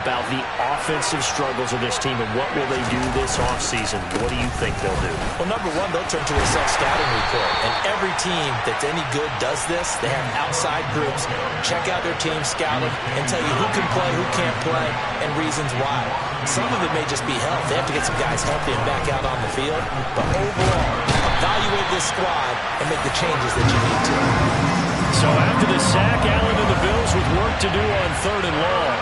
About the offensive struggles of this team and what will they do this offseason? What do you think they'll do? Well, number one, they'll turn to a self-scouting report. And every team that's any good does this. They have outside groups, check out their team, scout them, and tell you who can play, who can't play, and reasons why. Some of it may just be health. They have to get some guys healthy and back out on the field. But overall, evaluate this squad and make the changes that you need to. So after the sack, Allen and the Bills with work to do on 3rd and long.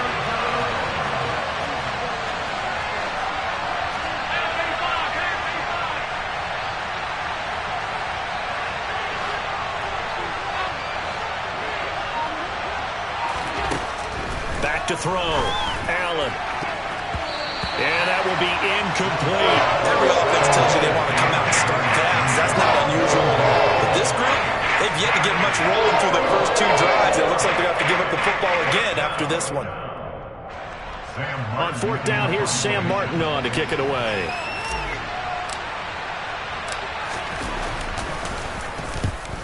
To throw. Allen. And that will be incomplete. Every offense tells you they want to come out and start fast. That's not unusual at all. But this group, they've yet to get much rolling through their first 2 drives. It looks like they're going to have to give up the football again after this one. On 4th down, here's Sam Martin on to kick it away.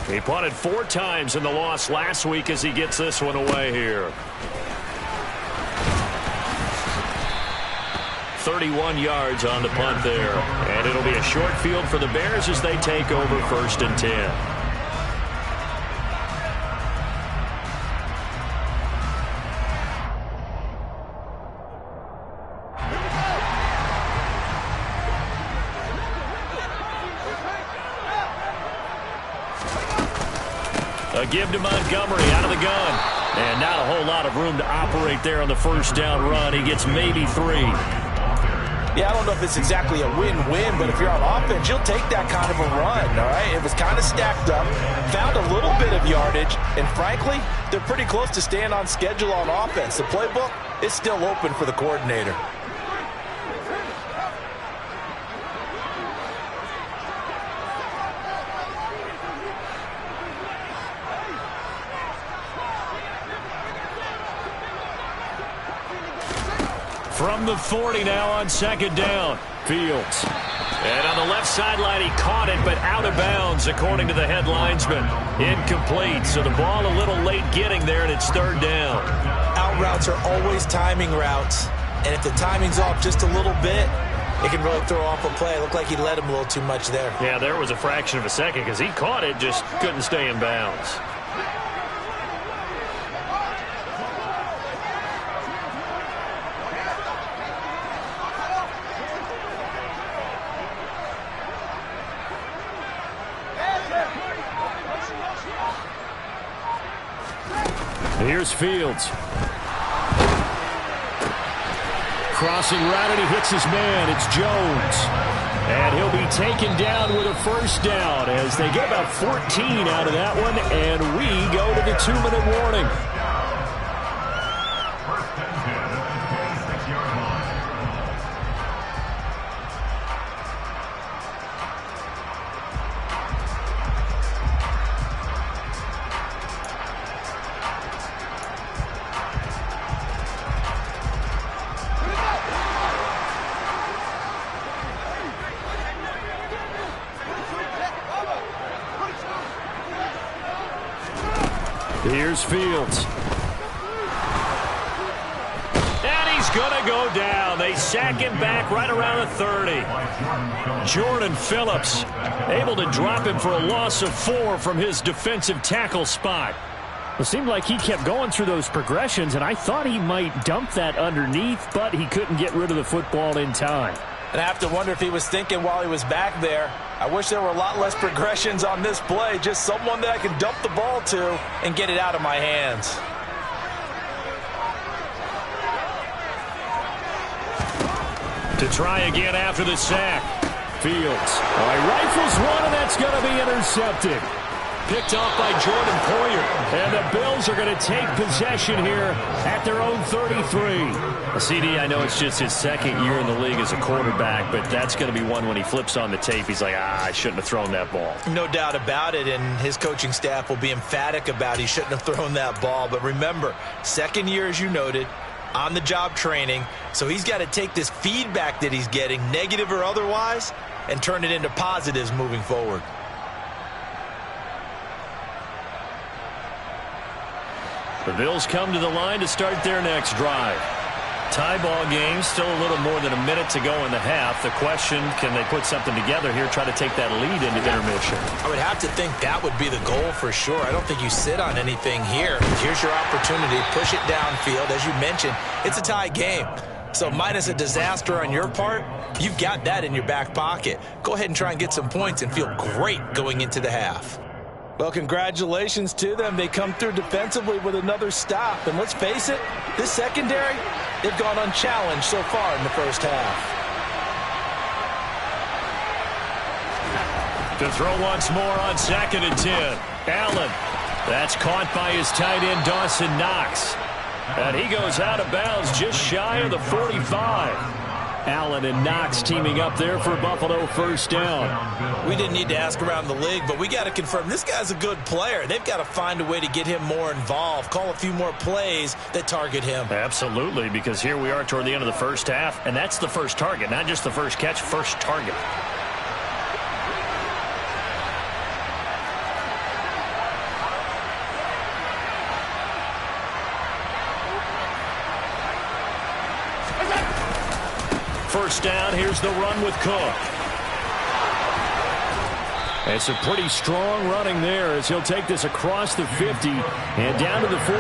He punted 4 times in the loss last week as he gets this one away here. 31 yards on the punt there. And it'll be a short field for the Bears as they take over 1st and 10. A give to Montgomery out of the gun. And not a whole lot of room to operate there on the 1st down run. He gets maybe 3. Yeah, I don't know if it's exactly a win-win, but if you're on offense, you'll take that kind of a run, all right? It was kind of stacked up, found a little bit of yardage, and frankly, they're pretty close to staying on schedule on offense. The playbook is still open for the coordinator. From the 40 now on 2nd down. Fields. And on the left sideline, he caught it, but out of bounds, according to the head linesman. Incomplete, so the ball a little late getting there, and it's 3rd down. Out routes are always timing routes, and if the timing's off just a little bit, it can really throw off a play. It looked like he led him a little too much there. Yeah, there was a fraction of a second because he caught it, just couldn't stay in bounds. Here's Fields. Crossing right, and he hits his man. It's Jones. And he'll be taken down with a 1st down as they get about 14 out of that one, and we go to the 2-minute warning. Here's Fields. And he's going to go down. They sack him back right around the 30. Jordan Phillips able to drop him for a loss of 4 from his defensive tackle spot. It seemed like he kept going through those progressions, and I thought he might dump that underneath, but he couldn't get rid of the football in time. And I have to wonder if he was thinking while he was back there, I wish there were a lot less progressions on this play, just someone that I can dump the ball to and get it out of my hands. To try again after the sack. Fields. All right, rifles one, and that's going to be intercepted. Picked off by Jordan Poyer. And the Bills are going to take possession here at their own 33. CD, I know it's just his 2nd year in the league as a quarterback, but that's going to be one when he flips on the tape. He's like, I shouldn't have thrown that ball. No doubt about it, and his coaching staff will be emphatic about he shouldn't have thrown that ball. But remember, 2nd year, as you noted, on-the-job training, so he's got to take this feedback that he's getting, negative or otherwise, and turn it into positives moving forward. The Bills come to the line to start their next drive. Tie ball game, still a little more than a minute to go in the half. The question, can they put something together here, try to take that lead into intermission? I would have to think that would be the goal for sure. I don't think you sit on anything here. Here's your opportunity. Push it downfield. As you mentioned, it's a tie game. So minus a disaster on your part, you've got that in your back pocket. Go ahead and try and get some points and feel great going into the half. Well, congratulations to them. They come through defensively with another stop. And let's face it, this secondary, they've gone unchallenged so far in the first half. To throw once more on 2nd and 10. Allen. That's caught by his tight end, Dawson Knox. And he goes out of bounds just shy of the 45. Allen and Knox teaming up there for Buffalo first down. We didn't need to ask around the league, but we got to confirm this guy's a good player. They've got to find a way to get him more involved, call a few more plays that target him. Absolutely, because here we are toward the end of the first half, and that's the first target, not just the first catch, first target. First down, here's the run with Cook. It's a pretty strong running there as he'll take this across the 50 and down to the 44.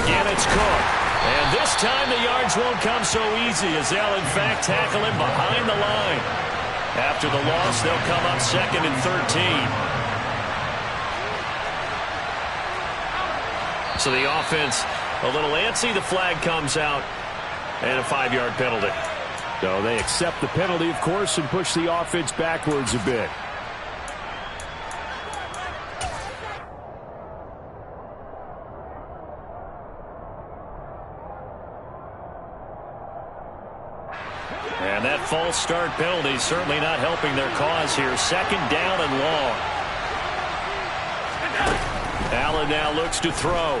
Again, it's Cook. And this time the yards won't come so easy as they'll in fact tackle him behind the line. After the loss, they'll come up 2nd and 13. So the offense a little antsy. The flag comes out and a 5-yard penalty. So they accept the penalty, of course, and push the offense backwards a bit. And that false start penalty certainly not helping their cause here. 2nd down and long. Allen now looks to throw.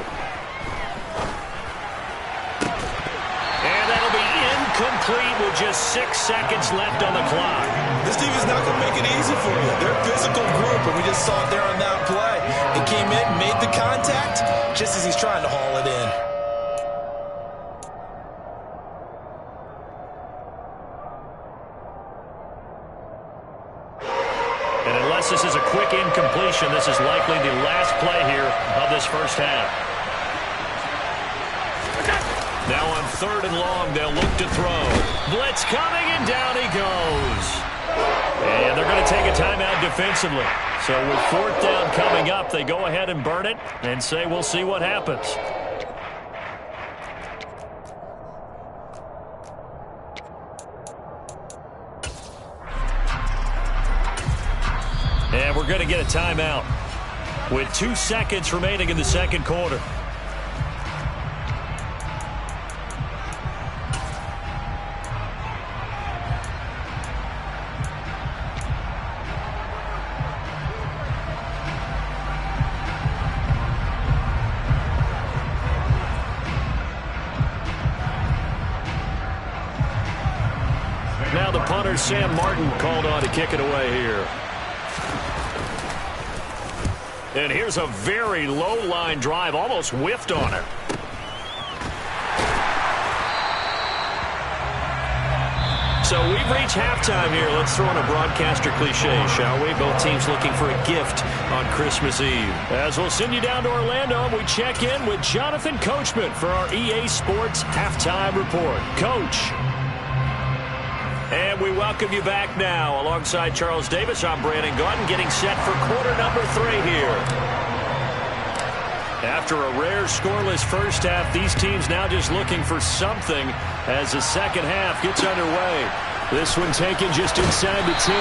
And that'll be incomplete with just 6 seconds left on the clock. This team is not going to make it easy for you. They're a physical group, and we just saw it there on that play. He came in, made the contact, just as he's trying to haul it in. This is a quick incompletion. This is likely the last play here of this first half. Now on 3rd and long, they'll look to throw. Blitz coming, and down he goes. And they're going to take a timeout defensively. So with 4th down coming up, they go ahead and burn it and say we'll see what happens. And we're going to get a timeout with 2 seconds remaining in the second quarter. Now the punter, Sam Martin, called on to kick it away here. And here's a very low-line drive, almost whiffed on it. So we've reached halftime here. Let's throw in a broadcaster cliche, shall we? Both teams looking for a gift on Christmas Eve. As we'll send you down to Orlando, we check in with Jonathan Coachman for our EA Sports Halftime Report. Coach. And we welcome you back now. Alongside Charles Davis, I'm Brandon Gaudin, getting set for quarter number 3 here. After a rare scoreless first half, these teams now just looking for something as the second half gets underway. This one taken just inside the 10.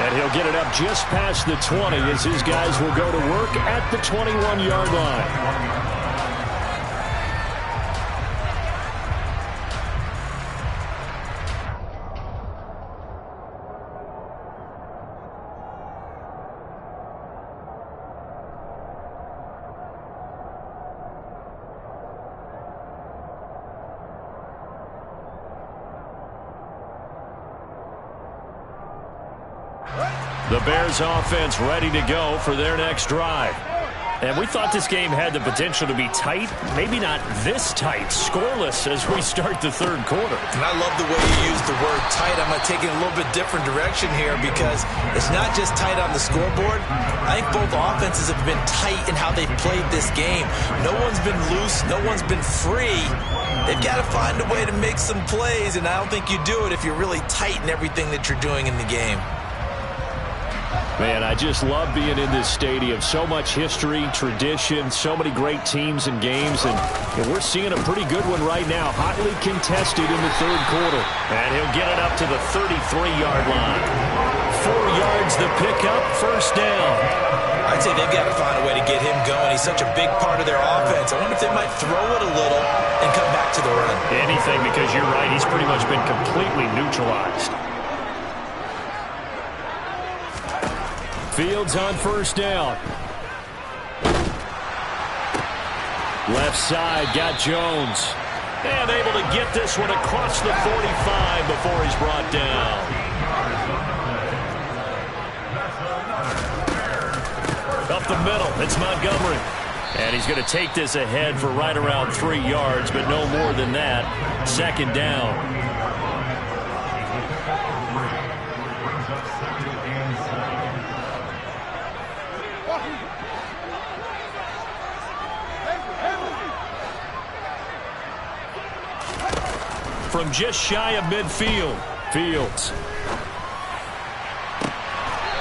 And he'll get it up just past the 20 as his guys will go to work at the 21-yard line. The Bears offense ready to go for their next drive. And we thought this game had the potential to be tight, maybe not this tight, scoreless as we start the third quarter. And I love the way you use the word tight. I'm going to take it a little bit different direction here because it's not just tight on the scoreboard. I think both offenses have been tight in how they've played this game. No one's been loose. No one's been free. They've got to find a way to make some plays, and I don't think you do it if you're really tight in everything that you're doing in the game. Man, I just love being in this stadium. So much history, tradition, so many great teams and games, and we're seeing a pretty good one right now. Hotly contested in the third quarter. And he'll get it up to the 33-yard line. 4 yards the pickup, first down. I'd say they've got to find a way to get him going. He's such a big part of their offense. I wonder if they might throw it a little and come back to the run. Anything, because you're right, he's pretty much been completely neutralized. Fields on first down. Left side, got Jones. And able to get this one across the 45 before he's brought down. Up the middle, it's Montgomery. And he's going to take this ahead for right around 3 yards, but no more than that. Second down. From just shy of midfield, Fields.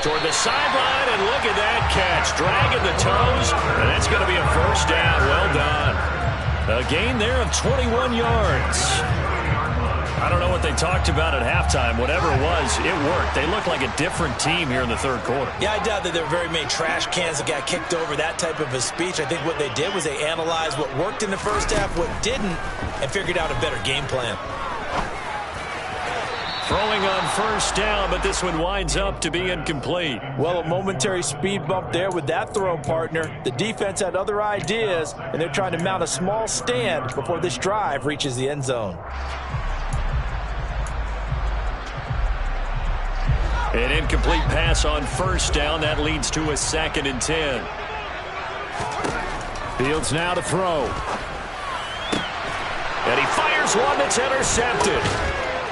Toward the sideline, and look at that catch. Dragging the toes, and that's going to be a first down. Well done. A gain there of 21 yards. I don't know what they talked about at halftime. Whatever it was, it worked. They look like a different team here in the third quarter. Yeah, I doubt that there were very many trash cans that got kicked over, that type of a speech. I think what they did was they analyzed what worked in the first half, what didn't, and figured out a better game plan. Throwing on first down, but this one winds up to be incomplete. Well, a momentary speed bump there with that throw, partner. The defense had other ideas, and they're trying to mount a small stand before this drive reaches the end zone. An incomplete pass on first down. That leads to a 2nd and 10. Fields now to throw. And he fires one that's intercepted.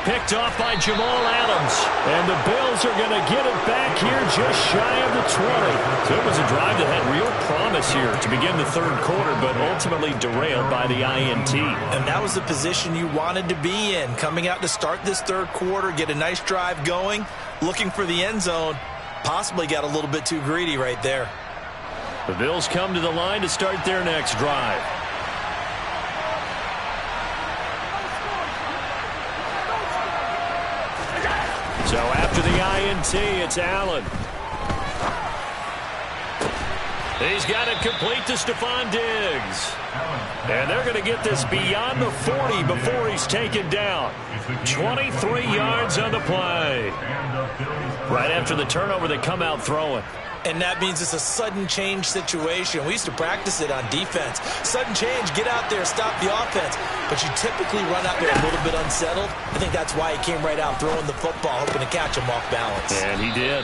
Picked off by Jamal Adams. And the Bills are going to get it back here just shy of the 20. So it was a drive that had real promise here to begin the third quarter, but ultimately derailed by the INT. And that was the position you wanted to be in. Coming out to start this third quarter, get a nice drive going, looking for the end zone. Possibly got a little bit too greedy right there. The Bills come to the line to start their next drive. So after the INT, it's Allen. He's got it complete to Stephon Diggs. And they're going to get this beyond the 40 before he's taken down. 23 yards on the play. Right after the turnover, they come out throwing. And that means it's a sudden change situation. We used to practice it on defense. Sudden change, get out there, stop the offense. But you typically run out there a little bit unsettled. I think that's why he came right out throwing the football, hoping to catch him off balance. And he did.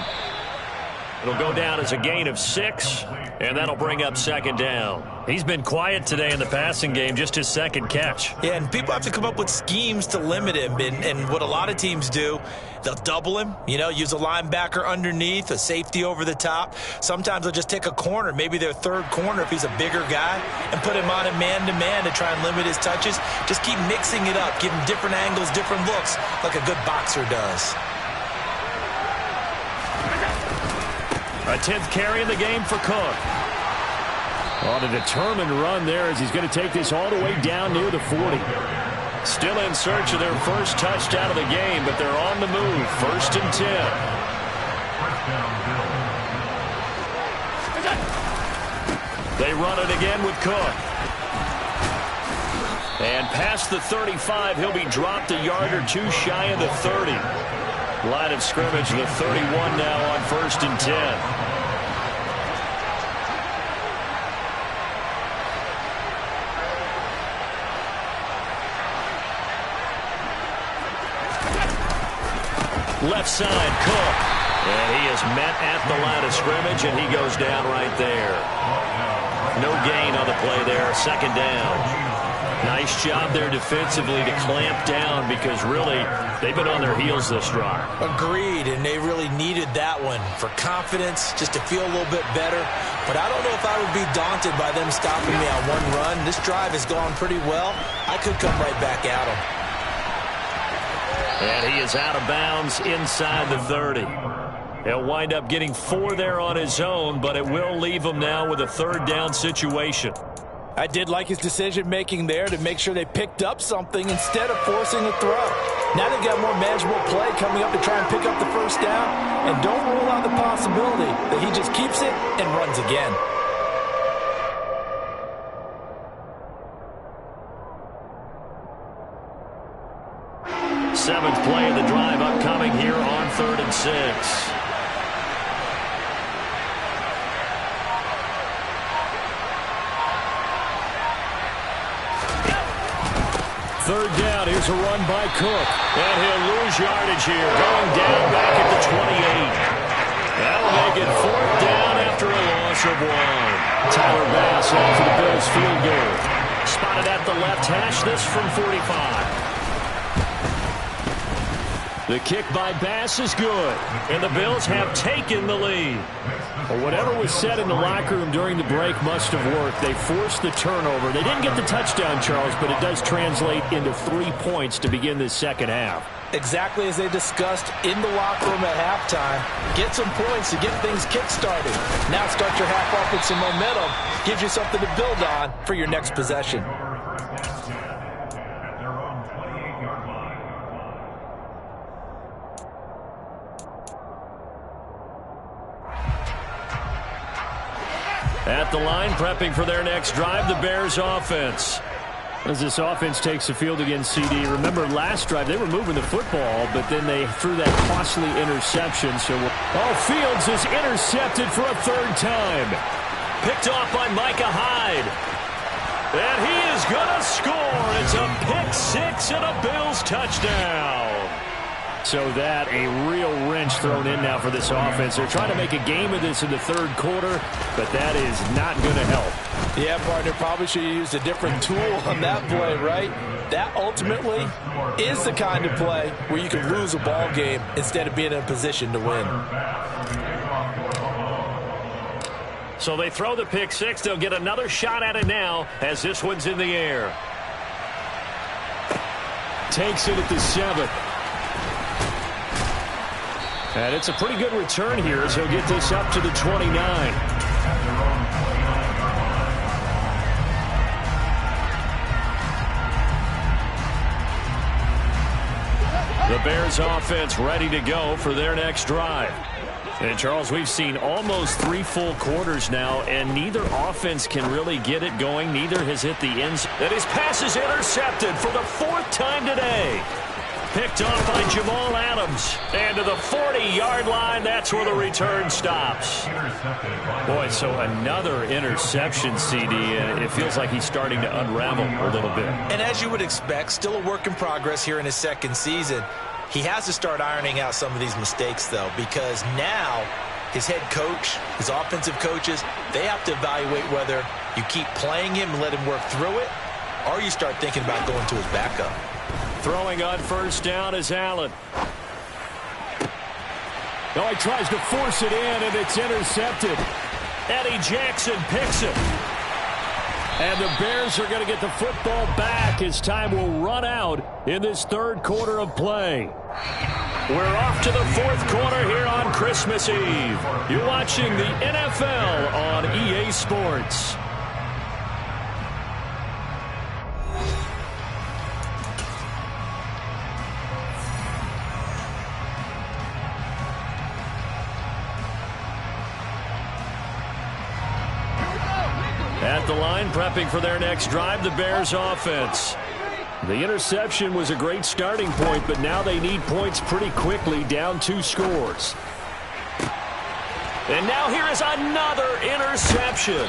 It'll go down as a gain of 6, and that'll bring up 2nd down. He's been quiet today in the passing game, just his 2nd catch. Yeah, and people have to come up with schemes to limit him. And what a lot of teams do, they'll double him, use a linebacker underneath, a safety over the top. Sometimes they'll just take a corner, maybe their third corner if he's a bigger guy, and put him on a man-to-man to try and limit his touches. Just keep mixing it up, give him different angles, different looks, like a good boxer does. A 10th carry in the game for Cook. On a determined run there as he's going to take this all the way down near the 40. Still in search of their first touchdown of the game, but they're on the move. 1st and 10. They run it again with Cook. And past the 35, he'll be dropped a yard or two shy of the 30. Line of scrimmage, the 31 now on 1st and 10. Left side, Cook. And he is met at the line of scrimmage, and he goes down right there. No gain on the play there. Second down. Nice job there defensively to clamp down because really they've been on their heels this drive. Agreed, and they really needed that one for confidence, just to feel a little bit better. But I don't know if I would be daunted by them stopping me on one run. This drive has gone pretty well. I could come right back at them. And he is out of bounds inside the 30. He'll wind up getting 4 there on his own, but it will leave him now with a third down situation. I did like his decision-making there to make sure they picked up something instead of forcing a throw. Now they've got more manageable play coming up to try and pick up the first down, and don't rule out the possibility that he just keeps it and runs again. Seventh play of the drive upcoming here on 3rd and 6. Third down, here's a run by Cook. And he'll lose yardage here, going down back at the 28. That'll make it 4th down after a loss of 1. Tyler Bass off for the Bills field goal. Spotted at the left hash, this from 45. The kick by Bass is good, and the Bills have taken the lead. Well, whatever was said in the locker room during the break must have worked. They forced the turnover. They didn't get the touchdown, Charles, but it does translate into 3 points to begin this second half. Exactly as they discussed in the locker room at halftime. Get some points to get things kick-started. Now start your half off with some momentum. Gives you something to build on for your next possession. At the line, prepping for their next drive, the Bears offense. As this offense takes the field against CD. Remember, last drive, they were moving the football, but then they threw that costly interception. So, Fields is intercepted for a 3rd time. Picked off by Micah Hyde. And he is going to score. It's a pick 6 and a Bills touchdown. So that, a real wrench thrown in now for this offense. They're trying to make a game of this in the 3rd quarter, but that is not going to help. Yeah, partner, probably should have used a different tool on that play, right? That ultimately is the kind of play where you can lose a ball game instead of being in a position to win. So they throw the pick 6. They'll get another shot at it now as this one's in the air. Takes it at the 7. And it's a pretty good return here as he'll get this up to the 29. The Bears offense ready to go for their next drive. And, Charles, we've seen almost 3 full quarters now, and neither offense can really get it going. Neither has hit the ends. And his pass is intercepted for the 4th time today. Picked off by Jamal Adams. And to the 40-yard line, that's where the return stops. Boy, so another interception, CD, and it feels like he's starting to unravel a little bit. And as you would expect, still a work in progress here in his 2nd season. He has to start ironing out some of these mistakes, though, because now his head coach, his offensive coaches, they have to evaluate whether you keep playing him and let him work through it, or you start thinking about going to his backup. Throwing on 1st down is Allen. He tries to force it in, and it's intercepted. Eddie Jackson picks it. And the Bears are going to get the football back as time will run out in this 3rd quarter of play. We're off to the 4th quarter here on Christmas Eve. You're watching the NFL on EA Sports. At the line, prepping for their next drive, the Bears offense. The interception was a great starting point, but now they need points pretty quickly, down 2 scores. And now here is another interception.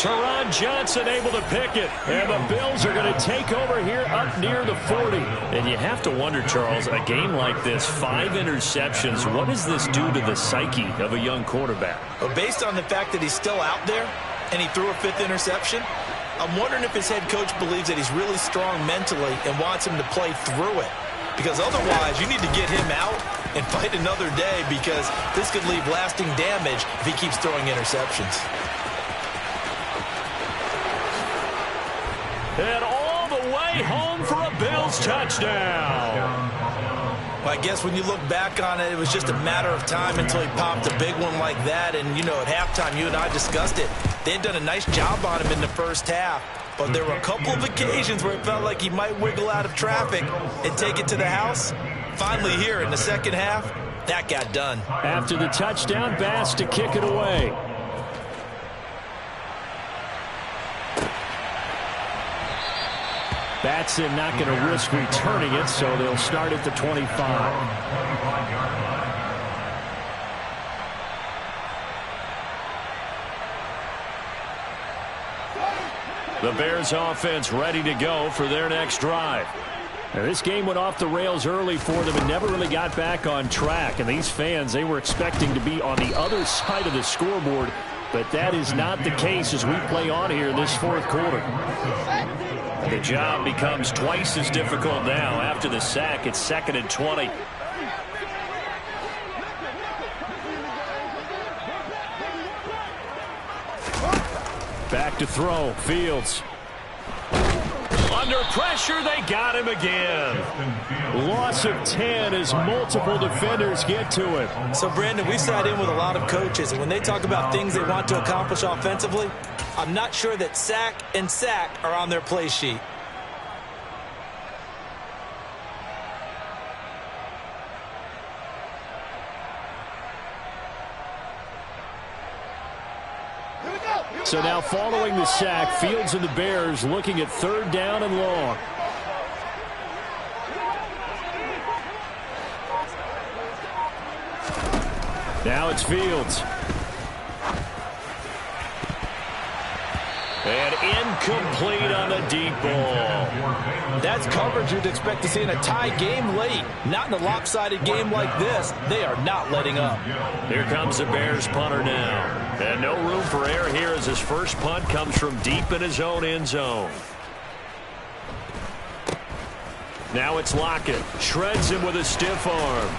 Teron Johnson able to pick it. And the Bills are going to take over here up near the 40. And you have to wonder, Charles, a game like this, 5 interceptions, what does this do to the psyche of a young quarterback? Well, based on the fact that he's still out there and he threw a 5th interception, I'm wondering if his head coach believes that he's really strong mentally and wants him to play through it. Because otherwise, you need to get him out and fight another day, because this could leave lasting damage if he keeps throwing interceptions. And all the way home for a Bills touchdown. Well, I guess when you look back on it, it was just a matter of time until he popped a big one like that. And, you know, at halftime, you and I discussed it. They had done a nice job on him in the first half. But there were a couple of occasions where it felt like he might wiggle out of traffic and take it to the house. Finally here in the second half, that got done. After the touchdown, Bass to kick it away. Batson not going to risk returning it, so they'll start at the 25. The Bears offense ready to go for their next drive. Now, this game went off the rails early for them and never really got back on track. And these fans, they were expecting to be on the other side of the scoreboard, but that is not the case as we play on here in this fourth quarter. The job becomes twice as difficult now. After the sack, it's 2nd and 20. Back to throw. Fields. Under pressure, they got him again. Loss of 10 as multiple defenders get to him. So, Brandon, we've sat in with a lot of coaches, and when they talk about things they want to accomplish offensively, I'm not sure that sack and sack are on their play sheet. So now following the sack, Fields and the Bears looking at 3rd down and long. Now it's Fields. And incomplete on the deep ball. That's coverage you'd expect to see in a tie game late. Not in a lopsided game like this. They are not letting up. Here comes the Bears punter now. And no room for error here as his first punt comes from deep in his own end zone. Now it's Lockett. Shreds him with a stiff arm.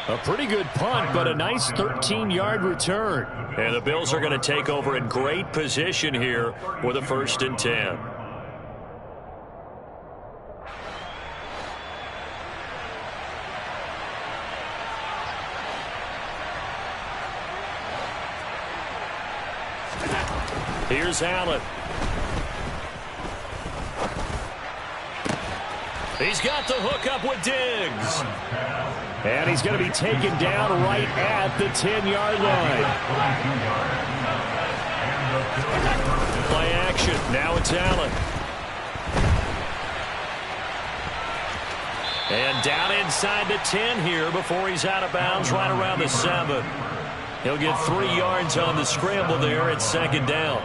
A pretty good punt, but a nice 13-yard return. And the Bills are going to take over in great position here with a 1st and 10. Here's Allen. He's got the hook up with Diggs. And he's going to be taken down right at the 10-yard line. Play action. Now it's Allen. And down inside the 10 here before he's out of bounds right around the 7. He'll get 3 yards on the scramble there at 2nd down.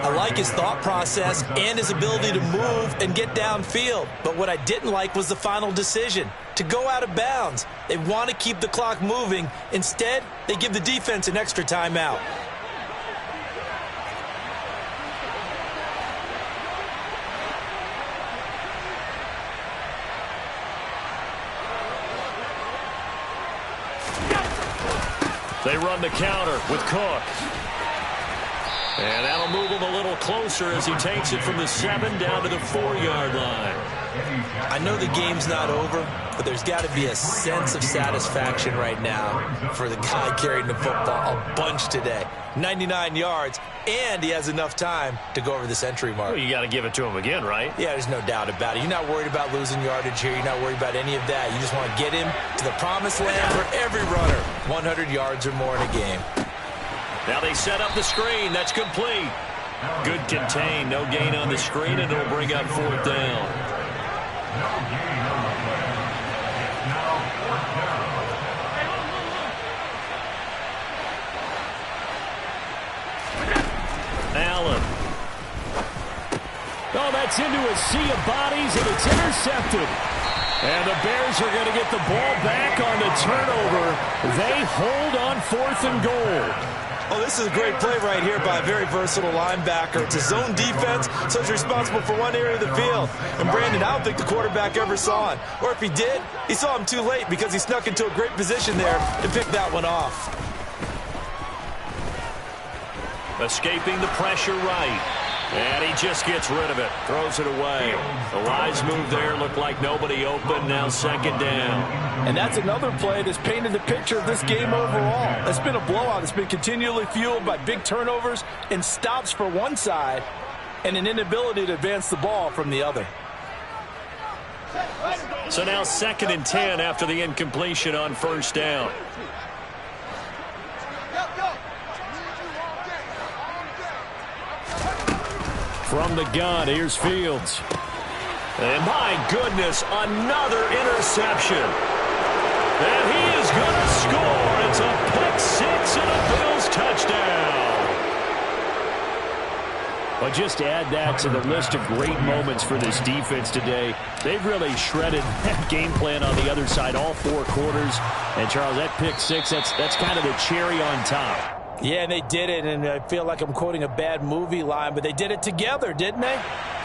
I like his thought process and his ability to move and get downfield. But what I didn't like was the final decision, to go out of bounds. They want to keep the clock moving. Instead, they give the defense an extra timeout. They run the counter with Cook. And that'll move him a little closer as he takes it from the 7 down to the 4-yard line. I know the game's not over, but there's got to be a sense of satisfaction right now for the guy carrying the football a bunch today. 99 yards, and he has enough time to go over the century mark. Well, you got to give it to him again, right? Yeah, there's no doubt about it. You're not worried about losing yardage here. You're not worried about any of that. You just want to get him to the promised land for every runner. 100 yards or more in a game. Now they set up the screen. That's complete. Good contain. No gain on the screen, and it'll bring up 4th down. gets into a sea of bodies, and it's intercepted. And the Bears are going to get the ball back on the turnover. They hold on 4th and goal. Oh, this is a great play right here by a very versatile linebacker. It's a zone defense, so he's responsible for one area of the field. And Brandon, I don't think the quarterback ever saw him. Or if he did, he saw him too late because he snuck into a great position there and picked that one off. Escaping the pressure right. And he just gets rid of it. Throws it away. A wise move there. Looked like nobody open. Now 2nd down. And that's another play that's painted the picture of this game overall. It's been a blowout. It's been continually fueled by big turnovers and stops for one side and an inability to advance the ball from the other. So now 2nd and 10 after the incompletion on 1st down. From the gun, here's Fields. And my goodness, another interception. And he is going to score. It's a pick 6 and a Bills touchdown. But just add that to the list of great moments for this defense today. They've really shredded that game plan on the other side all 4 quarters. And, Charles, that pick 6, that's kind of the cherry on top. Yeah, they did it, and I feel like I'm quoting a bad movie line, but they did it together, didn't they?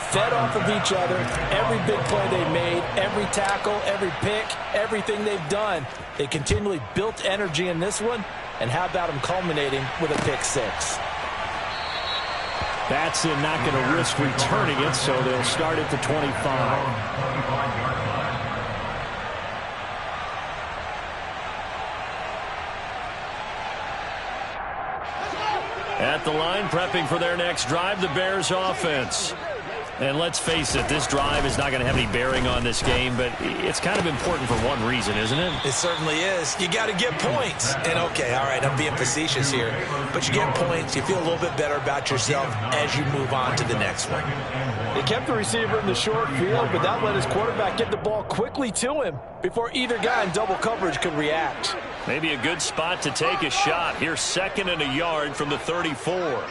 Fed off of each other, every big play they made, every tackle, every pick, everything they've done. They continually built energy in this one, and how about them culminating with a pick 6? Batson not going to risk returning it, so they'll start at the 25. At the line, prepping for their next drive, the Bears offense. And let's face it, this drive is not going to have any bearing on this game, but it's kind of important for one reason, isn't it? It certainly is. You got to get points. And, okay, all right, I'm being facetious here. But you get points, you feel a little bit better about yourself as you move on to the next one. He kept the receiver in the short field, but that let his quarterback get the ball quickly to him before either guy in double coverage could react. Maybe a good spot to take a shot. Here's 2nd and a yard from the 34.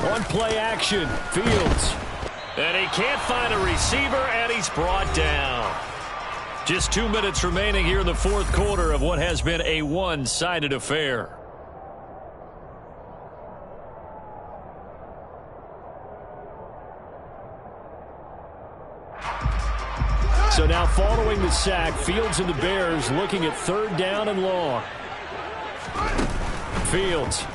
One play action. Fields. And he can't find a receiver, and he's brought down. Just 2 minutes remaining here in the 4th quarter of what has been a one-sided affair. So now following the sack, Fields and the Bears looking at 3rd down and long. Fields.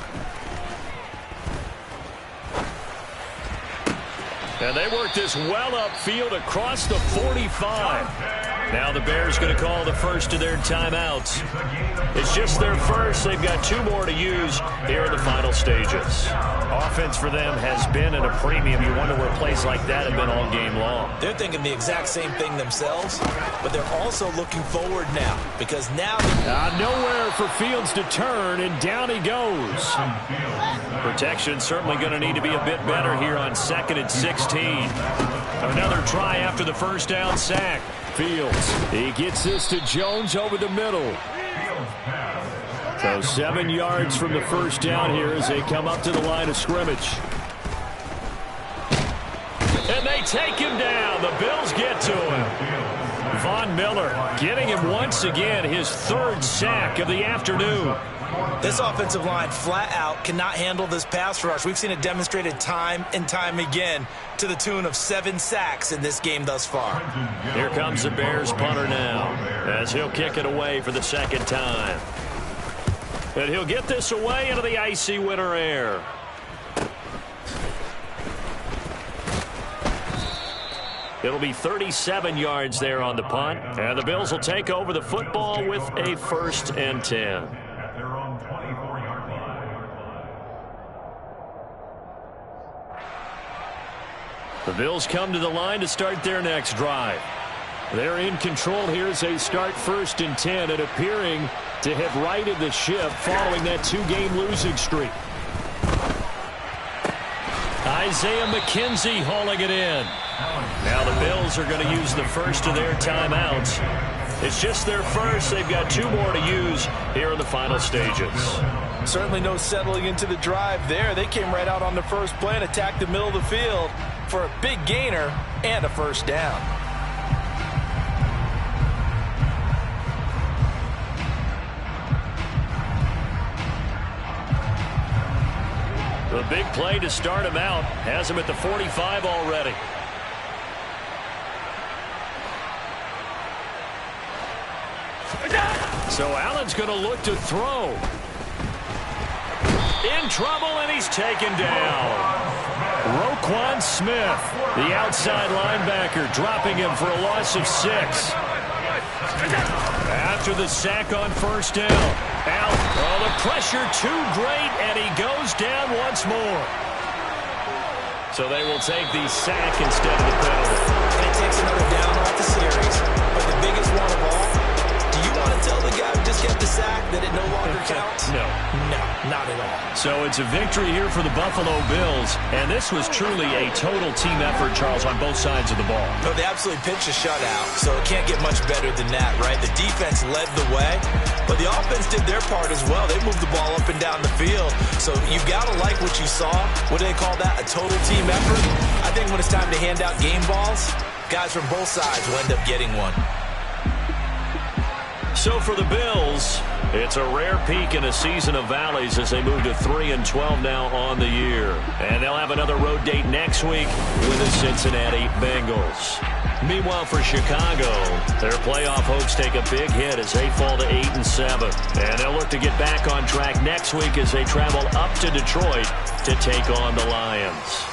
And they work this well upfield across the 45. Now the Bears going to call the first of their timeouts. It's just their first. They've got 2 more to use here in the final stages. Offense for them has been at a premium. You wonder where plays like that have been all game long. They're thinking the exact same thing themselves, but they're also looking forward now because now nowhere for Fields to turn, and down he goes. Protection certainly going to need to be a bit better here on 2nd and 16. Another try after the first down sack. Fields, he gets this to Jones over the middle. So 7 yards from the first down here as they come up to the line of scrimmage. And they take him down. The Bills get to him. Von Miller getting him once again, his 3rd sack of the afternoon. This offensive line flat out cannot handle this pass rush. We've seen it demonstrated time and time again to the tune of 7 sacks in this game thus far. Here comes the Bears punter now as he'll kick it away for the 2nd time. And he'll get this away into the icy winter air. It'll be 37 yards there on the punt. And the Bills will take over the football with a 1st and 10. The Bills come to the line to start their next drive. They're in control here as they start 1st and 10 and appearing to have righted the ship following that 2-game losing streak. Isaiah McKenzie hauling it in. Now the Bills are going to use the first of their timeouts. It's just their first. They've got 2 more to use here in the final stages. Certainly no settling into the drive there. They came right out on the first play and attacked the middle of the field for a big gainer and a first down. The big play to start him out has him at the 45 already. So Allen's going to look to throw. In trouble, and he's taken down. Roquan Smith, the outside linebacker, dropping him for a loss of 6. After the sack on first down. Out. Oh, the pressure too great, and he goes down once more. So they will take the sack instead of the penalty. And it takes another down off the series. But the biggest one of all, do you want to tell the guy who just got the sack that it no longer counts? No. No, not at all. So it's a victory here for the Buffalo Bills, and this was truly a total team effort, Charles, on both sides of the ball. No, they absolutely pitched a shutout, so it can't get much better than that, right? The defense led the way, but the offense did their part as well. They moved the ball up and down the field, so you've got to like what you saw. What do they call that? A total team effort? I think when it's time to hand out game balls, guys from both sides will end up getting one. So for the Bills, it's a rare peak in a season of valleys as they move to 3-12 now on the year. And they'll have another road date next week with the Cincinnati Bengals. Meanwhile, for Chicago, their playoff hopes take a big hit as they fall to 8-7. And they'll look to get back on track next week as they travel up to Detroit to take on the Lions.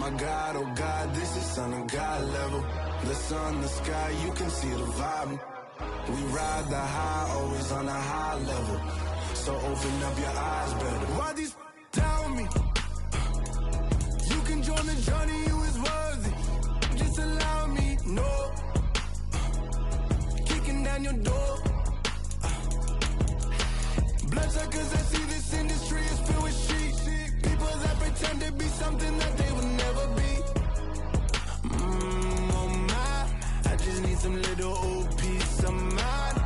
My God, oh God, this is Son of God level. The sun, the sky, you can see the vibe. We ride the high, always on a high level. So open up your eyes better. Why these tell me? You can join the journey, you is worthy. Just allow me, no. Kicking down your door. Bloodsuckers, I see this industry is filled with shit. People that pretend to be something that they will never be. Oh my, I just need some little old peace of mind.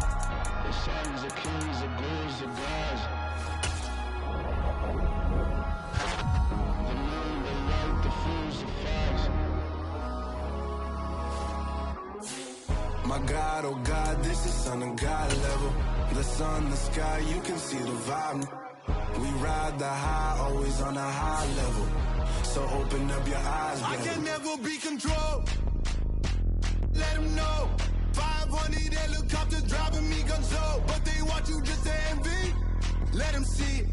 The sons of kings, the bulls, the gods. The moon, the light, the fools, the facts. My God, oh God, this is Son of God level. The sun, the sky, you can see the vibe. We ride the high, always on a high level. So open up your eyes, baby. I can never be controlled. Let them know. 500 helicopters driving me gonzo. But they want you just to envy. Let them see it.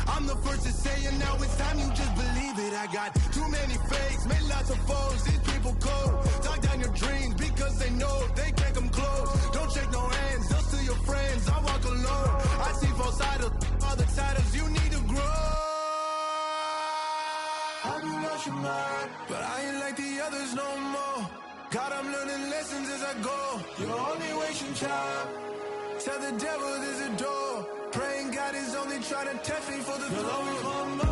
I'm the first to say it, now it's time you just believe it. I got too many fakes, made lots of foes. These people cold. Talk down your dreams because they know they can't come close. Don't shake no hands, they'll steal your friends. I walk alone. I see false idols, all the titles you need to grow. Have you lost your mind? But I ain't like the others no more. God, I'm learning lessons as I go. You're only wasting time. Tell the devil there's a door. Praying God is only trying to test me for the glory for more.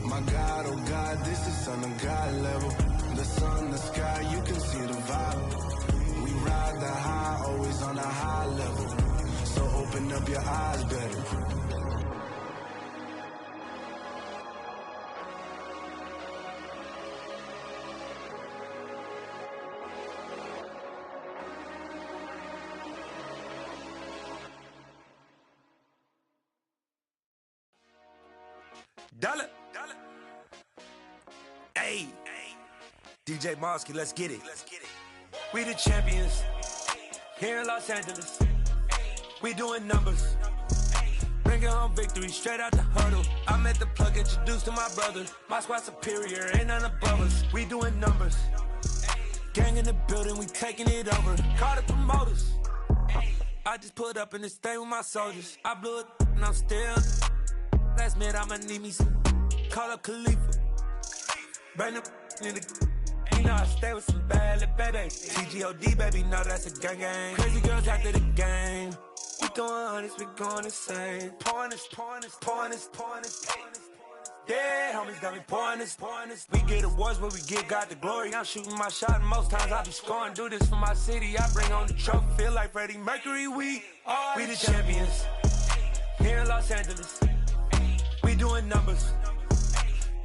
My God, oh God, this is Son of God level. The sun, the sky, you can see the vibe. We ride the high, always on a high level. So open up your eyes better. Dollar. Hey. DJ Mosky, let's get it. We the champions here in Los Angeles. We doing numbers. Bringing home victory straight out the huddle. I met the plug, introduced to my brother. My squad superior, ain't none above us. We doing numbers. Gang in the building, we taking it over. Call the promoters. I just put up in this thing with my soldiers. I blew it and I'm still. Last minute, I'ma need me some. Call up Khalifa. Burn up in the. You know I stay with some bad little baby. TGOD, baby, know that's a gang gang. Crazy girls after the game. We going honest, we going insane. Pouring this. Yeah, homies got me pouring this. We get awards, but we give God the glory. I'm shooting my shot, and most times I be scoring. Do this for my city, I bring on the trophy. Feel like Freddie Mercury, we the champions. Here in Los Angeles. We doing numbers.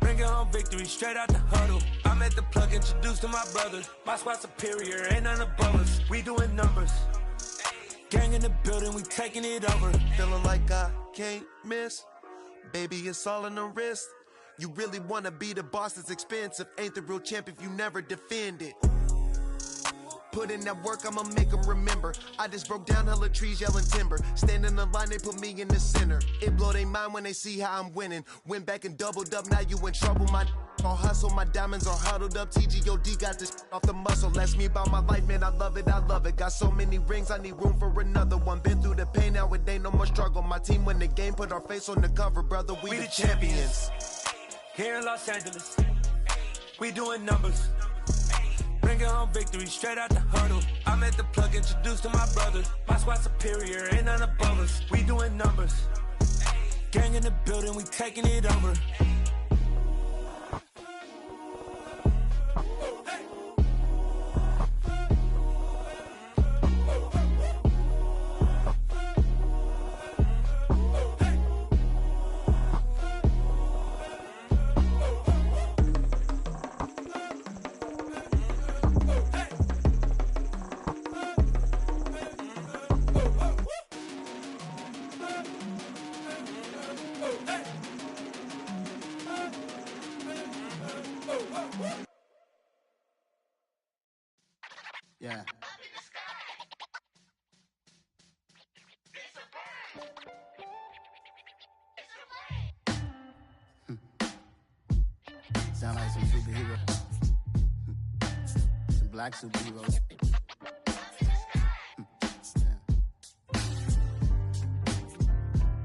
Bringing home victory straight out the huddle. I met the plug, introduced to my brother. My squad superior, ain't none above us. We doing numbers. Gang in the building, we taking it over. Feeling like I can't miss. Baby, it's all in the wrist. You really wanna be the boss, it's expensive. Ain't the real champ if you never defend it. Put in that work, I'ma make them remember. I just broke down hella trees, yelling timber. Stand in the line, they put me in the center. It blow they mind when they see how I'm winning. Went back and doubled up, now you in trouble. My all hustle, my diamonds are huddled up. TGOD got this off the muscle. Ask me about my life, man, I love it. Got so many rings, I need room for another one. Been through the pain, now it ain't no more struggle. My team win the game, put our face on the cover, brother. We the champions. Here in Los Angeles, we doing numbers. Bringing home victory straight out the huddle. I met the plug, introduced to my brother. My squad superior, ain't none above us. We doing numbers. Gang in the building, we taking it over. Yeah. Sound like some superheroes. Some black superheroes.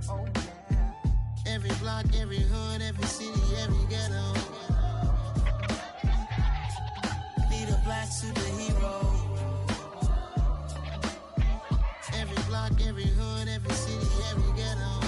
Oh, yeah. Every block, every hood, every city, every ghetto. Need a black superhero. Every block, every hood, every city, every ghetto.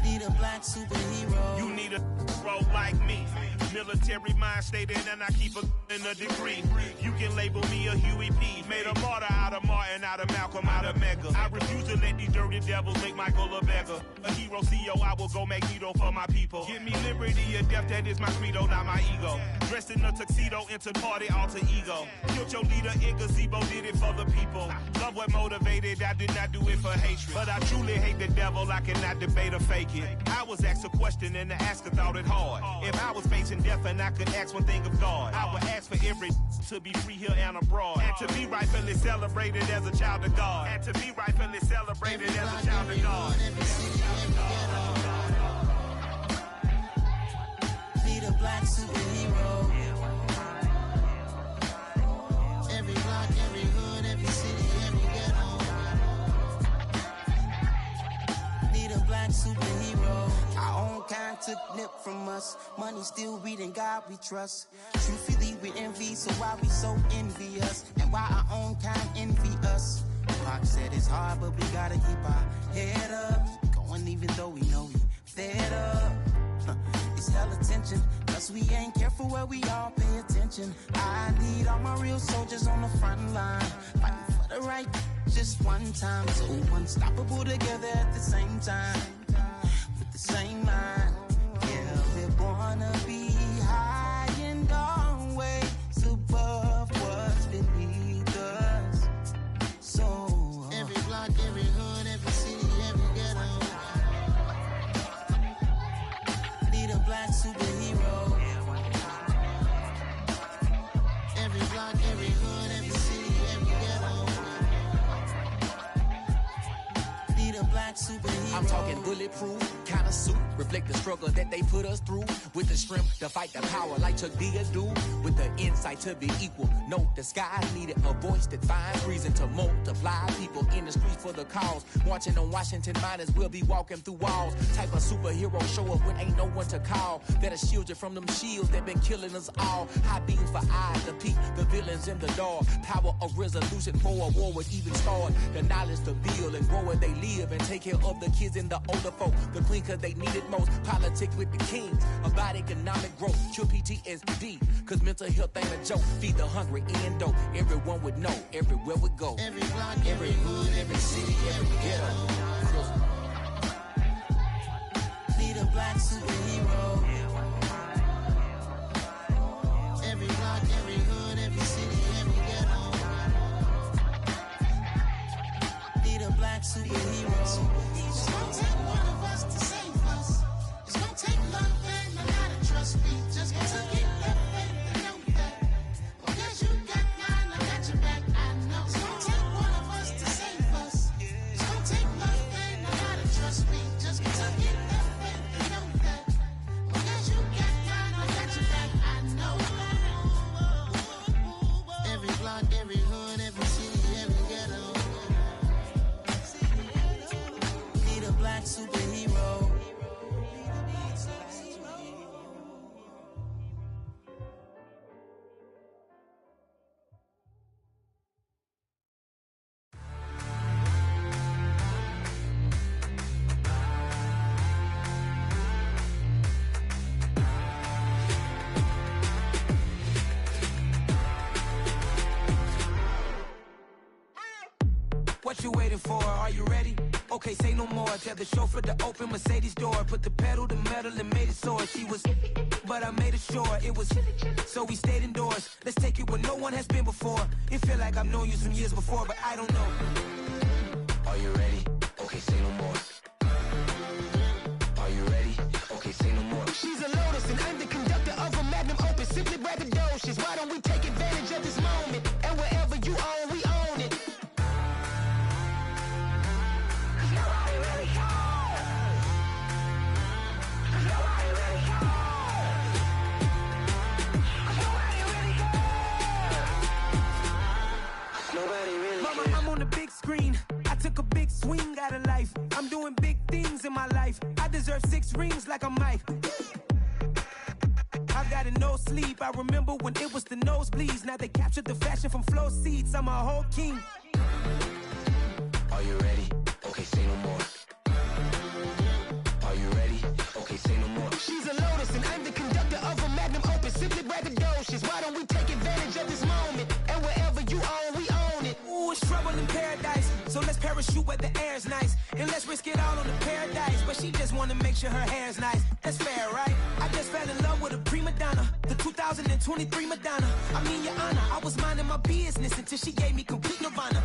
Need a black superhero. You need a role like me. Military mind stated, and I keep in a degree. You can label me a Huey P. Made a martyr out of Martin, out of Malcolm, out of Mega. I refuse to let these dirty devils make Michael a beggar. A hero CEO, I will go Magneto for my people. Give me liberty or death, that is my credo, not my ego. Dressed in a tuxedo, enter party, alter ego. Killed your leader in gazebo, did it for the people. Love what motivated, I did not do it for hatred. But I truly hate the devil, I cannot debate or fake it. I was asked a question and the asker thought it hard. If I was facing death and I could ask one thing of God, I would ask for every to be free here and abroad, and to be rightfully celebrated as a child of God, and to be rightfully celebrated as a child of God. Need a black superhero. Every block, every hood, every city, every ghetto. Need a black superhero. Our own kind took nip from us. Money still reading God we trust. Truthfully we envy, so why we so envious? And why our own kind envy us? Pac said it's hard, but we gotta keep our head up. Going even though we know we fed up. It's hell attention, cause we ain't careful where we all pay attention. I need all my real soldiers on the front line, fighting for the right just one time. So unstoppable together at the same time, with the same mind. Yeah, we're gonna be high and always above what's beneath us. So every block, every hood, every city, every ghetto. Need a black superhero. Every block, every hood, every city, every ghetto. Need a black superhero. I'm talking bulletproof kind of suit, reflect the struggle that they put us through, with the strength to fight the power like Chuck D do, with the insight to be equal. Note the sky needed a voice that finds reason to multiply people in the streets for the cause. Marching on Washington miners will be walking through walls. Type of superhero show up when ain't no one to call, that'll shield you from them shields that been killing us all. High beams for eyes to peek the villains in the dark. Power of resolution for a war would even start. The knowledge to build and grow where they live and take care of the kids and the older folk. The clean cause they need it most. Politics with the kings about economic growth. Cure PTSD cause mental health ain't a joke. Feed the hungry and dope. Everyone would know everywhere we go. Every block, every hood, every city, every ghetto. Need a black superhero. Every block, every hood, every city, every ghetto. Need a black superhero. It's gonna take one of us to save us. It's gonna take love and a lot of trust. We just gotta get that faith and know that. Well, yes, you got mine, I got your back, I know. It's gonna take one of us to save us. It's gonna take love and a lot of trust. We just gotta get that faith and know that. Well, yes, you got mine, I got your back, I know. Every block, every hood, every city, every ghetto. Need a black superhero. What you waiting for? Are you ready? Okay, say no more. Tell the chauffeur to open Mercedes door. Put the pedal to metal and made it soar. She was, but I made it sure it was. So we stayed indoors. Let's take it where no one has been before. It feel like I've known you some years before, but I don't know. Are you ready? Okay, say no more. Are you ready? say no more. She's a lotus and I'm the conductor of a magnum opus. Simply braggadocious. Why don't we take advantage? took a big swing out of life. I'm doing big things in my life. I deserve 6 rings like a Mike. I've got a no sleep. I remember when it was the nosebleeds. Now they captured the fashion from flow seats. I'm a whole king. Are you ready? Okay, say no more. Are you ready? Okay, say no more. She's a lotus and I'm the conductor of a magnum opus. Simply braggadocious. Why don't we take advantage of this moment? And wherever you own, we own it. Ooh, it's trouble in paradise. So let's parachute where the air's nice. And let's risk it all on the paradise. But she just wanna make sure her hair's nice. That's fair, right? I just fell in love with a prima donna. The 2023 Madonna. I mean, your honor, I was minding my business until she gave me complete nirvana.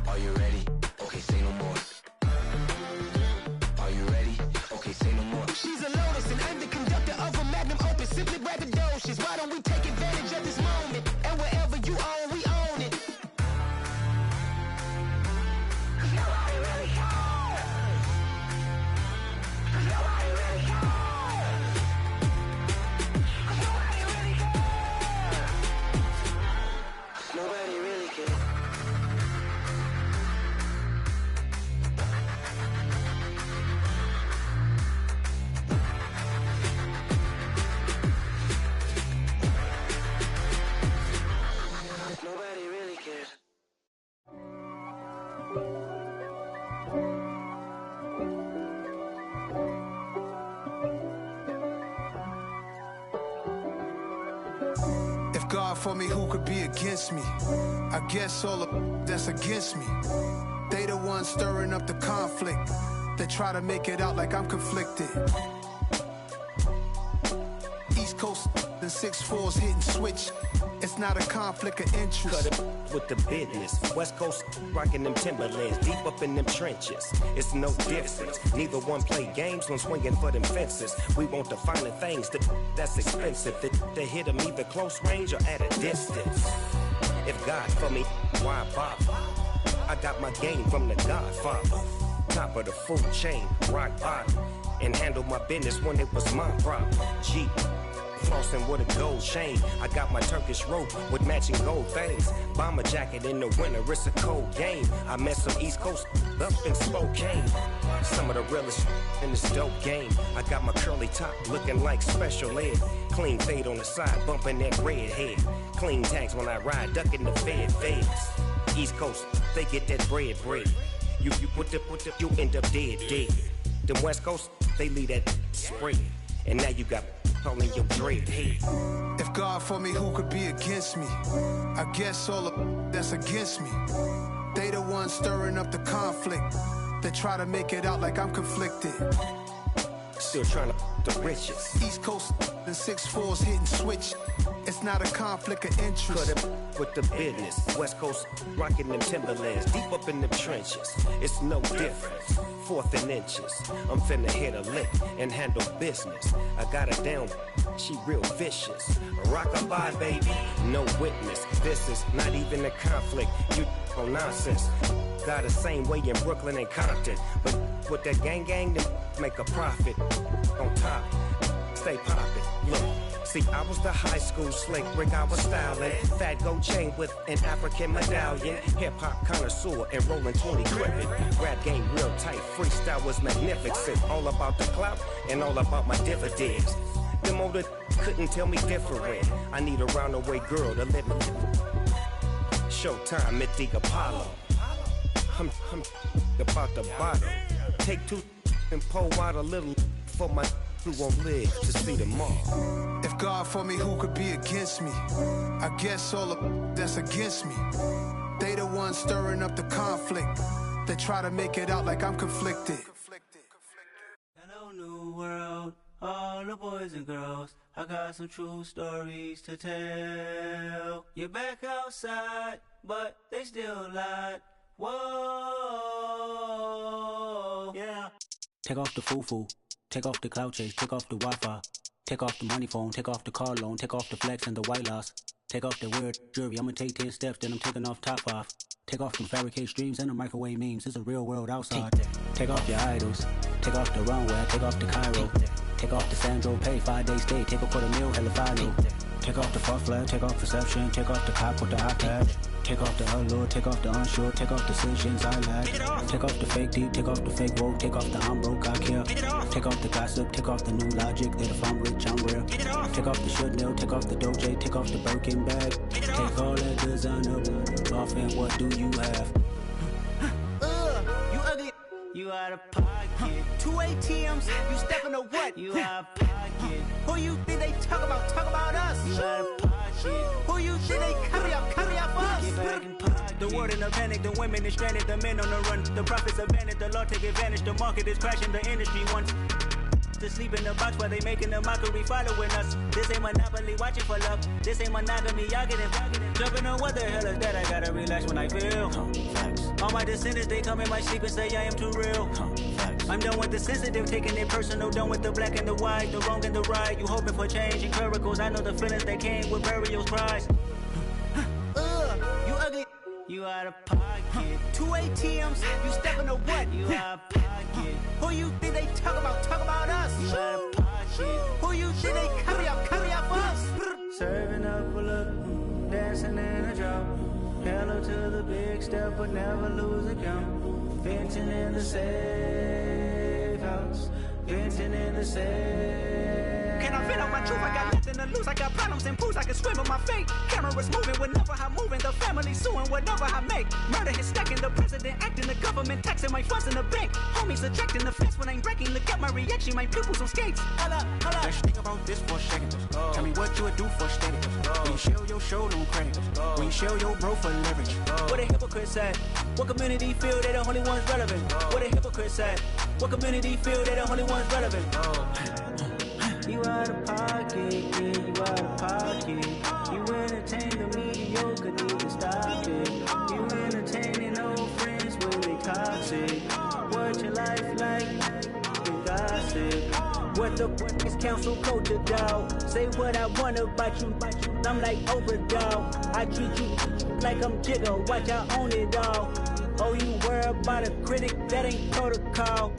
Are you ready? Okay, say no more. Are you ready? Okay, say no more. She's a lotus and I'm the conductor of a magnum opus. Simply braggadocious. Why don't we take advantage of this moment? And wherever you own, we own it. Nobody really cares. Nobody really cares. Nobody really cares. Nobody really cares. Nobody really cares. If God for me, who could be against me? I guess all of that's against me. They the ones stirring up the conflict. They try to make it out like I'm conflicted. East Coast and 6'4's hitting switch. It's not a conflict of interest. Cut it with the business. West Coast rocking them Timberlands, deep up in them trenches. It's no difference. Neither one play games when swinging for them fences. We want the finer things that's expensive. They hit them either close range or at a distance. If God for me, why bother? I got my game from the Godfather. Top of the food chain, rock bottom. And handle my business when it was my problem. G. Flossing with a gold chain. I got my Turkish rope with matching gold things. Bomber jacket in the winter, it's a cold game. I met some East Coast up in Spokane. Some of the realest in this dope game. I got my curly top looking like special ed. Clean fade on the side, bumping that red head. Clean tags when I ride, ducking the feds. East Coast, they get that bread. You put the, you end up dead. Them West Coast, they leave that spread. And now you got all in your dread head. If God for me, who could be against me? I guess all of that's against me. They the ones stirring up the conflict. They try to make it out like I'm conflicted. Still trying to the riches. East Coast and 6'4's hitting switch. It's not a conflict of interest. Cut it with the business. West Coast rocking them Timberlands, deep up in them trenches. It's no difference. 4th and inches. I'm finna hit a lick and handle business. I got her down, she real vicious. Rock-a-bye, baby, no witness. This is not even a conflict. You on nonsense. Got the same way in Brooklyn and Compton. But with that gang, they make a profit. On top, stay poppin'. Look. See, I was the high school slick Rick, I was styling. Fat gold chain with an African medallion. Hip-hop connoisseur and rolling 20 crippin'. Rap game real tight, freestyle was magnificent. All about the clout and all about my dividends. Them older couldn't tell me different. I need a round-the-way girl to let me. Showtime at the Apollo. I'm about the bottom. Take 2 and pour out a little for my who won't live to see tomorrow. If God for me, who could be against me? I guess all of that's against me. They the ones stirring up the conflict. They try to make it out like I'm conflicted. Hello, new world, all the boys and girls. I got some true stories to tell. You're back outside, but they still lied. Whoa, yeah. Take off the foo-foo. Take off the cloud chase, take off the Wi-Fi. Take off the money phone, take off the car loan, take off the flex and the white loss. Take off the weird jewelry, I'ma take 10 steps, then I'm taking off top off. Take off the fabricated streams and the microwave memes, it's a real world outside. Take off your idols, take off the runway, take off the Cairo. Take off the Sandro pay, 5 days stay, take a $250,000 hella final. Take off the far flag, take off perception, take off the cop with the iPad. Take off the allure, take off the unsure, take off decisions I lack. Take off the fake deep, take off the fake woke, take off the I'm broke, I care. Take off the gossip, take off the new logic that if I'm rich, I'm real. Take off the should know, take off the Doja, take off the Birkin bag. Take all that designer off and what do you have? You ugly. You out of pocket. 2 ATMs, you stepping to what? You out of pocket. Who you think they talk about? Talk about us. You out of pocket. Who you think they carry up for us? Get back in pocket. The world in a panic, the women is stranded, the men on the run. The profits abandoned, the law take advantage. The market is crashing, the industry wants to sleep in the box while they making a mockery following us. This ain't Monopoly, watching for love. This ain't monogamy, y'all getting jumping on what the hell is that? I gotta relax when I feel. All my descendants, they come in my sleep and say I am too real. I'm done with the sensitive, taking it personal. Done with the black and the white, the wrong and the right. You hoping for change and miracles. I know the feelings that came with burial cries. You ugly. You out of pocket. 2 ATMs, you stepping to what? You out of pocket. Who you think they talk about? Talk about us. You out of pocket. Who you think they carry up for us? Serving up a look, dancing in a drop. Hello to the big step, but never lose a count. Venting in the safe house. Venting in the safe. Can I vent out my truth? I got nothing to lose. I got problems and pools. I can swim with my fate. Cameras moving whenever I'm moving. The family suing whatever I make. Murder is stacking. The president acting. The government taxing my funds in the bank. Homies ejecting the fence when I'm breaking. Look at my reaction. My pupils on skates. Holla, holla. Let's think about this for a second. Tell me what you would do for steady. When you show your show, don't credit. When you show your bro for leverage. What a hypocrite said. What community feel they the only ones relevant? What a hypocrite said. What community feel they the only ones relevant? You out of pocket, yeah, you out of pocket. You entertain the mediocre, need to stop it. You entertaining old friends when they toxic. What your life like? You gossip. What the is council code the dog? Say what I want about you. I'm like overdog. I treat you like I'm Jigga. Watch I own it all. Oh, you worry about a critic? That ain't protocol.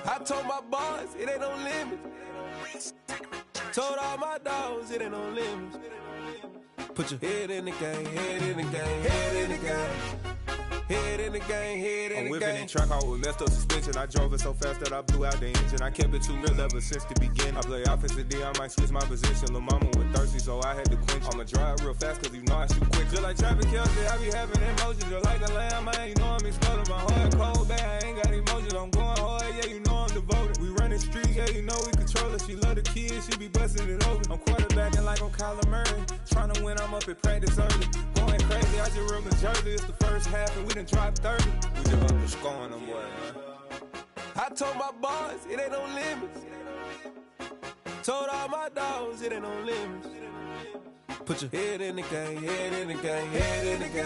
I told my boys, it ain't no limit. Told all my dogs it ain't no limits. Put your head in the game, head in the game, head in the game. Head in the game, head in the game. I'm whipping in track out with messed up suspension. I drove it so fast that I blew out the engine. I kept it too real ever since the beginning. I play offensive D, I might switch my position. Lil' mama was thirsty, so I had to quench. I'ma drive real fast, cause you know I shoot quick. Just like traffic Kelsey, I be having emotions. Just like a lamb, man, you know I'm exploding. My heart cold, bad, I ain't got emotions. I'm going hard, yeah, you know I'm devoted. We running streets, yeah, you know we control it. She love the kids, she be busting it over. I'm quarterbacking like I'm Kyler Murray. Trying to win, I'm up at practice early. Going crazy, I just ripped the jersey. It's the first half, and we done dropped 30. We just up to scoring them, boy, man. I told my boys, it ain't no limits. Told all my dogs, it ain't no limits. Put your head in the game, head in the game, head in the game.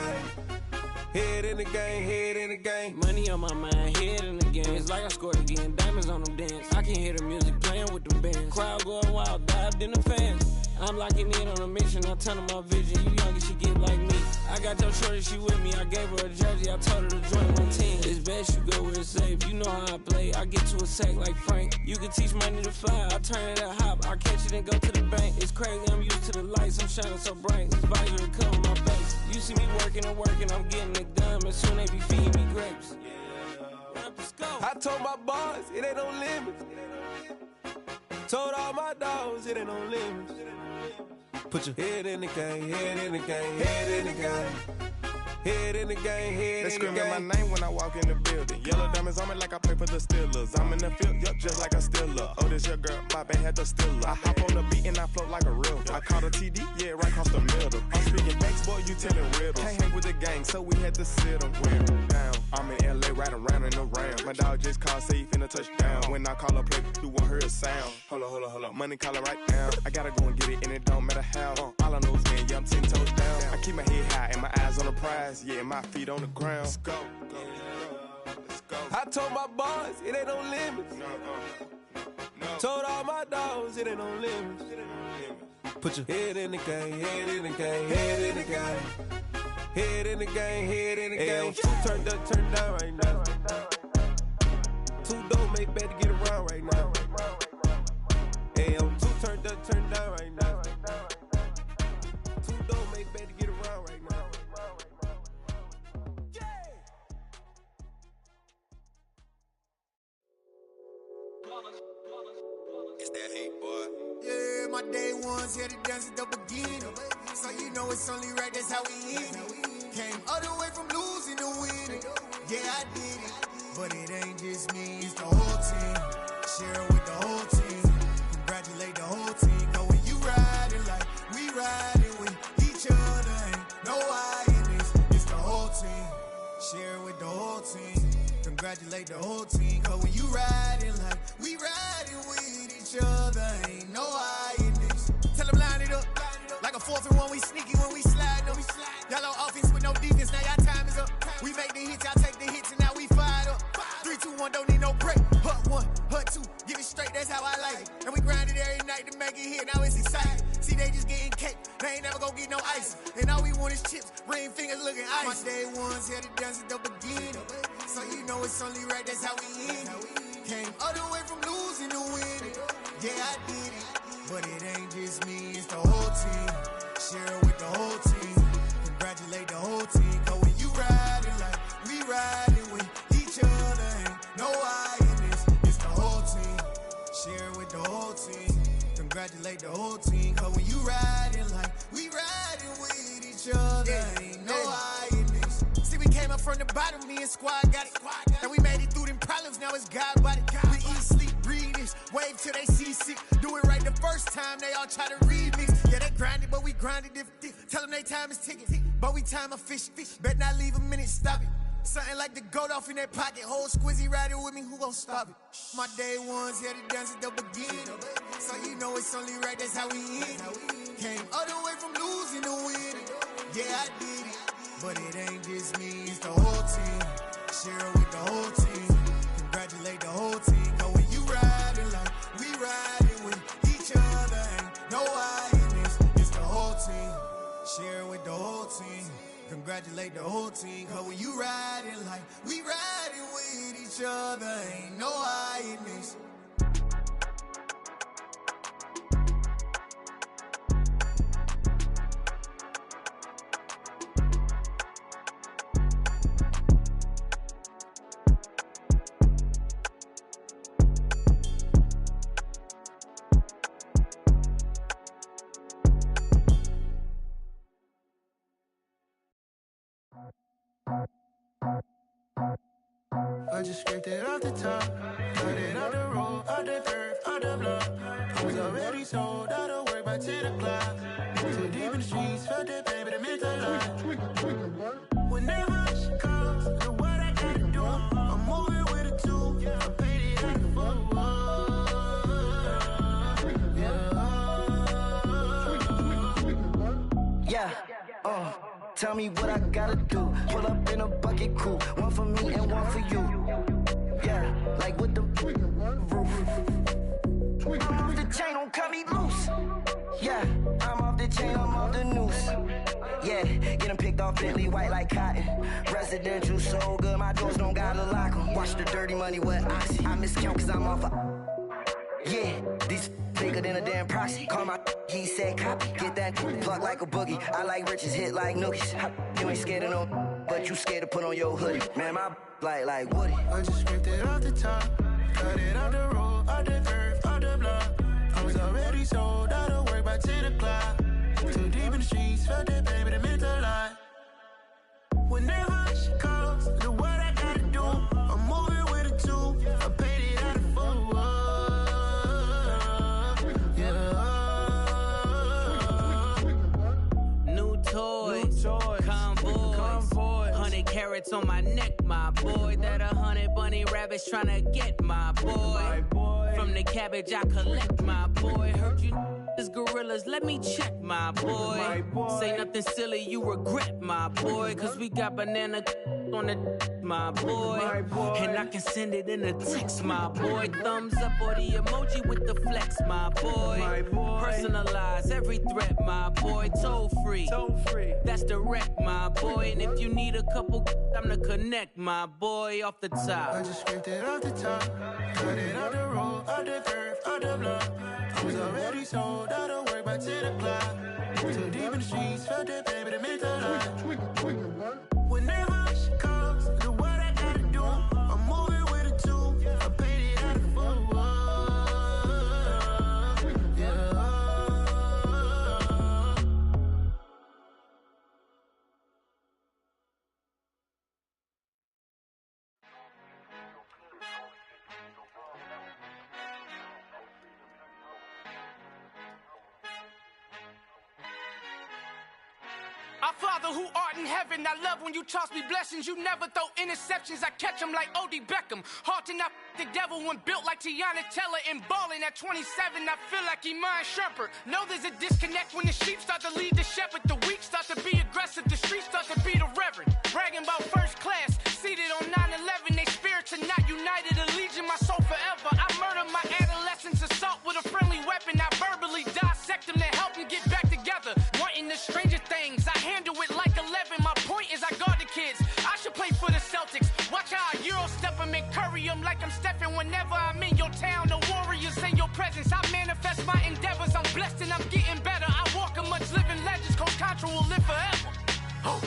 Head in the game, head in the game. Money on my mind, head in the game. It's like I scored again, diamonds on them dance. I can hear the music playing with them bands. Crowd going wild, dived in the fans. I'm locking in on a mission, I tell her my vision. You younger, she get like me. I got your shorty, she with me. I gave her a jersey, I told her to join my team. It's best you go where it's safe. You know how I play. I get to a sack like Frank. You can teach money to fly. I turn it at hop. I catch it and go to the bank. It's crazy, I'm used to the lights. I'm shining so bright. This visor cover my face. You see me working and working. I'm getting it done. And soon they be feeding me grapes. I told my boys, it ain't no limits. Told all my dogs, it ain't no limits. Put your head in the game, head in the game, head in the game. Head in the game, head in the game. They screaming my name when I walk in the building. Yellow diamonds on me like I play for the Steelers. I'm in the field, yup, just like a Steeler. Oh, this your girl, my band had the Steeler. I hop on the beat and I float like a real. I caught a TD, yeah, right across the middle. I'm speaking facts, boy, you telling riddles. Can't hang with the gang, so we had to sit them down. I'm in LA, riding around in the round. My dog just called, say he finna touch down. When I call a play, you won't hear a sound. Hold up, money calling right now. I gotta go and get it, and it don't matter how. All I know is man, yeah, I'm 10 toes down. I keep my head high and my eyes on the prize. Yeah, my feet on the ground. Let's go. I told my boys, it ain't no limits. Told all my dogs, it ain't no limits. Put your head in the game, head in the game, head in the game. Head in the game, head in the game. Two turned up, turned down right now. Two don't make bad to get around right now. Two turned up, turned down right now. Two don't make bad to get around right now. It's that hate, boy. Yeah, my day ones here to dance at the beginning. So you know it's only right, that's how we end it. Came all the way from losing to winning. Yeah, I did it. But it ain't just me, it's the whole team. Share it with the whole team. Congratulate the whole team. Cause when you riding like we riding with each other, ain't no I in this. It's the whole team. Share it with the whole team. Congratulate the whole team. Cause when you riding like we riding with each other, ain't no I in this. Tell them line it up. Like a 4th and 1, we sneaky when we slide them. Yellow offense with no defense, now y'all time is up. We make the hits, y'all take the hits, and now we fired up. 3, 2, 1, don't need no break. Hut 1, hut 2, give it straight, that's how I like it. And we grind it every night to make it hit, now it's exciting. See, they just getting cake, they ain't never gonna get no ice. And all we want is chips, ring fingers looking ice. My day ones here to dance at the beginning. So you know it's only right, that's how we end it. Came all the way from losing to winning. Yeah, I did it. But it ain't just me, it's the whole team. Share it with the whole team. Congratulate the whole team. Cause when you riding like we riding with each other, ain't no I in this. It's the whole team. Share it with the whole team. Congratulate the whole team. Cause when you riding like we riding with each other, ain't no I in this. See, we came up from the bottom, me and squad got it. And we made it through them problems, now it's God body. We eat, sleep, breathe this. Wave till they seasick. Do it right the first time, they all try to remix. Yeah, they grinded, but we grinded different. Tell them they time is ticking, but we time a fish. Bet not leave a minute, stop it. Something like the goat off in their pocket. Whole squizzy riding with me, who gon' stop it? My day ones here to dance at the beginning. So you know it's only right, that's how we end it. Came all the way from losing to winning. Yeah, I did it. But it ain't just me, it's the whole team. Share it with the whole team. Congratulate the whole team. Cause when you riding like we riding with each other, ain't no I in this. It's the whole team. Share it with the whole team. Congratulate the whole team. Cause when you riding like we riding with each other, ain't no I in this. I just scraped it off the top, cut it out the road, out the curve, out the block. I was already sold, out of work by 10 o'clock. Too deep in the streets, felt that pain, but it meant a lot. Whenever she calls, do what I gotta do. I'm moving with a two, I paid it out the full. Yeah, tell me what I gotta do. Pull up in a bucket crew, one for me and one for you. Yeah, like with the roof. I'm off the chain, don't cut me loose. Yeah, I'm off the chain, I'm off the noose. Yeah, getting picked off Bentley, white like cotton. Residential so good, my doors don't gotta lock 'em. Watch the dirty money with oxy. I miscount cause I'm off yeah, these bigger than a damn proxy. Call my he said copy. Get that plug like a boogie. I like riches, hit like nookies. You ain't scared of no, but you scared to put on your hoodie. Man, my like Woody. I just scraped it off the top, cut it out the road, out the curve, out the block. I was already sold, out of work by 10 o'clock. Too deep in the streets, felt that pain, but it meant a lot. Whenever she calls, do what I gotta do. I'm moving with a two, I paid it out of full. Toy, convoy, 100 carats on my neck, my boy. That 100 bunny rabbits tryna get my boy. From the cabbage I collect, my boy. Heard you is gorillas, let me check, my boy. Say nothing silly, you regret, my boy. Cause we got banana on the my boy. And I can send it in a text, my boy. Thumbs up or the emoji with the flex, my boy. Personalize every threat, my boy. Toll free. That's direct, my boy. And if you need a couple, I'm to connect, my boy, off the top. I just scraped it off the top, cut it out the road, out the curve, out the block. I was already sold, out of work by 10 o'clock. Too deep in the streets, felt that pain, but it meant a lot. Whenever she calls, do what I gotta do. I'm moving with a two, I paid it out of full. Our Father who art in heaven, I love when you toss me blessings. You never throw interceptions, I catch them like O.D. Beckham. Hard to not the devil when built like Tiana Teller and balling at 27. I feel like Iman Shumpert. Know there's a disconnect when the sheep start to lead the shepherd. The weak start to be aggressive, the streets start to be the reverend. Bragging about first class, seated on 9/11. They spirits are not united, a legion, my soul forever. I murder my adolescence, assault with a friendly weapon. I verbally dissect them to help them get back together. Wanting the stranger things, I handle it like 11. My point is I guard the kids. I should play for the Celtics. Watch how I Euro step them and curry them like I'm Stephen. Whenever I'm in your town, the Warriors in your presence. I manifest my endeavors. I'm blessed and I'm getting better. I walk amongst living legends. Coach Contra will live forever. Oh.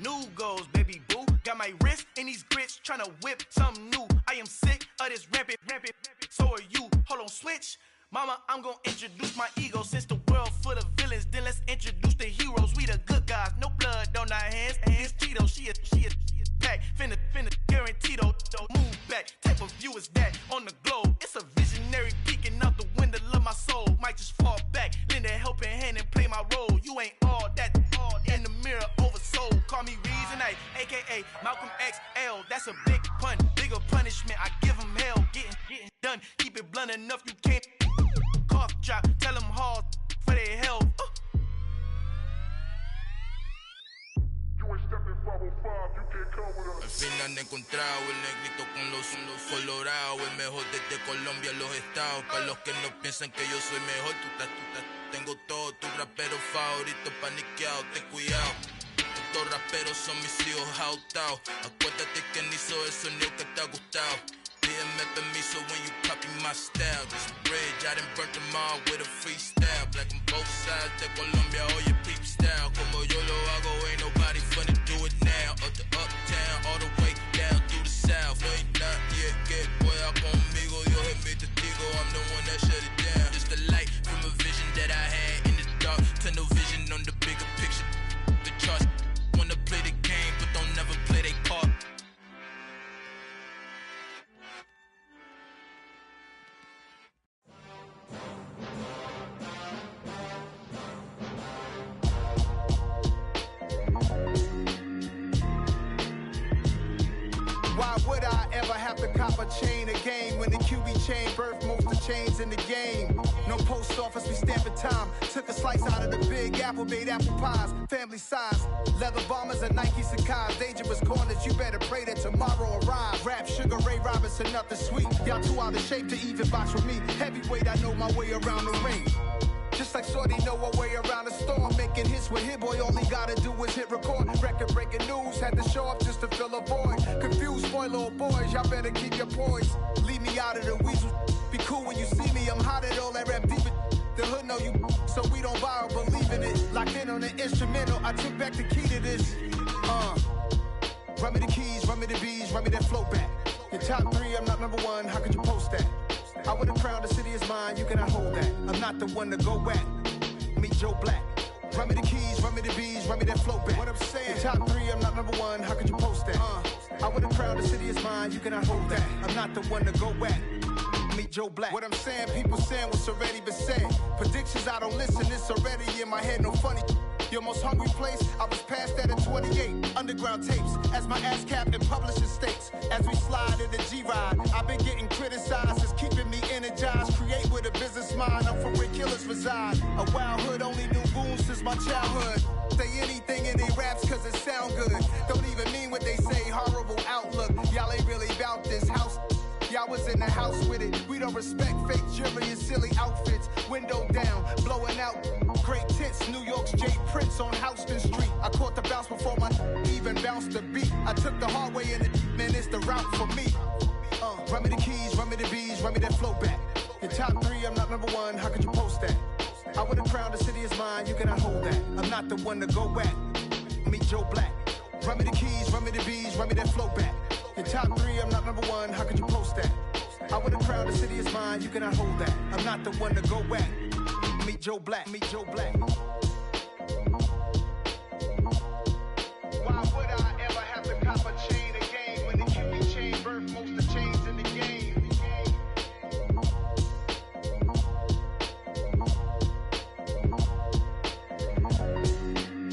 New goals, baby boo. Got my wrist in these grits, tryna whip something new. I am sick of this rampant. So are you. Hold on, switch. Mama, I'm gonna introduce my ego. Since the world full of villains, then let's introduce the heroes. We the good guys, no blood on our hands. It's Tito, she a pack. Finna guarantee though. Move back, type of view is that on the globe. It's a visionary peeking out the window of my soul. Might just fall back, lend a helping hand and play my role. You ain't all that in the mirror oversold. Call me Reasonite, aka Malcolm XL. That's a big pun, bigger punishment. I give him hell, getting done. Keep it blunt enough, you can't cough drop. Tell them hard for their health. Al fin han encontrado el negrito con los colorados, el mejor desde Colombia, los estados. Para los que no piensan que yo soy mejor, tengo todos tus raperos favoritos paniqueados, ten cuidado. Estos raperos son mis hijos jautados. Acuérdate que ni hizo el sonido que te ha gustado. Pídeme permiso when you copy my style. This bridge, I done burnt them all with a freestyle. Black on both sides de Colombia, oye peep style. Como yo lo hago, ain't nobody finna do it now. Up the uptown, all the way down through the south. No hay nadie que pueda conmigo, Dios es mi testigo. I'm I ever have to cop a chain again when the QB chain birthed most of chains in the game? No post office, we stamping time. Took a slice out of the big apple, made apple pies, family size. Leather bombers and Nike Sacai's, dangerous corners, you better pray that tomorrow arrives. Rap, Sugar Ray Robinson, nothing sweet. Y'all too out of shape to even box with me. Heavyweight, I know my way around the ring. Just like Shorty know her way around the storm. Making hits with Hit Boy, all he gotta do is hit record. Record breaking news, had to show up just to fill a void. Confused boy, little boys, y'all better keep your poise. Leave me out of the weasel. Be cool when you see me, I'm hot at all that rap deep. The hood know you, so we don't borrow, believe in it. Locked in on the instrumental, I took back the key to this. Run me the keys, run me the bees, run me that flow back. Your top 3, I'm not number 1, how could you post that? I would've crowned the city is mine, you cannot hold that. I'm not the one to go at. Meet Joe Black. Run me the keys, run me the bees, run me that flow back. What I'm saying, your top 3, I'm not number 1, how could you post that? I would've crowned the city is mine, you cannot hold that. I'm not the one to go at. Meet Joe Black. What I'm saying, people saying what's already been said. Predictions, I don't listen, it's already in my head, no funny. Your most hungry place, I was past that at 28. Underground tapes, as my ass cap in publishing states. As we slide in the G-Ride, I've been getting criticized, it's keeping me energized. Create with a business mind, I'm from where killers reside. A wild hood, only knew goons since my childhood. Say anything in they raps cause it sound good. Don't even mean what they say, horrible outlook. Y'all ain't really about this house. Y'all was in the house with it. We don't respect fake jewelry and silly outfits. Window down, blowing out great tits. New York's J. Prince on Houston Street. I caught the bounce before my even bounced the beat. I took the hard way in it, man, it's the route for me. Run me the keys, run me the bees, run me that flow back. Your top 3, I'm not number 1, how could you post that? I would've crowned the city is mine, you cannot hold that. I'm not the one to go at. Meet Joe Black. Run me the keys, run me the bees, run me that flow back. Your top 3, I'm not number 1, how could you post that? I would've crowned the city is mine, you cannot hold that. I'm not the one to go at. Meet Joe Black, meet Joe Black. Why would I ever have to cop a chain again when the QB chain birthed most of chains in the game?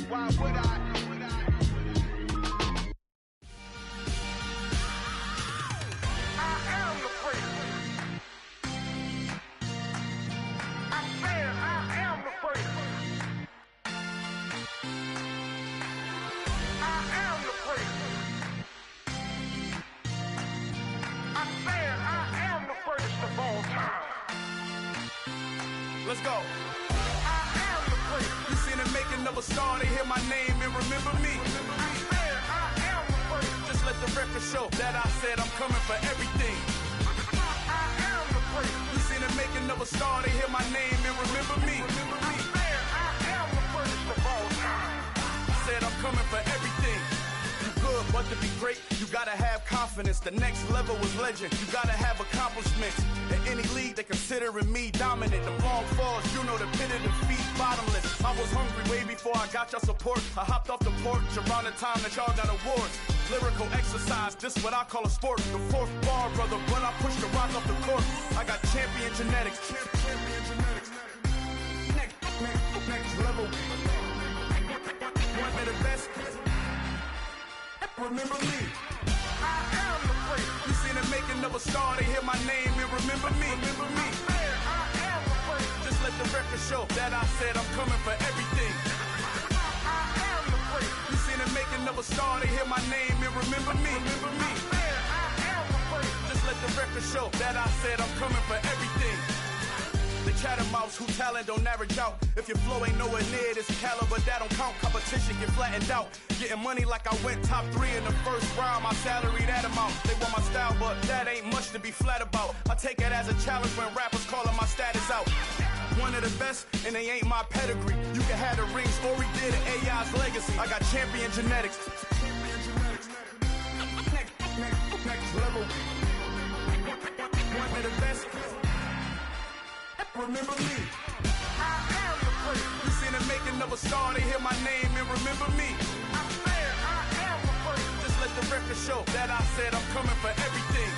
Why would I? Let's go. You seen the making of a star, they hear my name and remember me. Just let the record show that I said I'm coming for everything. You seen the making of a star, they hear my name and remember me. Said I'm coming for everything. You good, but to be great, you gotta have confidence. The next level was legend. You gotta have accomplishments. In any league, they considering me dominant. The long falls, you know the pit of defeat, bottomless. I was hungry way before I got your support. I hopped off the porch around the time that y'all got awards. Lyrical exercise, this what I call a sport. The 4th bar, brother, when I push the rock off the court. I got champion genetics. Next level. One of the best. Remember me. I am the great. You seen the making of a star, they hear my name and remember me. Remember me. I am the great. Just let the record show that I said I'm coming for everything. I am the great. You seen the making of a star, they hear my name and remember me. Remember me. I am the great. Just let the record show that I said I'm coming for everything. The chattermouths who talent don't average out. If your flow ain't nowhere near this caliber, that don't count. Competition get flattened out. Getting money like I went top 3 in the first round. My salary that amount. They want my style, but that ain't much to be flat about. I take it as a challenge when rappers calling my status out. One of the best, and they ain't my pedigree. You can have the rings, or we did it, AI's legacy. I got champion genetics. Next level. One of the best. Remember me. I am the great. You seen the making of a star, they hear my name and remember me. I am the great. Just let the record show that I said I'm coming for everything.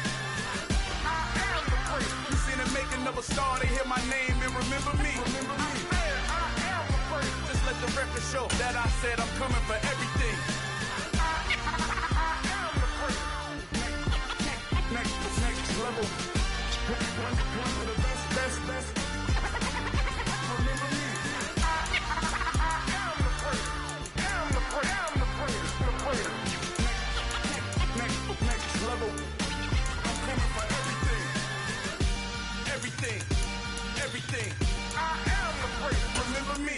I am the great. You seen the making of a star, they hear my name and remember me. Remember me. I am the great. Just let the record show that I said I'm coming for everything. I am the great. level. Best. Remember me. I am the greatest. Next level. I'm coming for everything. I am the greatest. Remember me.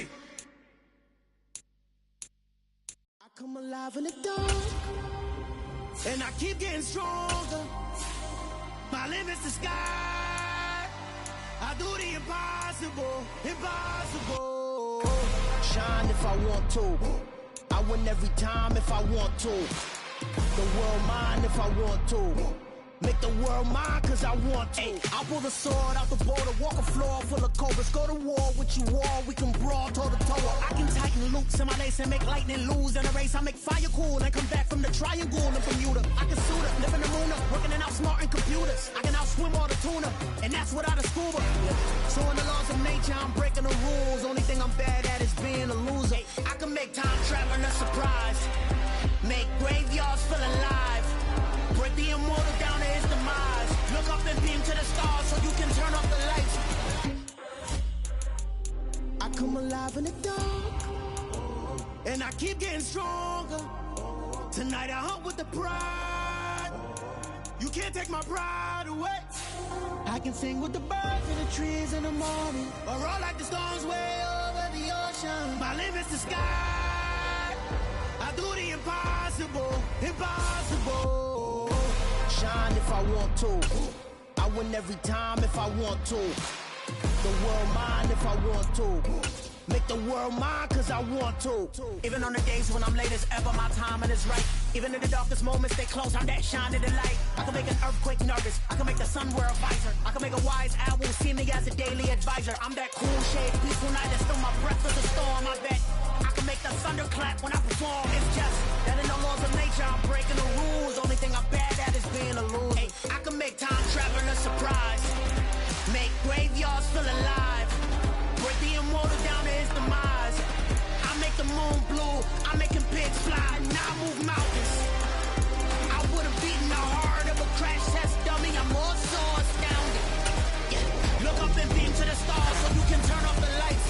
I come alive in the dark, and I keep getting stronger. My limit's the sky. I do the impossible. Shine if I want to. I win every time if I want to. The world mine if I want to. Make the world mine cause I want to. I pull the sword out the border, walk a floor full of cobras. Go to war with you all, we can brawl toe to toe. I can tighten loops in my lace and make lightning lose in a race. I make fire cool and come back from the triangle in Bermuda. I can suit up, live in the moon up, working and outsmarting computers. I can outswim all the tuna, and that's without a scuba. So in the laws of nature, I'm breaking the rules. Only thing I'm bad at is being a loser. I can make time traveling a surprise. Make graveyards feel alive. Break the immortal down to his demise. Look up and beam to the stars so you can turn off the lights. I come alive in the dark, and I keep getting stronger. Tonight I hunt with the pride. You can't take my pride away. I can sing with the birds and the trees in the morning, or roll like the storms way over the ocean. My limit's the sky. I do the impossible. Shine if I want to. I win every time if I want to. The world mine if I want to. Make the world mine cause I want to. Even on the days when I'm late as ever, my timing is right. Even in the darkest moments, stay close, I'm that shine in the light. I can make an earthquake nervous, I can make the sun wear a visor. I can make a wise owl see me as a daily advisor. I'm that cool shade, peaceful night, that's still my breath is a storm, I bet. I can make the thunder clap when I perform. It's just that in the laws of nature, I'm breaking the rules. Only thing I'm bad at is being a loser. Hey, I can make time traveling a surprise. Make graveyards feel alive. Break the immortal down to his demise. I make the moon blue. I make him pigs fly. Now I move mountains. I would have beaten the heart of a crash test dummy. I'm more so astounded. Yeah. Look up and beam to the stars so you can turn off the lights.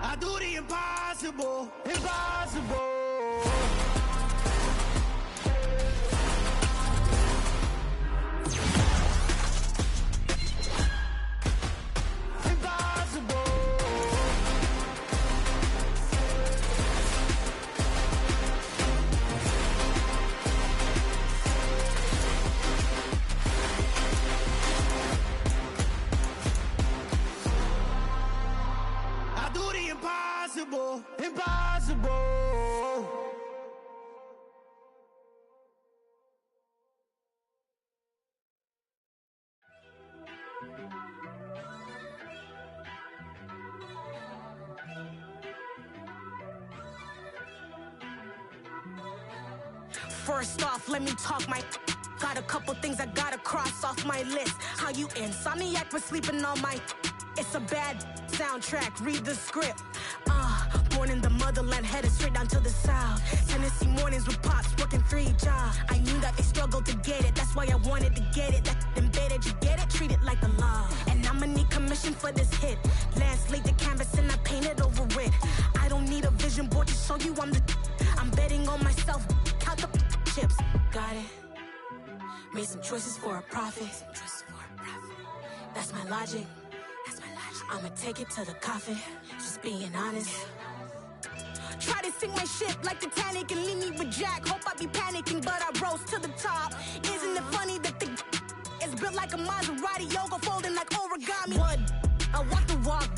I do the impossible. Impossible. First off, let me talk my. Got a couple things I gotta cross off my list. How you insomniac for sleeping on my. It's a bad soundtrack, read the script. Born in the motherland, headed straight down to the south. Tennessee mornings with pops, working 3 jobs. I knew that they struggled to get it, that's why I wanted to get it. That embedded, you get it, treat it like a law. And I'ma need commission for this hit. Last laid the canvas and I painted over it. I don't need a vision board to show you I'm betting on myself, count the chips. Got it. Made some choices for a profit. That's my logic. I'ma take it to the coffin, just being honest. Try to sink my ship like Titanic and leave me with Jack. Hope I be panicking, but I rose to the top. Isn't it funny that the is built like a Maserati, yoga folding like origami? What? I walk the walk,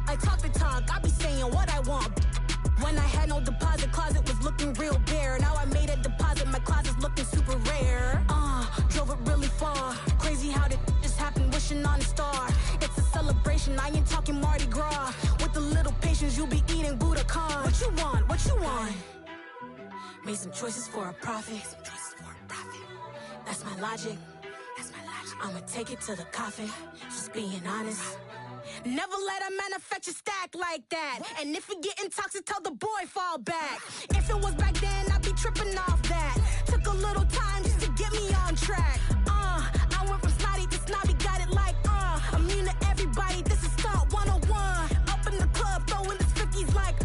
I talk the talk, I be saying what I want. When I had no deposit, closet was looking real bare. Now I made a deposit, my closet's looking super rare. Drove it really far. Crazy how did just happen, wishing on a star. It's a celebration, I ain't talking Mardi Gras. With a little patience, you'll be eating Budokan. What you want? What you want? Made some choices for a profit. That's my logic. I'ma take it to the coffin, just being honest. Never let a manufacture stack like that. And if it getting toxic, tell the boy fall back. If it was back then, I'd be tripping off that. Took a little time just to get me on track. I went from snotty to snobby, got it like, immune to everybody, this is Stunt 101. Up in the club, throwing the 50s like,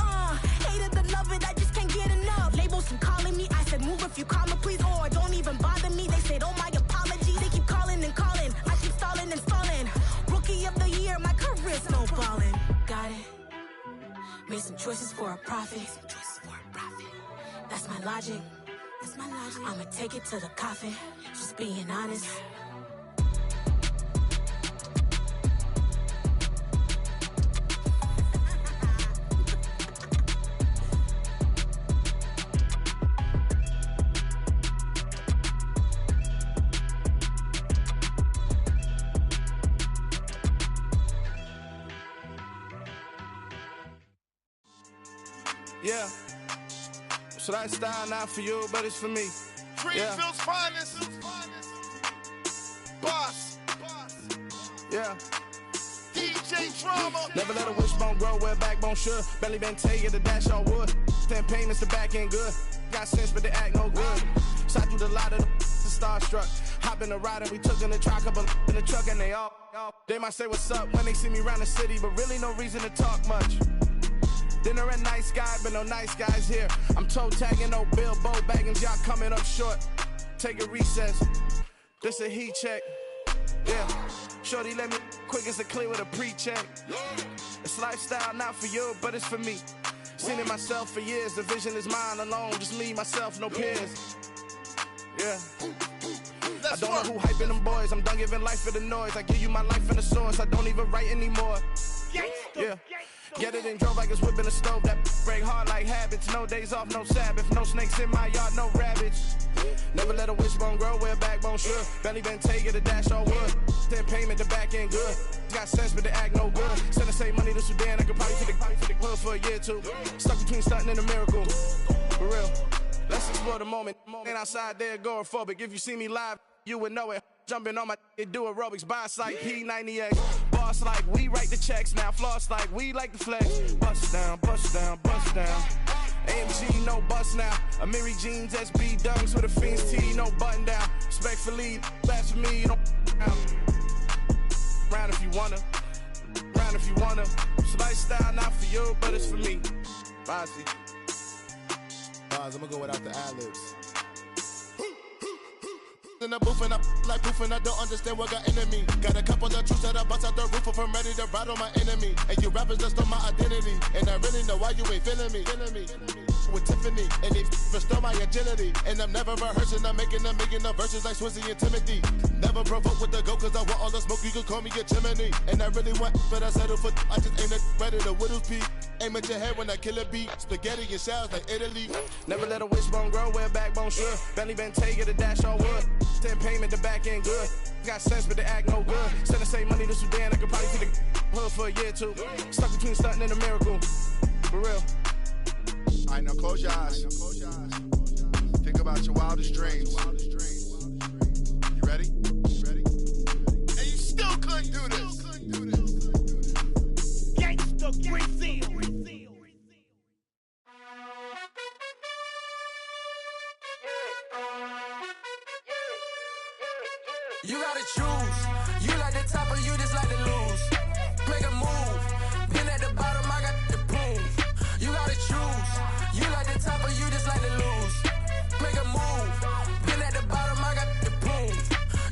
hated to love it, I just can't get enough. Labels keep calling me, I said move if you call me please, or don't even bother me. They said, oh my apologies, they keep calling and calling. I keep stalling and stalling. Rookie of the year, my career snowballing. Got it. Made some choices for a profit. That's my logic. I'ma take it to the coffin. Just being honest. Yeah. So that style not for you, but it's for me. Greenfield's finest. Boss. Yeah. DJ Drama. Never let a wishbone grow where a backbone should. Belly been take it to dash all wood. 10 payments to back end good. Got sense, but they act no good. Shot through the lot of the starstruck. Hop in the ride and we took in the truck, couple in the truck, and they all. They might say what's up when they see me around the city, but really no reason to talk much. Dinner and nice guy, but no nice guys here. I'm toe tagging, no Bilbo Baggins, y'all coming up short. Take a recess, this a heat check. Yeah, shorty let me quick as a clear with a pre-check. It's lifestyle not for you, but it's for me. Seen it myself for years, the vision is mine alone. Just me, myself, no peers. Yeah. I don't know who hyping them boys, I'm done giving life for the noise. I give you my life in the source, I don't even write anymore. Yeah. Get it and drove like it's whipping the stove. That break hard like habits. No days off, no Sabbath. No snakes in my yard, no rabbits. Never let a wishbone grow where a backbone should. Belly been take it to dash all wood. 10 payment, the back end good. Got sense, but they act no good. Send the same money to Sudan. I could probably take the club for a year or two. Stuck between stunting and a miracle. For real. Let's explore the moment. Ain't outside there agoraphobic. If you see me live, you would know it. Jumping on my do aerobics, boss like P90X. Boss like we write the checks now. Floss like we like the flex. Bust down, bust down, bust down. AMG, no bust now. Amiri jeans, SB dunks with a Fiends T, no button down. Respectfully, blasphemy, don't round if you wanna. Round if you wanna. It's lifestyle not for you, but it's for me. Bossy. Bars, I'm gonna go without the ad-libs. In the booth and I like proof and I don't understand what got into me. Got a couple of truths that I bust out the roof if I'm ready to ride on my enemy. And you rappers just stole my identity, and I really know why you ain't feeling me. With Tiffany, and they restore my agility. And I'm never rehearsing, I'm making $1 million verses like Swizzy and Timothy. Never provoke with the go, cause I want all the smoke, you can call me a chimney. And I really want, but I settle for, I just aim at ready to Whittles Peak. Aim at your head when I kill a beat. Spaghetti and shells like Italy. Never let a wishbone grow where a backbone should. Belly been take it to dash all wood. 10 payment, the back end good. Got sense, but they act no good. Send the same money to Sudan, I could probably take the hood for a year or two. Stuck between stunting and a miracle. For real. Alright, now close your eyes. Think about your wildest dreams. You ready? And you still couldn't do this. Gangsta Brazil. You gotta choose. You like the top or you just like to lose. Make a move. Been at the bottom, I got the proof. You gotta choose. You like the top or you just like to lose. Make a move. Been at the bottom, I got the proof.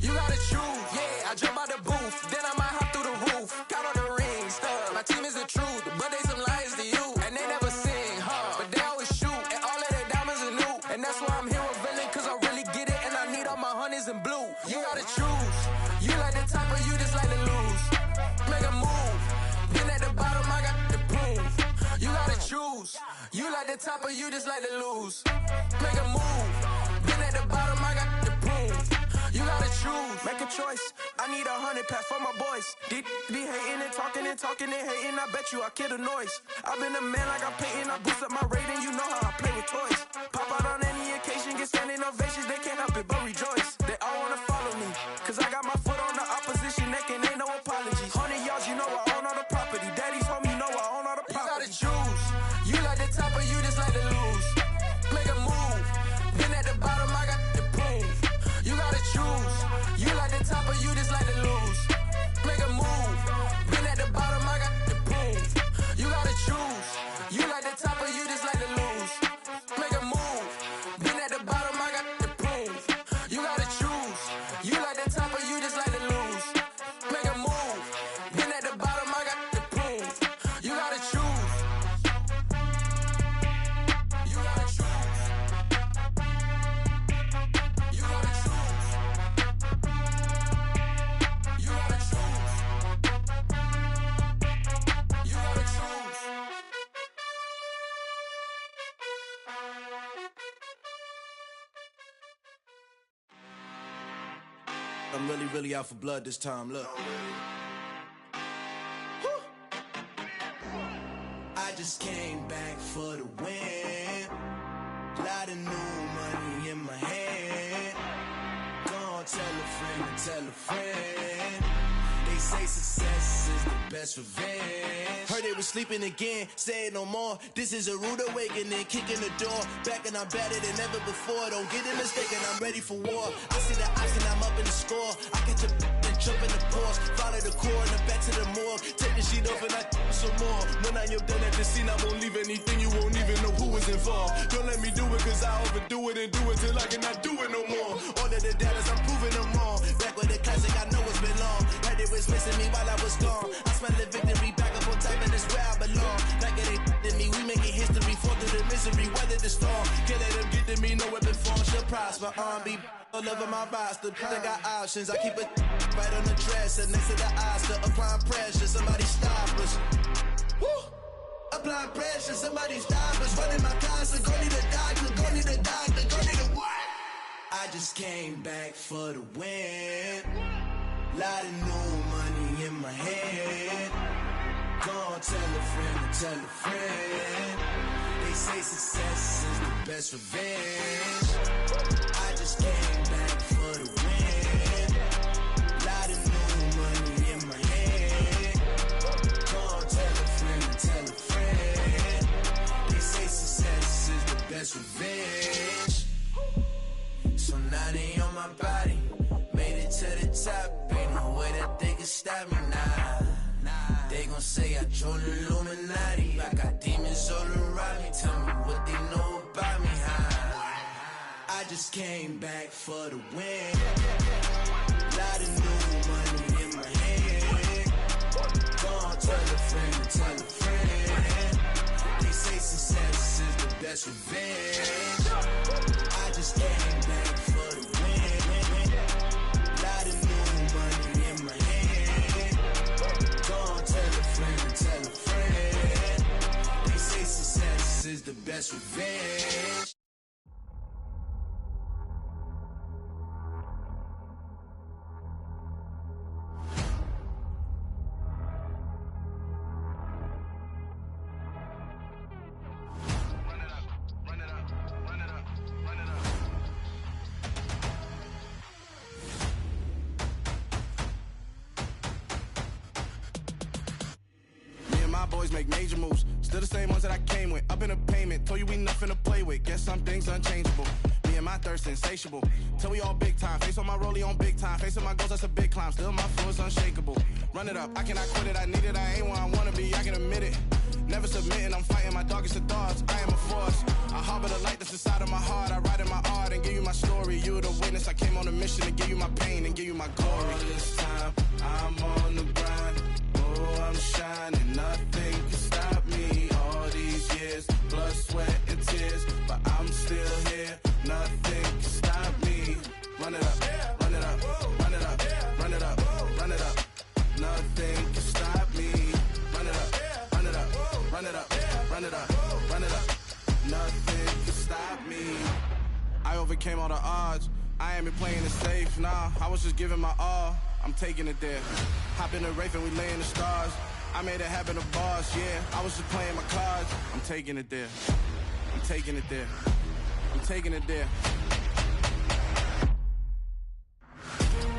You gotta choose. Yeah, I jump out the booth. Then I might hop through the roof. Count on the rings. My team is the truth, but they some liars to you. And they never sing, but they always shoot. And all of their diamonds are new. And that's why I'm here with villain, cause I really get it. And I need all my honeys in blue. You gotta choose. You like the top or you just like to lose. Make a move. Been at the bottom, I got the proof. You gotta choose. You like the top or you just like to lose. Make a move. Been at the bottom, I got the proof. You gotta choose. Make a choice. I need 100 pack for my boys. Be hating and talking and hating. I bet you I kill the noise. I've been a man like I'm painting. I boost up my rating. You know how I play with toys. Pop out on any occasion, get standing ovations. They can't help it but rejoice. They all wanna follow me, cause I got my foot on the opposition neck and ain't no apologies. 100 yards, you know I own all the of you just like to lose. Make a move. Been at the bottom, I got the proof. You gotta choose. You like the top of you just like to lose. Make a move. Been at the bottom, I got the proof. You gotta choose. You gotta choose. You gotta choose. You gotta choose. You gotta choose. I'm really out for blood this time, look. I just came back for the win. Lot of new money in my hand. Gonna tell a friend to tell a friend. They say success is the best revenge. Heard they was sleeping again, say it no more. This is a rude awakening, kicking the door. Back and I'm better than ever before. Don't get it mistaken, I'm ready for war. I see the ops and I'm up in the score. I catch a and jump in the pause. Follow the core and then back to the morgue. Take the sheet off and I some more. When I am done at the scene, I won't leave anything. You won't even know who was involved. Don't let me do it cause I overdo it and do it till I cannot do it no more. All of the doubters, I'm proving them wrong. Back with the classic, I know it's been long. Heard it was missing me while I was gone. I smell the victory back up on top and it's where I belong. Like it ain't to me, we making history. Fall through the misery, weather the storm. Can't let them get to me, no weapon form shall prosper. Be all over my roster, I got options. I keep it right on the dresser, next to the Oscar. Applying pressure, somebody stop us. Woo! Applying pressure, somebody stop us. Running my concert, go need a doctor, go need a doctor, go need a what? I just came back for the win. Lot of new money in my hand. Gonna tell a friend to tell a friend. They say success is the best revenge. I just came back for the win. Lot of new money in my hand. Gonna tell a friend to tell a friend. They say success is the best revenge. So now they on my body. Made it to the top. Ain't no way that they can stop me now. They gon' say I joined the Illuminati. I got demons all around me. Tell me what they know about me, huh? I just came back for the win. Lot of new money in my hand. Gonna tell a friend to tell a friend. They say success is the best revenge. I just came back for the win. Lot of new money in my hand. Gonna tell a friend to tell a friend. They say success is the best revenge. Boys make major moves, still the same ones that I came with. Up in a payment, told you we nothing to play with. Guess some things unchangeable. Me and my thirst insatiable. Till we all big time. Face on my rollie on big time. Facing my goals, that's a big climb. Still my flow is unshakable. Run it up, I cannot quit it. I need it, I ain't where I wanna be. I can admit it. Never submitting, I'm fighting my darkest of thoughts. I am a force. I harbor the light that's inside of my heart. I write in my art and give you my story. You the witness. I came on a mission to give you my pain and give you my glory. All this time, I'm on the grind. Oh, I'm shining, nothing can stop me. All these years, blood, sweat, and tears, but I'm still here. Nothing can stop me. Run it up, run it up, run it up, run it up, run it up. Nothing can stop me. Run it up, run it up, run it up, run it up, run it up. Nothing can stop me. I overcame all the odds. I ain't been playing it safe, nah. I was just giving my all. I'm taking it there. Hop in the Wraith and we lay in the stars. I made it happen to bars, yeah. I was just playing my cards. I'm taking it there. I'm taking it there. I'm taking it there.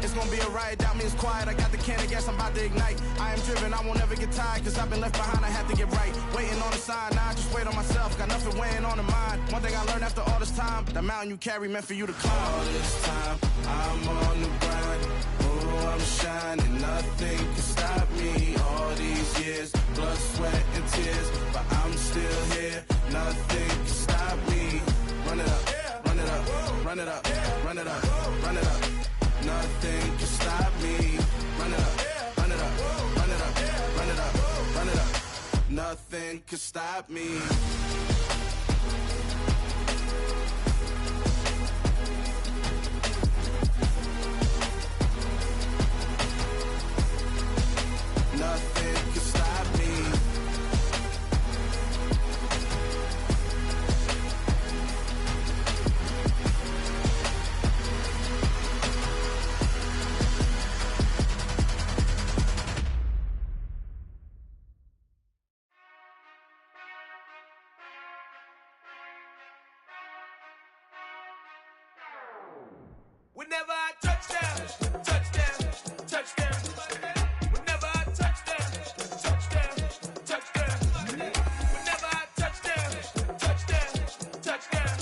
It's gonna be a riot, doubt me it's quiet. I got the can of gas, I'm about to ignite. I am driven, I won't ever get tired, cause I've been left behind, I have to get right. Waiting on the sign, now I just wait on myself. Got nothing weighing on the mind. One thing I learned after all this time, the mountain you carry meant for you to climb. All this time, I'm on the grind. Oh, I'm shining, nothing can stop me. All these years, blood, sweat, and tears, but I'm still here. could stop me. Nothing could stop me. Whenever I touchdown, touchdown, touchdown. Whenever I touchdown, touchdown, touchdown. Whenever I touchdown, touchdown, touchdown.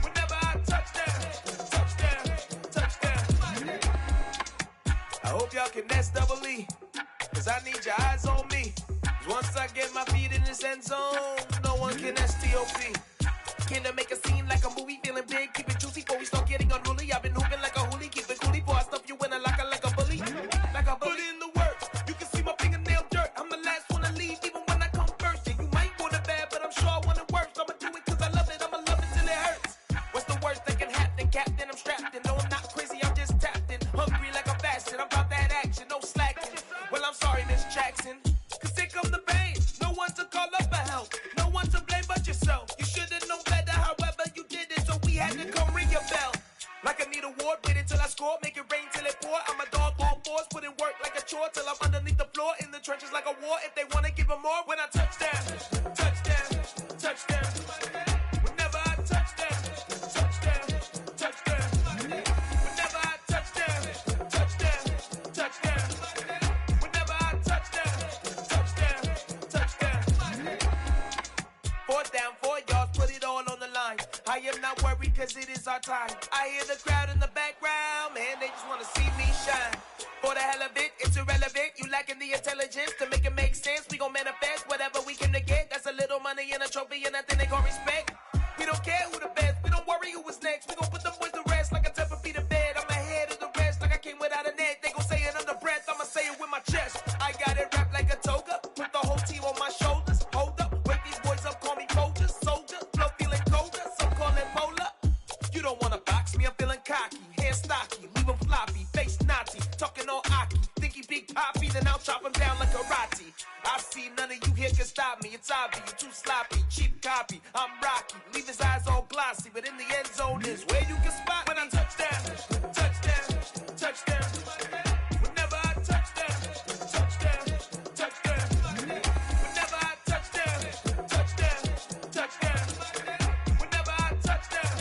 Whenever I touchdown, touchdown, touchdown. I hope y'all can nest double E, cause I need your eyes on me. 'Cause once I get my feet in this end zone, no one can STOP. Can to make a scene like a movie, feeling big, keep it juicy before we start getting unruly. I've been hooping like a hoolie, keep it coolie before I stuff you in a locker like a bully. Like a bully. Put in the work, you can see my fingernail dirt. I'm the last one to leave, even when I come first. And you might want it bad, but I'm sure I want it worse. I'ma do it cause I love it, I'ma love it till it hurts. What's the worst that can happen, Captain? I'm strapped in, no I'm not crazy, I'm just tapped in. Hungry like I'm fasting, I'm about that action, no slacking. Well I'm sorry Miss Jackson, cause here come the pain. No one to call up for help, no one to blame but yourself. You should've known better, however you did it, so we had to come ring your bell. Like I need a ward, wait until I score, make it rain till it pour. I'm a dog on force, put in work like a chore till I'm underneath the floor, in the trenches like a war. If they wanna give them more, when I touchdown, touchdown, touchdown. Whenever I touchdown, touchdown, touchdown. Whenever I touchdown, touchdown, touchdown. Whenever I touchdown, touchdown, touchdown. 4th down, 4 yards, put it all on the line. I am not worried cause it is our time. I hear the crowd in the background, man, they just wanna see me shine. For the hell of it, it's irrelevant. You lacking the intelligence to make it make sense. We gon' manifest whatever we came to get. That's a little money and a trophy and nothing they gon' respect. We don't care who the best, we don't worry who was next. We gon' put them boys to rest like a 10 feet of bed. I'm ahead of the rest like I came without a net. They gon' say it under breath, I'ma say it with my chest. I got it wrapped like a toga, put the whole team on my shoulders. Hold up, wake these boys up, call me soldier, soldier. Flow feeling colder, some call it polar. You don't wanna box me, I'm feeling cocky. Hair stocky, leave him floppy, face naughty. Talking all aki, think he big poppy, then I'll chop him down like karate. I see none of you here can stop me, it's obvious, you too sloppy, cheap copy. I'm Rocky, leave his eyes all glossy, but in the end zone is where you can spot when I touchdown, touchdown, touchdown. Whenever I touchdown, touchdown, touchdown. Whenever I touchdown, touchdown, touchdown. Whenever I touchdown,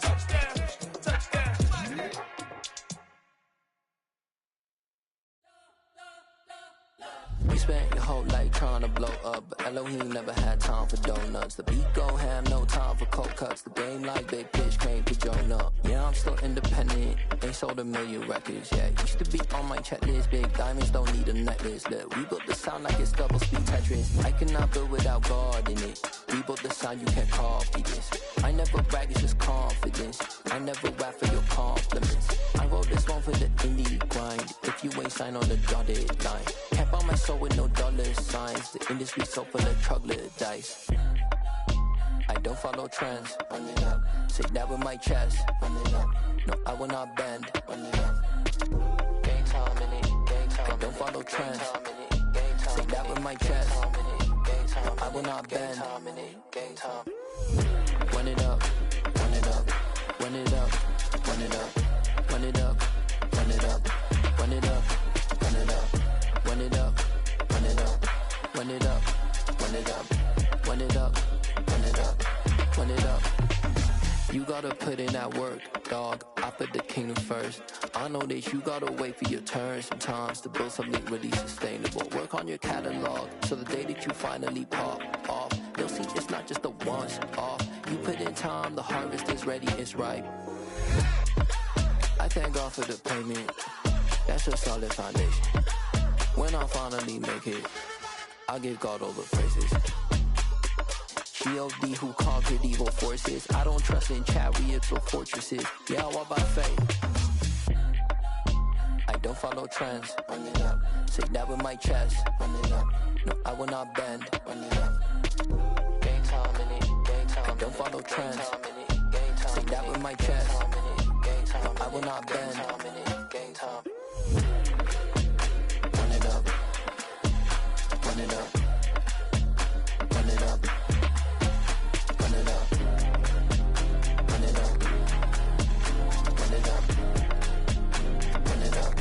touchdown, touchdown. We spent your whole life trying to blow up, but Elohim never had time for donuts. The beat gon' have no time for cold cuts. The game like big pitch came to join up. Yeah, I'm still independent, ain't sold a million records. Yeah, used to be on my checklist. Big diamonds don't need a necklace. Look, we built the sound like it's double speed Tetris. I cannot build without God in it. We built the sound, you can't copy this. I never brag, it's just confidence. I never rap for your compliments. I wrote this one for the indie grind. If you ain't signed on the dotted line, can't buy my soul with no dollar signs. The industry so full of troglodytes. I don't follow trends. Run it up. Say that with my chest. Run it up. No, I will not bend. Run it up. Game time in it. Game time. I don't follow trends. Say that with my chest. No, I will not bend. Game time. Run it up. Run it up. Run it up. Run it up. Run it up. Run it up. Run it up. Run it up. Run it up. Run it up. Run it up. Run it up. Run it up. Run it up. Run it up. You gotta put in that work, dog. I put the kingdom first. I know that you gotta wait for your turn sometimes to build something really sustainable. Work on your catalog so the day that you finally pop off, you'll see it's not just a once off. You put in time, the harvest is ready, it's ripe. I thank God for the payment. That's a solid foundation. When I finally make it, I'll give God all the praises. G.O.D. who conquered evil forces. I don't trust in chariots or fortresses. Yeah, I walk by faith. I don't follow trends. Run it up. Say that with my chest. Run it up. No, I will not bend. Run it up. Game time in it. Game time. I don't follow trends. Say that with my chest. I will not bend. Game time. Run it up. Run it up. Run it up. Run it up. Run it up. Run it up. Run it up.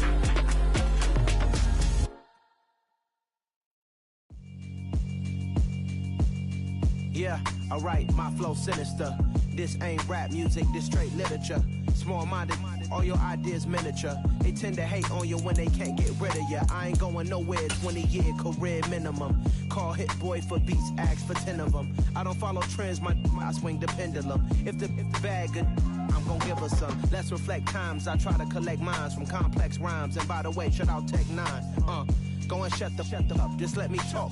Yeah, alright, my flow sinister. This ain't rap music, this straight literature. Small-minded, all your ideas miniature. They tend to hate on you when they can't get rid of you. I ain't going nowhere, 20-year career minimum. Call Hit Boy for beats, ask for 10 of them. I don't follow trends, I swing the pendulum. If the bag good, I'm gon' give her some. Let's reflect times, I try to collect minds from complex rhymes. And by the way, shut out Tech 9. Go and shut the up, just let me talk.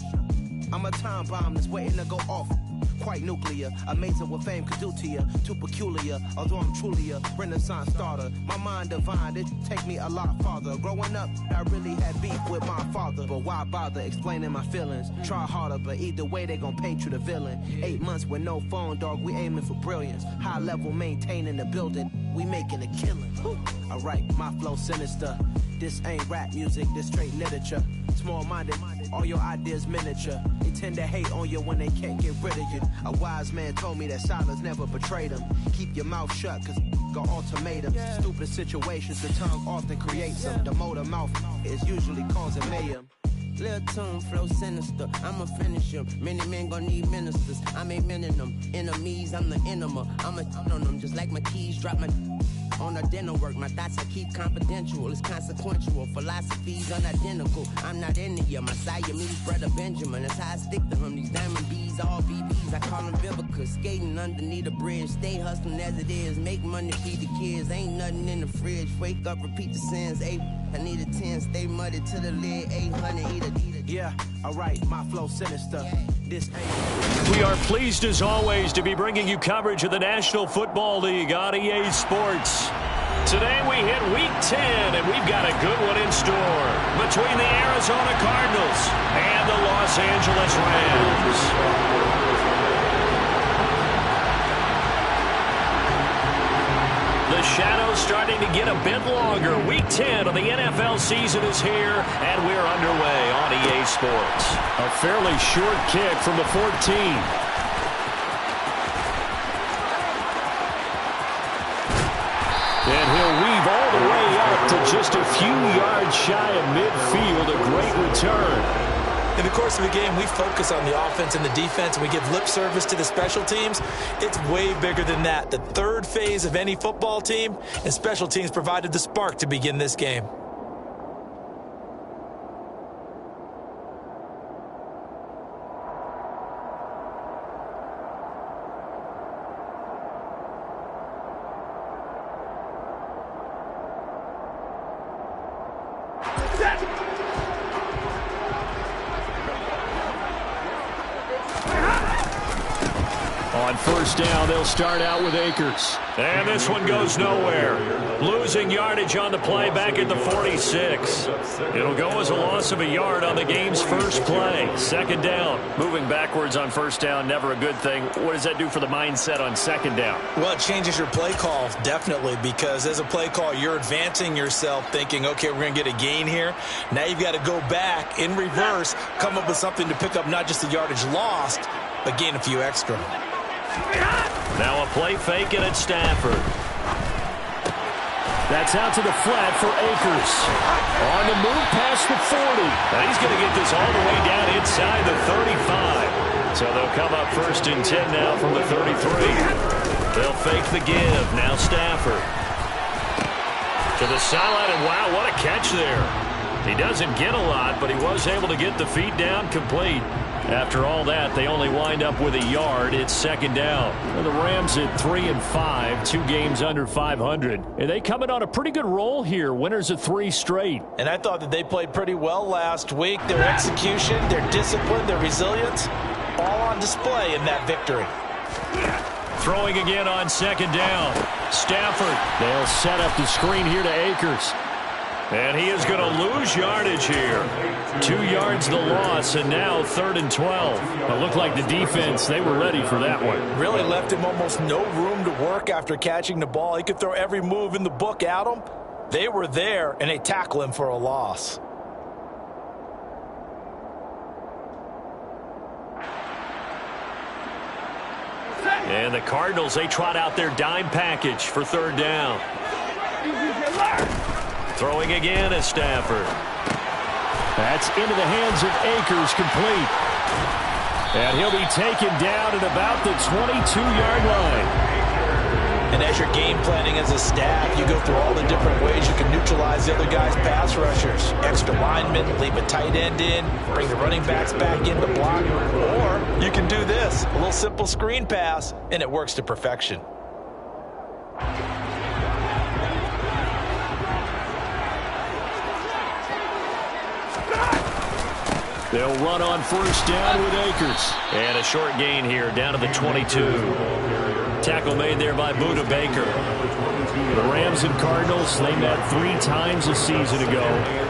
I'm a time bomb that's waiting to go off. Quite nuclear, amazing what fame could do to you. Too peculiar, although I'm truly a renaissance starter. My mind divine, it take me a lot farther. Growing up, I really had beef with my father. But why bother explaining my feelings? Try harder, but either way they gon' paint you the villain. 8 months with no phone, dog, we aiming for brilliance. High level maintaining the building, we making a killing. Alright, my flow sinister. This ain't rap music, this straight literature. Small-minded, all your ideas miniature. They tend to hate on you when they can't get rid of you. A wise man told me that silence never betrayed him. Keep your mouth shut, cause got ultimatums. Stupid situations, the tongue often creates them. The motor mouth is usually causing mayhem. Lil' tune, flow sinister, I'ma finish him. Many men gon' need ministers, I'm aiming them. Enemies, I'm the enema. I'ma on them just like my keys, drop my on a dinner work. My thoughts I keep confidential, it's consequential. Philosophies unidentical, I'm not into you. My Siamese brother Benjamin, that's how I stick to him. These diamond bees, all BBs, I call them Vivica. Skating underneath a bridge, stay hustling as it is. Make money, feed the kids, ain't nothing in the fridge. Wake up, repeat the sins, I need a 10, stay muddy to the lid, 800, eat a. Yeah, alright, my flow sinister. This ain't. We are pleased as always to be bringing you coverage of the National Football League on EA Sports. Today we hit Week 10, and we've got a good one in store between the Arizona Cardinals and the Los Angeles Rams. The shadow's starting to get a bit longer. Week 10 of the NFL season is here, and we're underway on EA Sports. A fairly short kick from the 14. And he'll weave all the way up to just a few yards shy of midfield. A great return. In the course of the game, we focus on the offense and the defense, and we give lip service to the special teams. It's way bigger than that. The third phase of any football team, and special teams provided the spark to begin this game. On first down, they'll start out with Akers. And this one goes nowhere. Losing yardage on the play back at the 46. It'll go as a loss of a yard on the game's first play. Second down. Moving backwards on first down, never a good thing. What does that do for the mindset on second down? Well, it changes your play call, definitely, because as a play call, you're advancing yourself thinking, okay, we're going to get a gain here. Now you've got to go back in reverse, come up with something to pick up not just the yardage lost, but gain a few extra. Now a play fake and it's Stafford. That's out to the flat for Akers. On the move past the 40. And he's going to get this all the way down inside the 35. So they'll come up first and 10 now from the 33. They'll fake the give. Now Stafford. To the sideline, and wow, what a catch there. He doesn't get a lot, but he was able to get the feet down complete. After all that, they only wind up with a yard. It's second down. And the Rams at 3-5, 2 games under 500. And they coming on a pretty good roll here. Winners of 3 straight. And I thought that they played pretty well last week. Their execution, their discipline, their resilience, all on display in that victory. Throwing again on second down. Stafford. They'll set up the screen here to Akers. And he is going to lose yardage here. 2 yards the loss, and now 3rd and 12. It looked like the defense, they were ready for that one. Really left him almost no room to work after catching the ball. He could throw every move in the book at him. They were there, and they tackle him for a loss. And the Cardinals, they trot out their dime package for 3rd down. Throwing again is Stafford. That's into the hands of Akers, complete. And he'll be taken down at about the 22-yard line. And as you're game planning as a staff, you go through all the different ways you can neutralize the other guy's pass rushers. Extra linemen, leave a tight end in, bring the running backs back in to block. Or you can do this, a little simple screen pass, and it works to perfection. They'll run on 1st down with Akers. And a short gain here, down to the 22. Tackle made there by Buda Baker. The Rams and Cardinals, they met 3 times a season ago.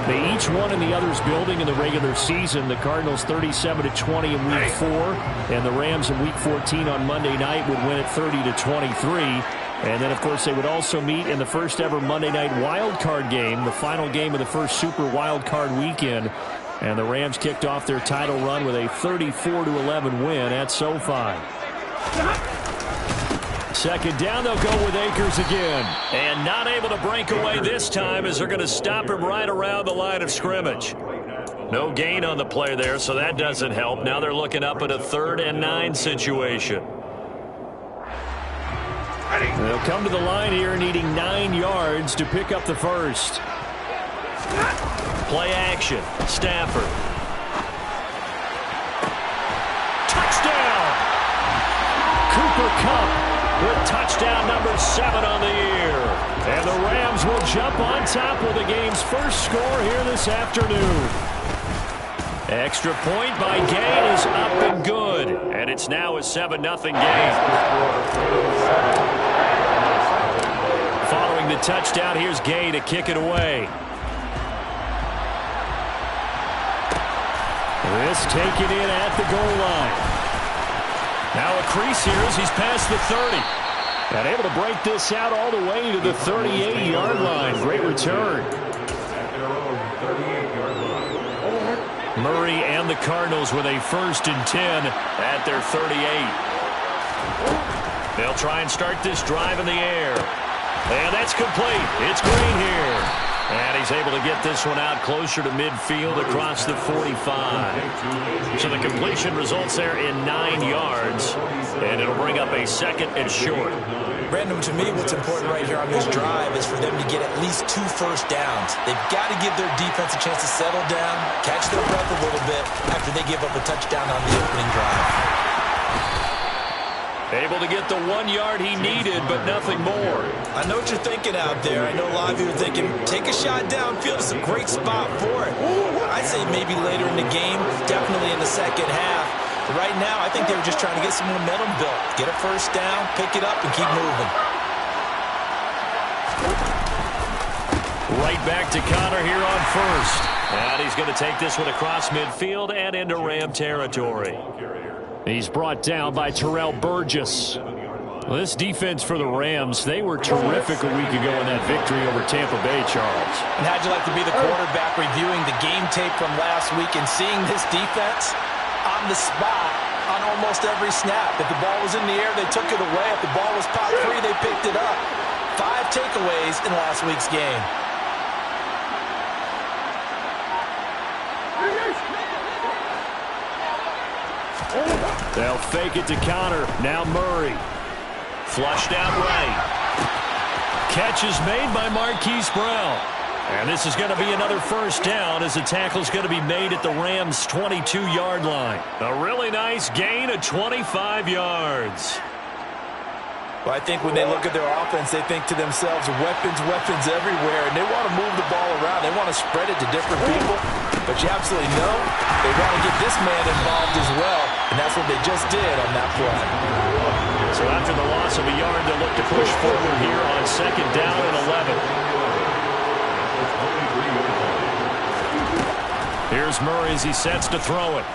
They each won in the other's building in the regular season. The Cardinals 37-20 in Week 4. And the Rams in Week 14 on Monday night would win it 30-23. And then, of course, they would also meet in the first ever Monday night wild card game, the final game of the first Super Wild Card weekend. And the Rams kicked off their title run with a 34-11 win at SoFi. 2nd down, they'll go with Akers again. And not able to break away this time as they're going to stop him right around the line of scrimmage. No gain on the play there, so that doesn't help. Now they're looking up at a 3rd and 9 situation. They'll come to the line here needing 9 yards to pick up the first. Play action. Stafford. Touchdown! Cooper Kupp with touchdown number 7 on the year. And the Rams will jump on top with the game's first score here this afternoon. Extra point by Gay is up and good. And it's now a 7-0 game. Following the touchdown, here's Gay to kick it away. This taken in at the goal line. Now a crease here as he's past the 30. And able to break this out all the way to the 38-yard line. Great return. Murray and the Cardinals with a 1st and 10 at their 38. They'll try and start this drive in the air. And that's complete. It's Green here. And he's able to get this one out closer to midfield across the 45. So the completion results there in 9 yards. And it'll bring up a 2nd and short. Brandon, to me, what's important right here on this drive is for them to get at least 2 first downs. They've got to give their defense a chance to settle down, catch their breath a little bit after they give up a touchdown on the opening drive. Able to get the 1 yard he needed, but nothing more. I know what you're thinking out there. I know a lot of you are thinking, take a shot downfield. It's a great spot for it. I'd say maybe later in the game, definitely in the second half. But right now, I think they were just trying to get some momentum built. Get a first down, pick it up, and keep moving. Right back to Connor here on 1st. And he's going to take this one across midfield and into Ram territory. He's brought down by Terrell Burgess. Well, this defense for the Rams, they were terrific a week ago in that victory over Tampa Bay, Charles. And how'd you like to be the quarterback reviewing the game tape from last week and seeing this defense on the spot on almost every snap? If the ball was in the air, they took it away. If the ball was popped free, they picked it up. 5 takeaways in last week's game. They'll fake it to Connor. Now Murray. Flushed out right. Catch is made by Marquise Brown. And this is going to be another first down as the tackle is going to be made at the Rams' 22-yard line. A really nice gain of 25 yards. Well, I think when they look at their offense, they think to themselves, weapons everywhere, and they want to move the ball around. They want to spread it to different people. But you absolutely know they want to get this man involved as well, and that's what they just did on that play. So after the loss of a yard, they'll look to push forward here on 2nd down and 11. Here's Murray as he sets to throw it.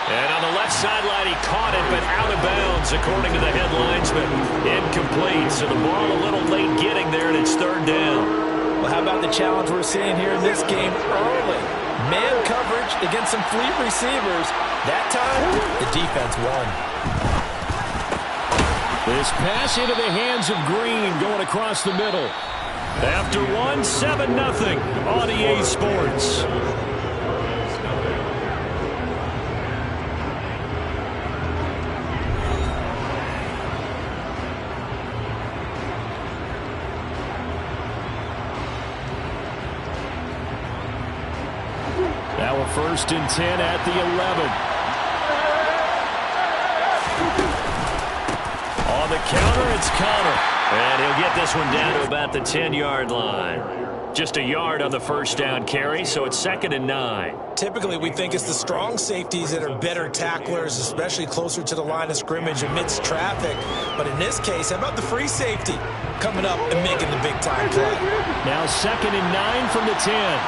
And on the left sideline, he caught it, but out of bounds, according to the head linesman. Incomplete, so the ball a little late getting there, and it's third down. Well, how about the challenge we're seeing here in this game early? Man coverage against some fleet receivers. That time, the defense won. This pass into the hands of Green going across the middle. After one, 7-0 on EA Sports. Now a 1st and 10 at the 11. On the counter, it's Connor. And he'll get this one down to about the 10-yard line. Just a yard on the first down carry, so it's 2nd and 9. Typically, we think it's the strong safeties that are better tacklers, especially closer to the line of scrimmage amidst traffic. But in this case, how about the free safety coming up and making the big-time play? Now 2nd and 9 from the 10.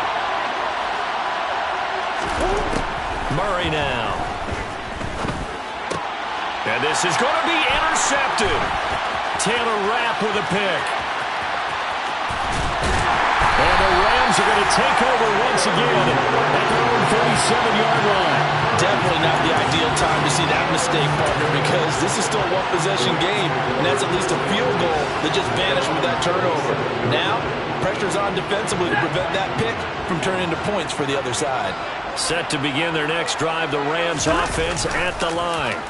Murray now. And this is going to be intercepted. Taylor Rapp with a pick. And the Rams are going to take over once again at their own 37-yard line. Definitely not the ideal time to see that mistake, partner, because this is still a one-possession game, and that's at least a field goal that just vanished with that turnover. Now, pressure's on defensively to prevent that pick from turning into points for the other side. Set to begin their next drive, the Rams offense at the line.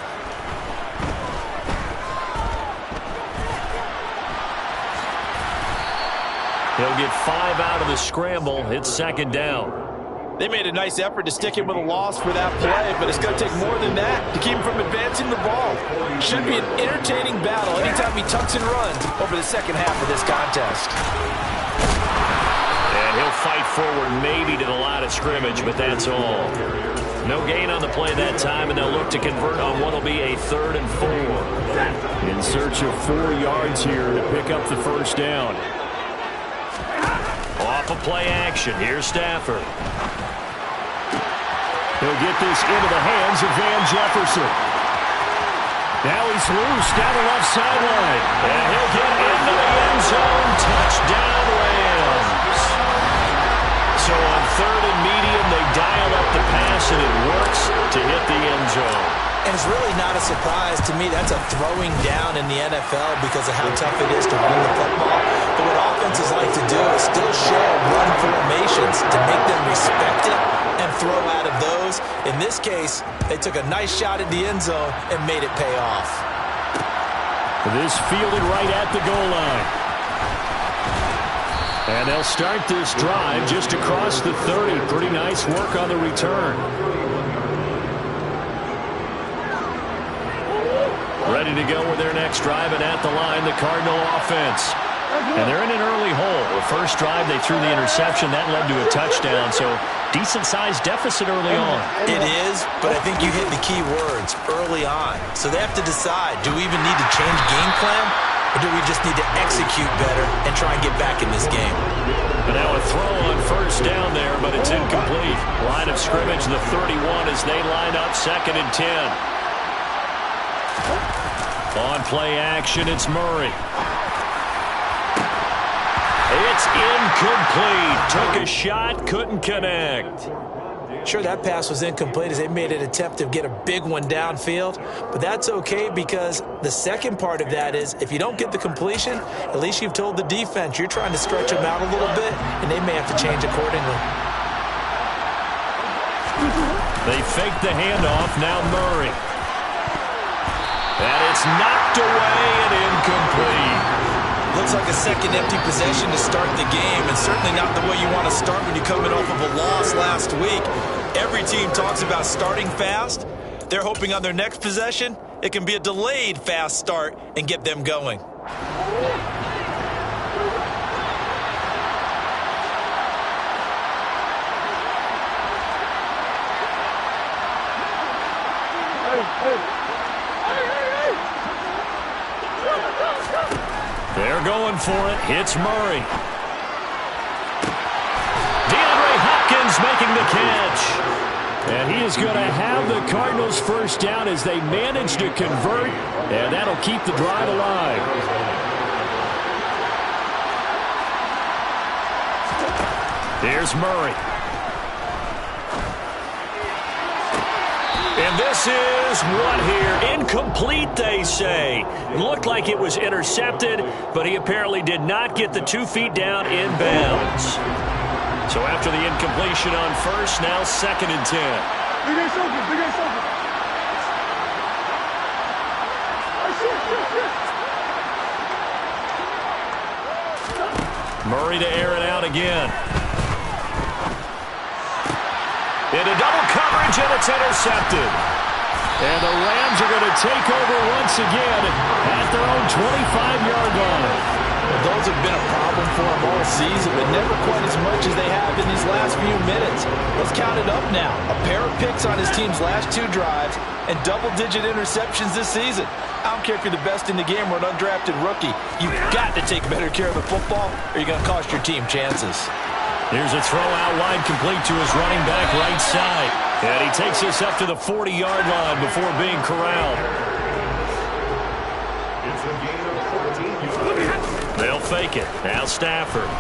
He'll get 5 out of the scramble. It's 2nd down. They made a nice effort to stick him with a loss for that play, but it's going to take more than that to keep him from advancing the ball. Should be an entertaining battle anytime he tucks and runs over the second half of this contest. And he'll fight forward maybe to the line of scrimmage, but that's all. No gain on the play that time, and they'll look to convert on what will be a 3rd and 4. In search of 4 yards here to pick up the first down. Off of play action, here's Stafford. He'll get this into the hands of Van Jefferson. Now he's loose down the left sideline. And he'll get into the end zone. Touchdown, Rams. So on 3rd and medium, they dial up the pass, and it works to hit the end zone. And it's really not a surprise to me. That's a throwing down in the NFL because of how tough it is to run the football. But what offenses like to do is still show run formations to make them respect it and throw out of those. In this case, they took a nice shot at the end zone and made it pay off. This fielded right at the goal line. And they'll start this drive just across the 30. Pretty nice work on the return. Ready to go with their next drive, and at the line, the Cardinal offense. And they're in an early hole. The first drive, they threw the interception. That led to a touchdown, so decent-sized deficit early on. It is, but I think you hit the key words, early on. So they have to decide, do we even need to change game plan, or do we just need to execute better and try and get back in this game? But now a throw on first down there, but it's incomplete. Line of scrimmage, the 31 as they line up 2nd and 10. On play action, it's Murray. It's incomplete. Took a shot, couldn't connect. Sure, that pass was incomplete as they made an attempt to get a big one downfield, but that's okay because the second part of that is if you don't get the completion, at least you've told the defense you're trying to stretch them out a little bit, and they may have to change accordingly. They fake the handoff, now Murray. And it's knocked away and incomplete. Looks like a second empty possession to start the game, and certainly not the way you want to start when you're coming off of a loss last week. Every team talks about starting fast. They're hoping on their next possession, it can be a delayed fast start and get them going. They're going for it. It's Murray. making the catch. And he is going to have the Cardinals first down as they manage to convert, and that'll keep the drive alive. Here's Murray. And this is what here? Incomplete, they say. Looked like it was intercepted, but he apparently did not get the 2 feet down in bounds. So after the incompletion on first, now 2nd and 10. Murray to air it out again. Into double coverage, and it's intercepted. And the Rams are going to take over once again at their own 25-yard line. Well, those have been a problem for them all season, but never quite as much as they have in these last few minutes. Let's count it up now. A pair of picks on his team's last 2 drives and double-digit interceptions this season. I don't care if you're the best in the game or an undrafted rookie. You've got to take better care of the football or you're going to cost your team chances. Here's a throw out wide, complete to his running back right side. And he takes us up to the 40-yard line before being corralled. They'll fake it. Now Stafford.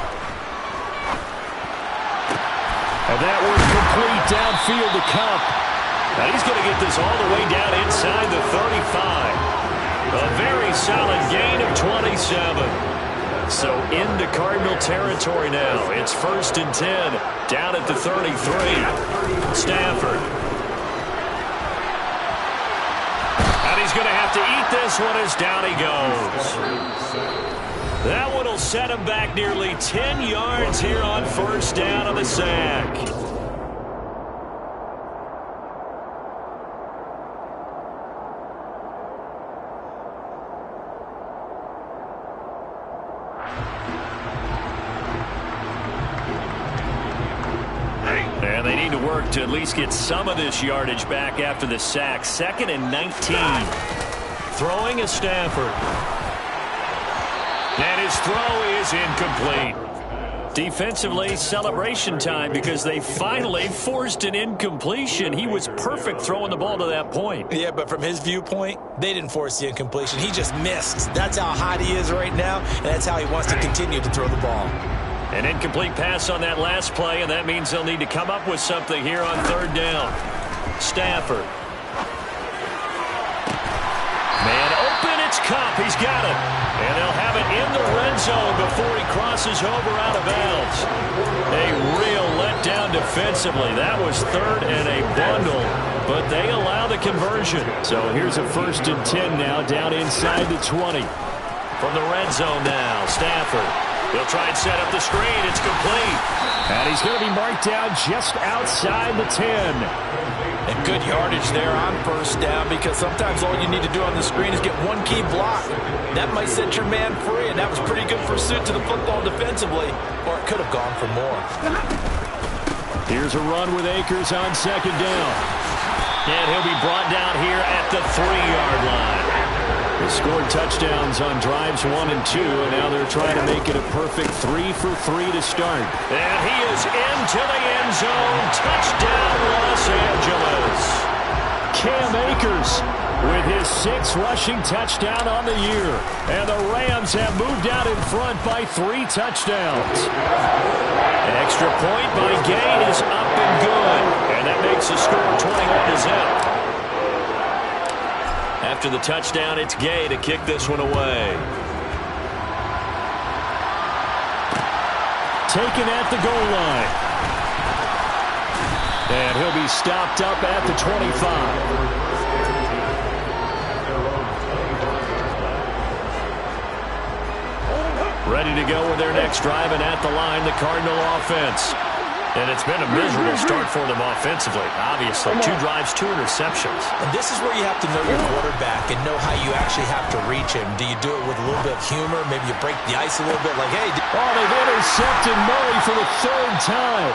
And that was complete downfield to Cup. Now he's going to get this all the way down inside the 35. A very solid gain of 27. So into Cardinal territory now. It's 1st and 10. Down at the 33. Stafford. And he's going to have to eat this one as down he goes. That one will set him back nearly 10 yards here on 1st down on the sack. And they need to work to at least get some of this yardage back after the sack. 2nd and 19. Throwing is Stafford. And his throw is incomplete. Defensively, celebration time because they finally forced an incompletion. He was perfect throwing the ball to that point. Yeah, but from his viewpoint, they didn't force the incompletion. He just missed. That's how hot he is right now, and that's how he wants to continue to throw the ball. An incomplete pass on that last play, and that means they'll need to come up with something here on 3rd down. Stafford. Man open, it's Cup. He's got it. And they'll have it in the red zone before he crosses over out of bounds. A real letdown defensively. That was 3rd and a bundle, but they allow the conversion. So here's a 1st and 10 now down inside the 20. From the red zone now, Stafford. He'll try and set up the screen. It's complete. And he's going to be marked down just outside the 10. And good yardage there on 1st down because sometimes all you need to do on the screen is get one key block. That might set your man free, and that was pretty good pursuit to the football defensively, or it could have gone for more. Here's a run with Akers on 2nd down. And he'll be brought down here at the 3-yard line. They scored touchdowns on drives 1 and 2, and now they're trying to make it a perfect 3 for 3 to start. And he is into the end zone. Touchdown, Los Angeles. Cam Akers with his 6th rushing touchdown on the year. And the Rams have moved out in front by 3 touchdowns. An extra point by Gain is up and good. And that makes the score 21-0. After the touchdown, it's Gay to kick this one away. Taken at the goal line. And he'll be stopped up at the 25. Ready to go with their next drive, and at the line, the Cardinal offense. And it's been a miserable start for them offensively, obviously. 2 drives, 2 interceptions. And this is where you have to know your quarterback and know how you actually have to reach him. Do you do it with a little bit of humor? Maybe you break the ice a little bit like, hey. Oh, they've intercepted Murray for the 3rd time.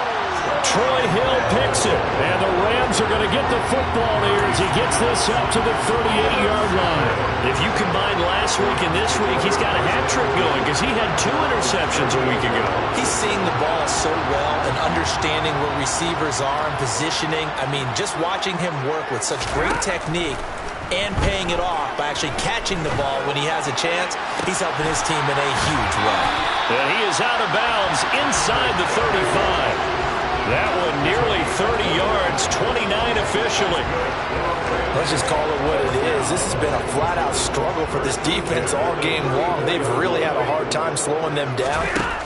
Troy Hill picks it. And the Rams are going to get the football here as he gets this up to the 38-yard line. If you combine last last week and this week, he's got a hat trick going because he had 2 interceptions a week ago. He's seeing the ball so well and understanding where receivers are and positioning. I mean, just watching him work with such great technique and paying it off by actually catching the ball when he has a chance, he's helping his team in a huge way. And he is out of bounds inside the 35. That one nearly 30 yards, 29 officially. Let's just call it what it is. This has been a flat-out struggle for this defense all game long. They've really had a hard time slowing them down.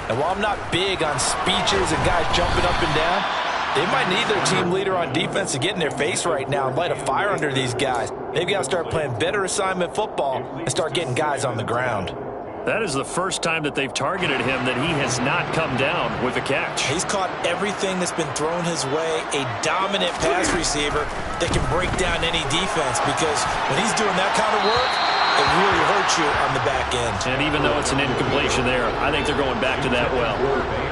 And while I'm not big on speeches and guys jumping up and down, they might need their team leader on defense to get in their face right now and light a fire under these guys. They've got to start playing better assignment football and start getting guys on the ground. That is the first time that they've targeted him that he has not come down with a catch. He's caught everything that's been thrown his way, a dominant pass receiver that can break down any defense, because when he's doing that kind of work, it really hurts you on the back end. And even though it's an incompletion there, I think they're going back to that well.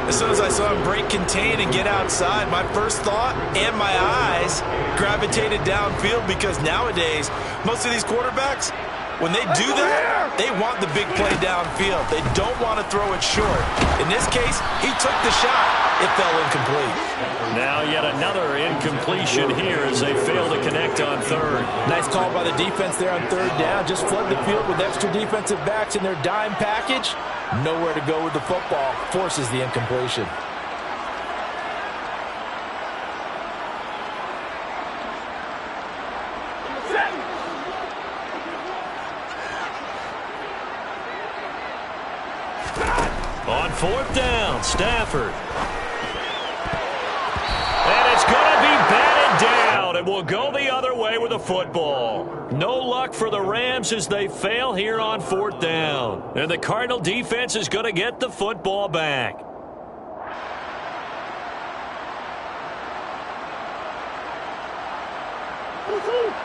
As soon as I saw him break contain and get outside, my first thought and my eyes gravitated downfield, because nowadays, most of these quarterbacks, when they do that, they want the big play downfield. They don't want to throw it short. In this case, he took the shot. It fell incomplete. Now yet another incompletion here as they fail to connect on third. Nice call by the defense there on third down. Just flood the field with extra defensive backs in their dime package. Nowhere to go with the football. Forces the incompletion. On fourth down, Stafford. And it's going to be batted down. It will go the other way with the football. No luck for the Rams as they fail here on fourth down. And the Cardinal defense is going to get the football back.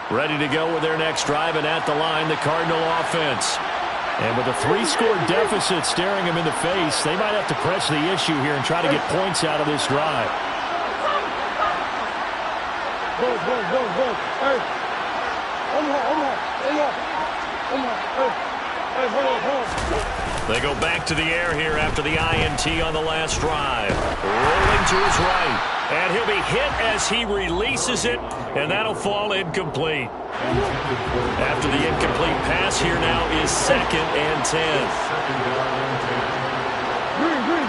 Ready to go with their next drive, and at the line, the Cardinal offense. And with a 3-score deficit staring them in the face, they might have to press the issue here and try to get points out of this drive. They go back to the air here after the INT on the last drive. Rolling to his right. And he'll be hit as he releases it, and that'll fall incomplete. After the incomplete pass, here now is 2nd and 10.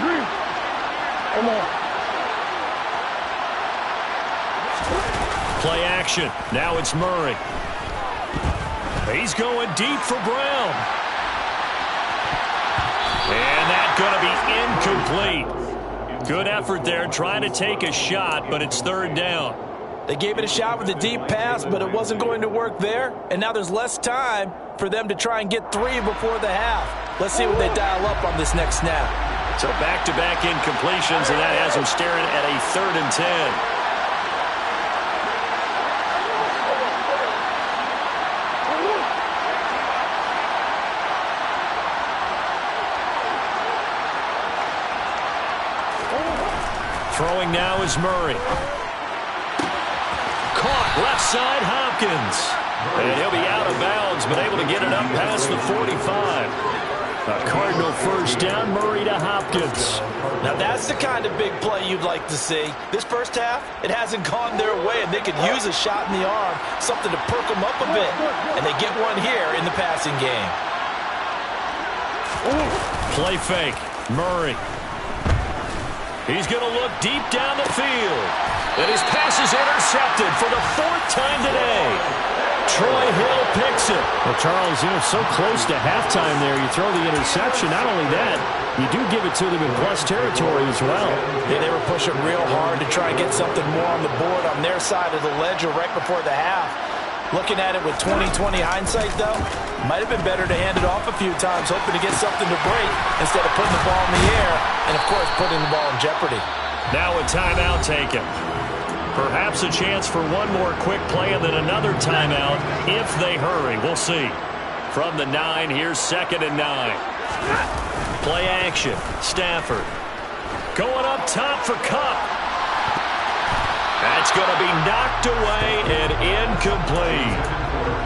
Green. Come on. Play action. Now it's Murray. He's going deep for Brown. And that's going to be incomplete. Good effort there, trying to take a shot, but it's third down. They gave it a shot with a deep pass, but it wasn't going to work there. And now there's less time for them to try and get 3 before the half. Let's see what they dial up on this next snap. So back-to-back incompletions, and that has them staring at a 3rd and 10. Throwing now is Murray. Caught left side, Hopkins. And he'll be out of bounds, but able to get it up past the 45. A Cardinal first down, Murray to Hopkins. Now that's the kind of big play you'd like to see. This first half, it hasn't gone their way, and they could use a shot in the arm, something to perk them up a bit. And they get one here in the passing game. Play fake, Murray. He's going to look deep down the field. And his pass is intercepted for the 4th time today. Troy Hill picks it. Well, Charles, so close to halftime there. You throw the interception. Not only that, you do give it to them in plus territory as well. Yeah, they were pushing real hard to try and get something more on the board on their side of the ledger right before the half. Looking at it with 20/20 hindsight, though, might have been better to hand it off a few times, hoping to get something to break instead of putting the ball in the air and, of course, putting the ball in jeopardy. Now a timeout taken. Perhaps a chance for one more quick play and then another timeout if they hurry. We'll see. From the 9, here's 2nd and 9. Play action. Stafford. Going up top for Kupp. That's going to be knocked away and incomplete.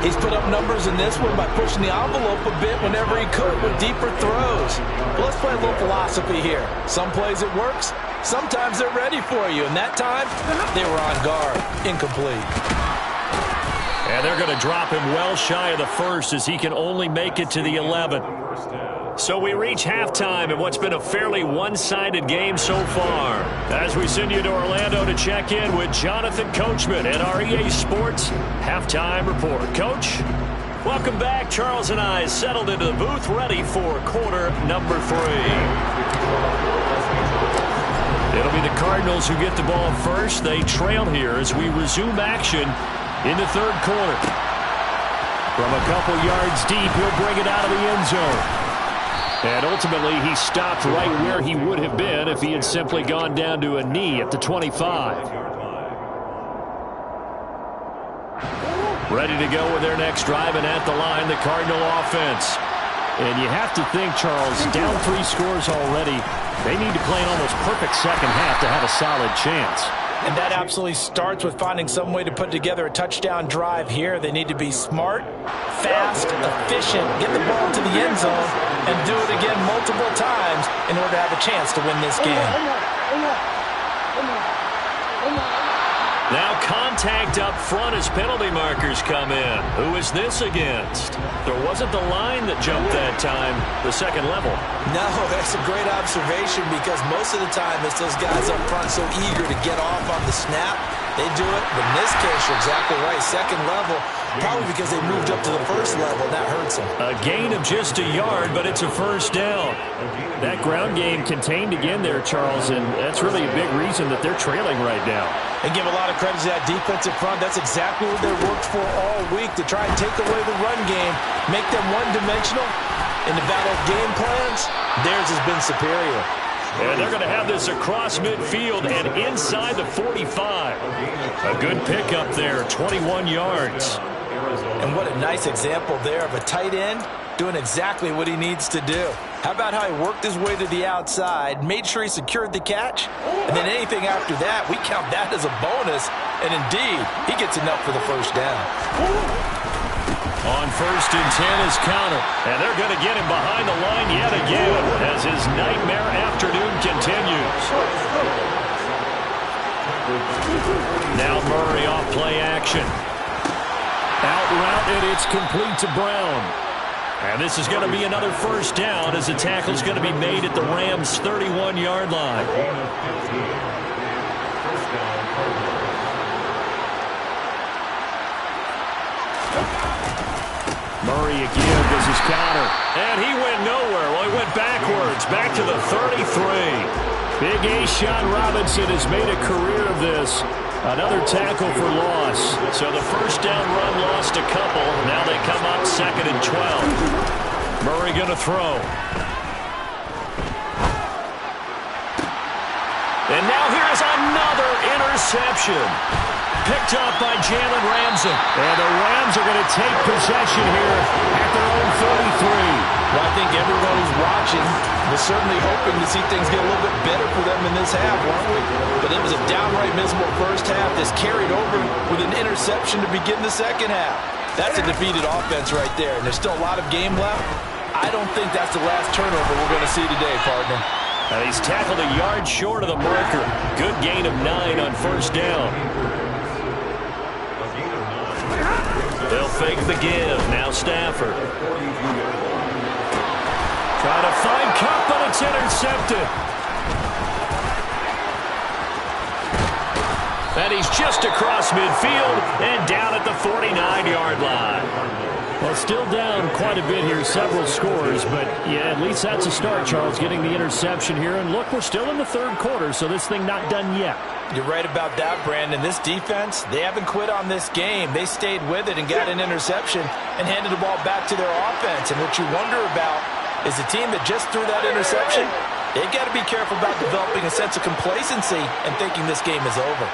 He's put up numbers in this one by pushing the envelope a bit whenever he could with deeper throws. But let's play a little philosophy here. Some plays it works, sometimes they're ready for you, and that time, they were on guard. Incomplete. And they're going to drop him well shy of the first as he can only make it to the 11. So we reach halftime in what's been a fairly one-sided game so far. As we send you to Orlando to check in with Jonathan Coachman at our EA Sports Halftime Report. Coach, welcome back. Charles and I settled into the booth ready for quarter number 3. It'll be the Cardinals who get the ball first. They trail here as we resume action in the third quarter. From a couple yards deep, he'll bring it out of the end zone. And ultimately, he stopped right where he would have been if he had simply gone down to a knee at the 25. Ready to go with their next drive, and at the line, the Cardinal offense. And you have to think, Charles, down 3 scores already, they need to play an almost perfect second half to have a solid chance. And that absolutely starts with finding some way to put together a touchdown drive here. They need to be smart, fast, efficient, get the ball to the end zone, and do it again multiple times in order to have a chance to win this game. Now contact up front as penalty markers come in. Who is this against? There wasn't the line that jumped that time, the second level. No, that's a great observation because most of the time it's those guys up front so eager to get off on the snap. They do it, but in this case, you're exactly right. Second level, probably because they moved up to the first level, and that hurts them. A gain of just a yard, but it's a first down. That ground game contained again there, Charles, and that's really a big reason that they're trailing right now. And give a lot of credit to that defensive front. That's exactly what they worked for all week, to try and take away the run game, make them one-dimensional. In the battle of game plans, theirs has been superior. And they're going to have this across midfield and inside the 45. A good pickup there, 21 yards. And what a nice example there of a tight end doing exactly what he needs to do. How about how he worked his way to the outside, made sure he secured the catch, and then anything after that, we count that as a bonus. And indeed, he gets enough for the first down. On 1st and 10 is counter, and they're going to get him behind the line yet again as his nightmare afternoon continues. Now Murray off play action. Out route, and it's complete to Brown. And this is going to be another first down as the tackle is going to be made at the Rams' 31-yard line. Murray again does his counter. And he went nowhere. Well, he went backwards, back to the 33. Big A-Shot Robinson has made a career of this. Another tackle for loss. So the first down run lost a couple. Now they come up 2nd and 12. Murray going to throw. And now here's another interception. Picked up by Jalen Ramsey. And the Rams are going to take possession here at their own 33. Well, I think everyone who's watching was certainly hoping to see things get a little bit better for them in this half, weren't we? But it was a downright miserable first half that's carried over with an interception to begin the second half. That's a defeated offense right there, and there's still a lot of game left. I don't think that's the last turnover we're going to see today, partner. And he's tackled a yard short of the marker. Good gain of 9 on first down. They'll fake the give. Now Stafford. Trying to find Cup, but it's intercepted. And he's just across midfield and down at the 49-yard line. Well, still down quite a bit here, several scores, but yeah, at least that's a start, Charles, getting the interception here. And look, we're still in the third quarter, so this thing not done yet. You're right about that, Brandon. This defense, they haven't quit on this game. They stayed with it and got an interception and handed the ball back to their offense. And what you wonder about is the team that just threw that interception, they've got to be careful about developing a sense of complacency and thinking this game is over.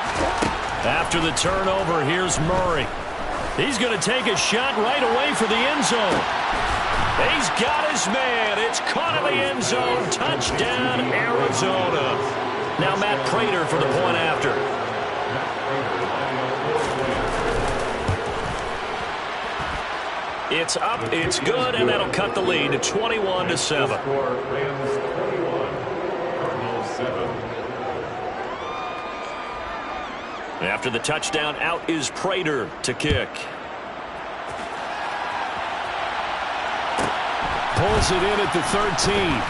After the turnover, here's Murray. He's going to take a shot right away for the end zone. He's got his man. It's caught in the end zone. Touchdown, Arizona. Now Matt Prater for the point after. It's up, it's good, and that'll cut the lead to 21-7. After the touchdown, out is Prater to kick. Pulls it in at the 13.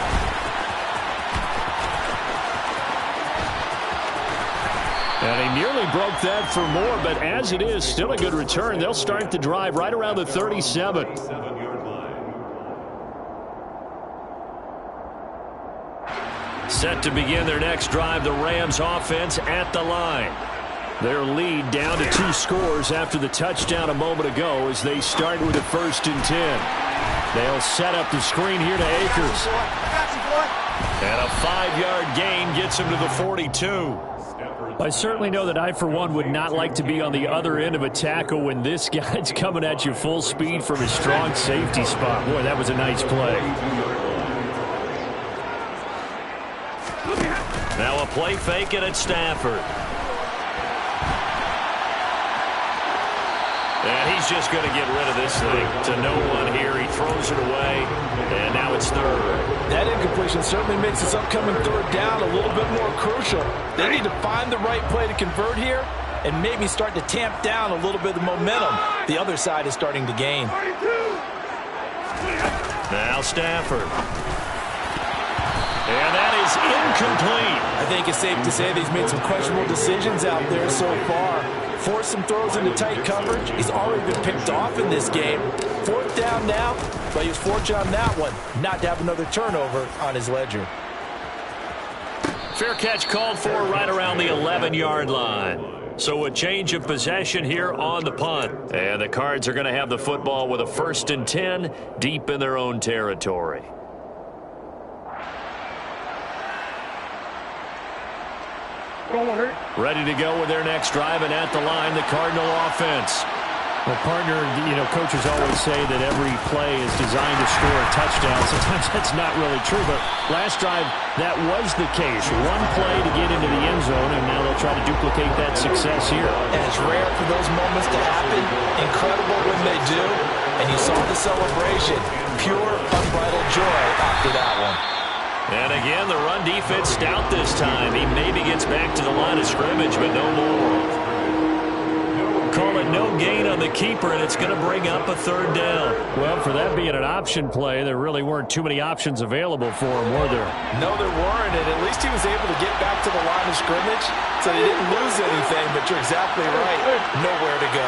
And he nearly broke that for more, but as it is, still a good return. They'll start the drive right around the 37. Set to begin their next drive, the Rams offense at the line. Their lead down to 2 scores after the touchdown a moment ago as they start with a 1st and 10. They'll set up the screen here to Akers. And a 5-yard gain gets him to the 42. I certainly know that I, for one, would not like to be on the other end of a tackle when this guy's coming at you full speed from his strong safety spot. Boy, that was a nice play. Now a play fake it at Stafford. And he's just going to get rid of this thing to no one here. He throws it away, and now it's 3rd. That incompletion certainly makes this upcoming 3rd down a little bit more crucial. They need to find the right play to convert here and maybe start to tamp down a little bit of the momentum the other side is starting to gain. Now Stafford. And that is incomplete. I think it's safe to say that he's made some questionable decisions out there so far. Forced some throws into tight coverage. He's already been picked off in this game. 4th down now, but he was fortunate on that one not to have another turnover on his ledger. Fair catch called for right around the 11-yard line. So a change of possession here on the punt. And the Cards are going to have the football with a 1st and 10 deep in their own territory. Ready to go with their next drive, and at the line, the Cardinal offense. Well, partner, coaches always say that every play is designed to score a touchdown. Sometimes that's not really true, but last drive, that was the case. One play to get into the end zone, and now they'll try to duplicate that success here. And it's rare for those moments to happen. Incredible when they do. And you saw the celebration. Pure, unbridled joy after that one. And again, the run defense stout this time. He maybe gets back to the line of scrimmage, but no more. Call it no gain on the keeper, and it's going to bring up a 3rd down. Well, for that being an option play, there really weren't too many options available for him, were there? No, there weren't, and at least he was able to get back to the line of scrimmage, so they didn't lose anything, but you're exactly right. Nowhere to go.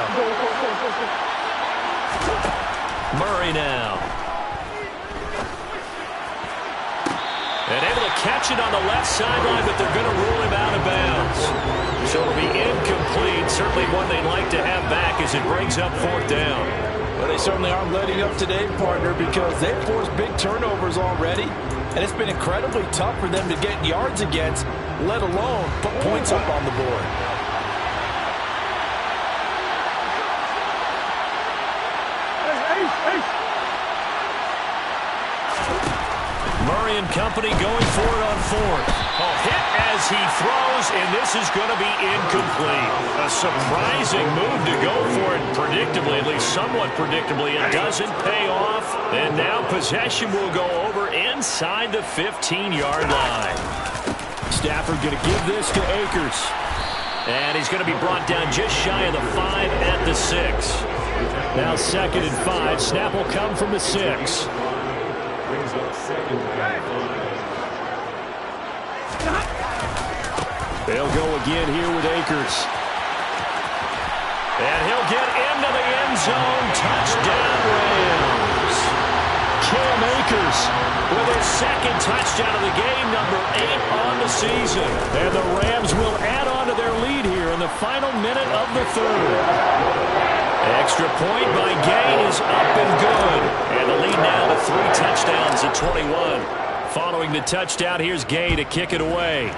Murray now. And able to catch it on the left sideline, but they're going to rule him out of bounds. So it'll be incomplete. Certainly one they'd like to have back as it brings up 4th down. Well, they certainly aren't letting up today, partner, because they've forced big turnovers already. And it's been incredibly tough for them to get yards against, let alone put points up on the board. Murray and company going for it on 4th. Hit as he throws, and this is going to be incomplete. A surprising move to go for it, predictably, at least somewhat predictably. It doesn't pay off, and now possession will go over inside the 15-yard line. Stafford going to give this to Akers. And he's going to be brought down just shy of the 5 at the 6. Now 2nd and 5. Snap will come from the 6. They'll go again here with Akers. And he'll get into the end zone. Touchdown, Rams. Cam Akers with his 2nd touchdown of the game, number 8 on the season. And the Rams will add on to their lead here in the final minute of the 3rd. Extra point by Gay is up and good. And the lead now to 3 touchdowns at 21. Following the touchdown, here's Gay to kick it away.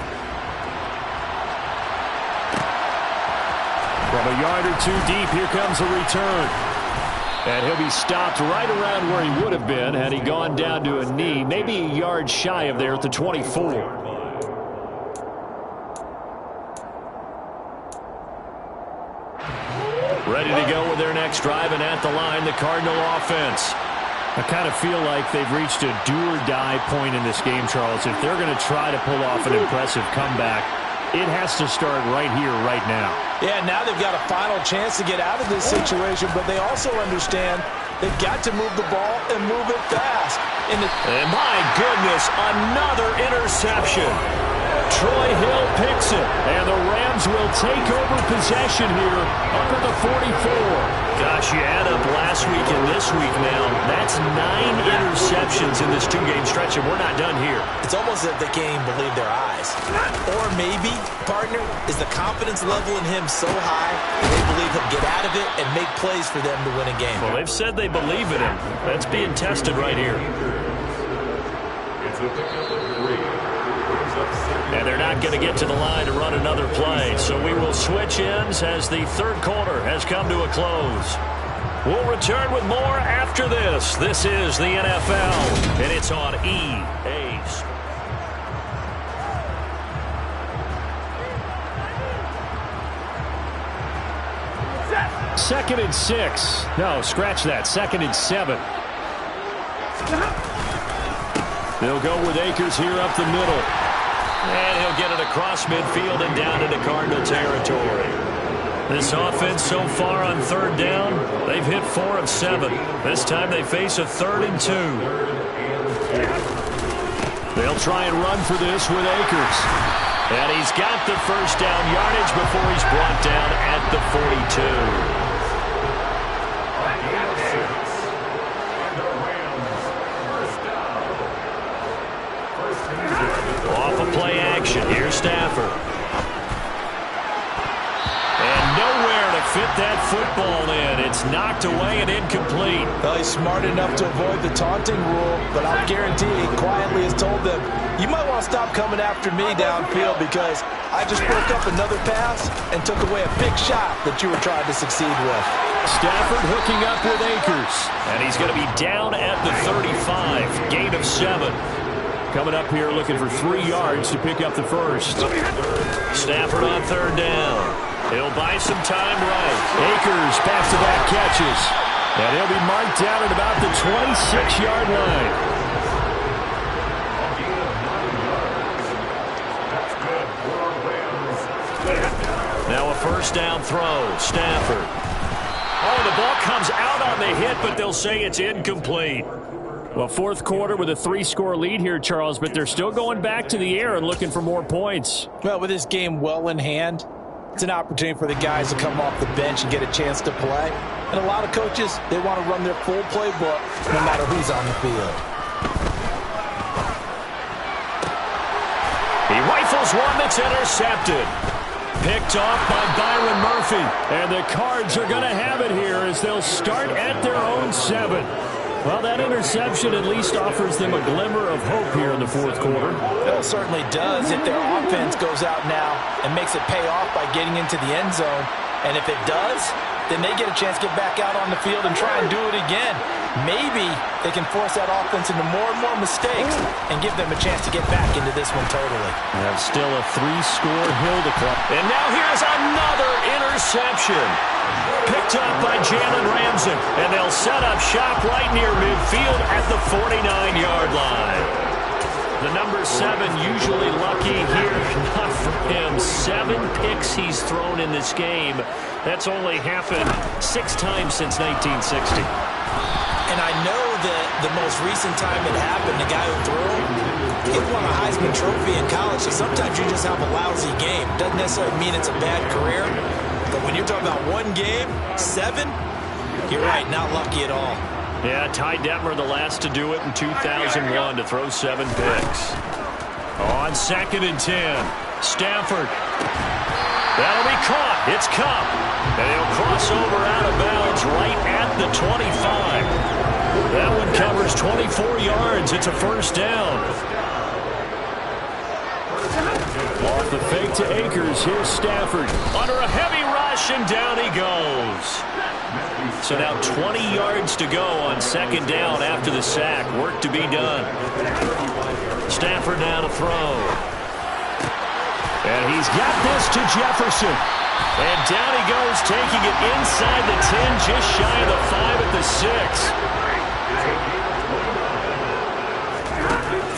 From a yard or 2 deep, here comes the return. And he'll be stopped right around where he would have been had he gone down to a knee, maybe a yard shy of there at the 24. Ready to go with their next quarterbacks driving at the line, the Cardinal offense. I kind of feel like they've reached a do-or-die point in this game, Charles. If they're going to try to pull off an impressive comeback, it has to start right here, right now. Yeah, now they've got a final chance to get out of this situation, but they also understand they've got to move the ball and move it fast. And my goodness, another interception. Troy Hill picks it, and the Rams will take over possession here up at the 44. Gosh, you add up last week and this week now, that's 9 interceptions in this two-game stretch, and we're not done here. It's almost as if they can't even believe their eyes. Or maybe, partner, is the confidence level in him so high they believe he'll get out of it and make plays for them to win a game. Well, they've said they believe in him. That's being tested right here. It's a pickup of 3. And they're not going to get to the line to run another play. So we will switch ends as the third quarter has come to a close. We'll return with more after this. This is the NFL, and it's on EA Sports. 2nd and 6. No, scratch that. 2nd and 7. They'll go with Akers here up the middle. And he'll get it across midfield and down into Cardinal territory. This offense so far on 3rd down, they've hit 4 of 7. This time they face a 3rd and 2. They'll try and run for this with Akers. And he's got the first down yardage before he's brought down at the 42. Play action. Here's Stafford. And nowhere to fit that football in. It's knocked away and incomplete. Well, he's smart enough to avoid the taunting rule, but I'll guarantee he quietly has told them, you might want to stop coming after me downfield because I just broke up another pass and took away a big shot that you were trying to succeed with. Stafford hooking up with Akers. And he's going to be down at the 35. Gain of 7. Coming up here looking for 3 yards to pick up the first. Stafford on 3rd down. He'll buy some time right. Akers back-to-back catches. And he'll be marked down at about the 26-yard line. Now a first down throw. Stafford. Oh, the ball comes out on the hit, but they'll say it's incomplete. Well, 4th quarter with a 3-score lead here, Charles, but they're still going back to the air and looking for more points. Well, with this game well in hand, it's an opportunity for the guys to come off the bench and get a chance to play. And a lot of coaches, they want to run their full playbook no matter who's on the field. He rifles one that's intercepted. Picked off by Byron Murphy. And the Cards are going to have it here as they'll start at their own 7. Well, that interception at least offers them a glimmer of hope here in the 4th quarter. Well, it certainly does if their offense goes out now and makes it pay off by getting into the end zone. And if it does, then they get a chance to get back out on the field and try and do it again. Maybe they can force that offense into more and more mistakes and give them a chance to get back into this one totally. And still a 3-score hill to climb. And now here's another interception. Picked up by Jalen Ramsey. And they'll set up shop right near midfield at the 49-yard line. The number 7 usually lucky here. Not for him. 7 picks he's thrown in this game. That's only happened 6 times since 1960. And I know that the most recent time it happened, the guy who threw, he won a Heisman Trophy in college. So sometimes you just have a lousy game. Doesn't necessarily mean it's a bad career. But when you're talking about one game, 7, you're right, not lucky at all. Yeah, Ty Detmer the last to do it in 2001 to throw 7 picks. On 2nd and 10, Stafford. That'll be caught. It's Cup. And he'll cross over out of bounds right at the 25. That one covers 24 yards. It's a first down. Off the fake to Akers. Here's Stafford. Under a heavy rush, and down he goes. So now 20 yards to go on 2nd down after the sack. Work to be done. Stafford now to throw. And he's got this to Jefferson. And down he goes, taking it inside the 10, just shy of the 5 at the 6.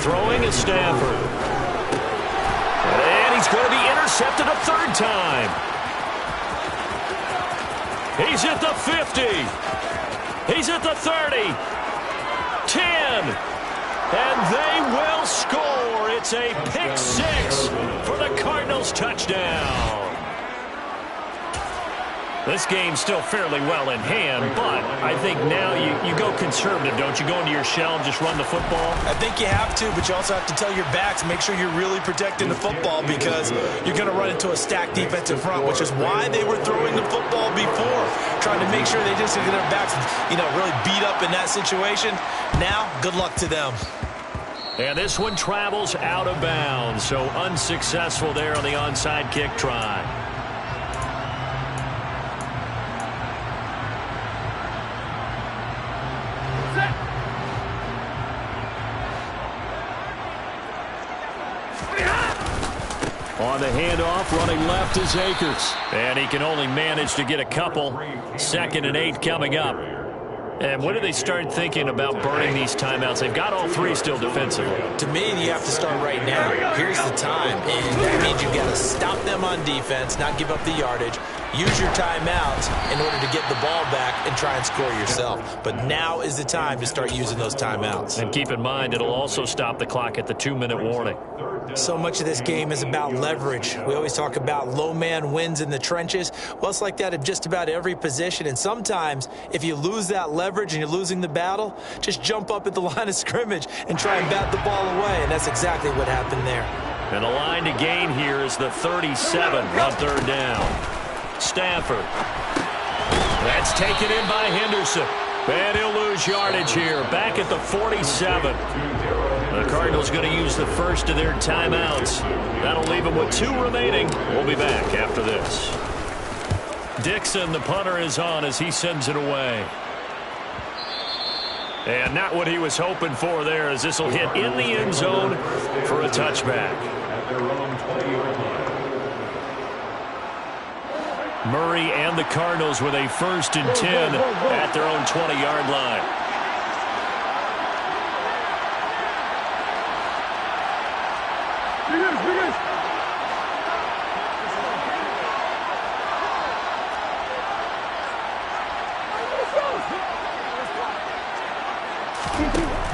Throwing is Stafford. And he's going to be intercepted a third time. He's at the 50. He's at the 30. 10. And they will score. It's a pick 6 for the Cardinals touchdown. This game's still fairly well in hand, but I think now you go conservative, don't you? Go into your shell and just run the football? I think you have to, but you also have to tell your backs, make sure you're really protecting the football because you're going to run into a stacked defensive front, which is why they were throwing the football before, trying to make sure they just get their backs, really beat up in that situation. Now, good luck to them. And this one travels out of bounds, so unsuccessful there on the onside kick try. On the handoff, running left is Akers. And he can only manage to get a couple. 2nd and 8 coming up. And when do they start thinking about burning these timeouts? They've got all 3 still defensively. To me, you have to start right now. Here's the time. And that means you've got to stop them on defense, not give up the yardage. Use your timeouts in order to get the ball back and try and score yourself. But now is the time to start using those timeouts. And keep in mind, it'll also stop the clock at the 2-minute warning. So much of this game is about leverage. We always talk about low man wins in the trenches. Well, it's like that at just about every position. And sometimes, if you lose that leverage and you're losing the battle, just jump up at the line of scrimmage and try and bat the ball away. And that's exactly what happened there. And the line to gain here is the 37 on 3rd down. Stafford. That's taken in by Henderson. And he'll lose yardage here. Back at the 47. The Cardinals going to use the first of their timeouts. That'll leave them with 2 remaining. We'll be back after this. Dixon, the punter, is on as he sends it away. And not what he was hoping for there, as this will hit in the end zone for a touchback. Murray and the Cardinals with a 1st and 10 at their own 20-yard line.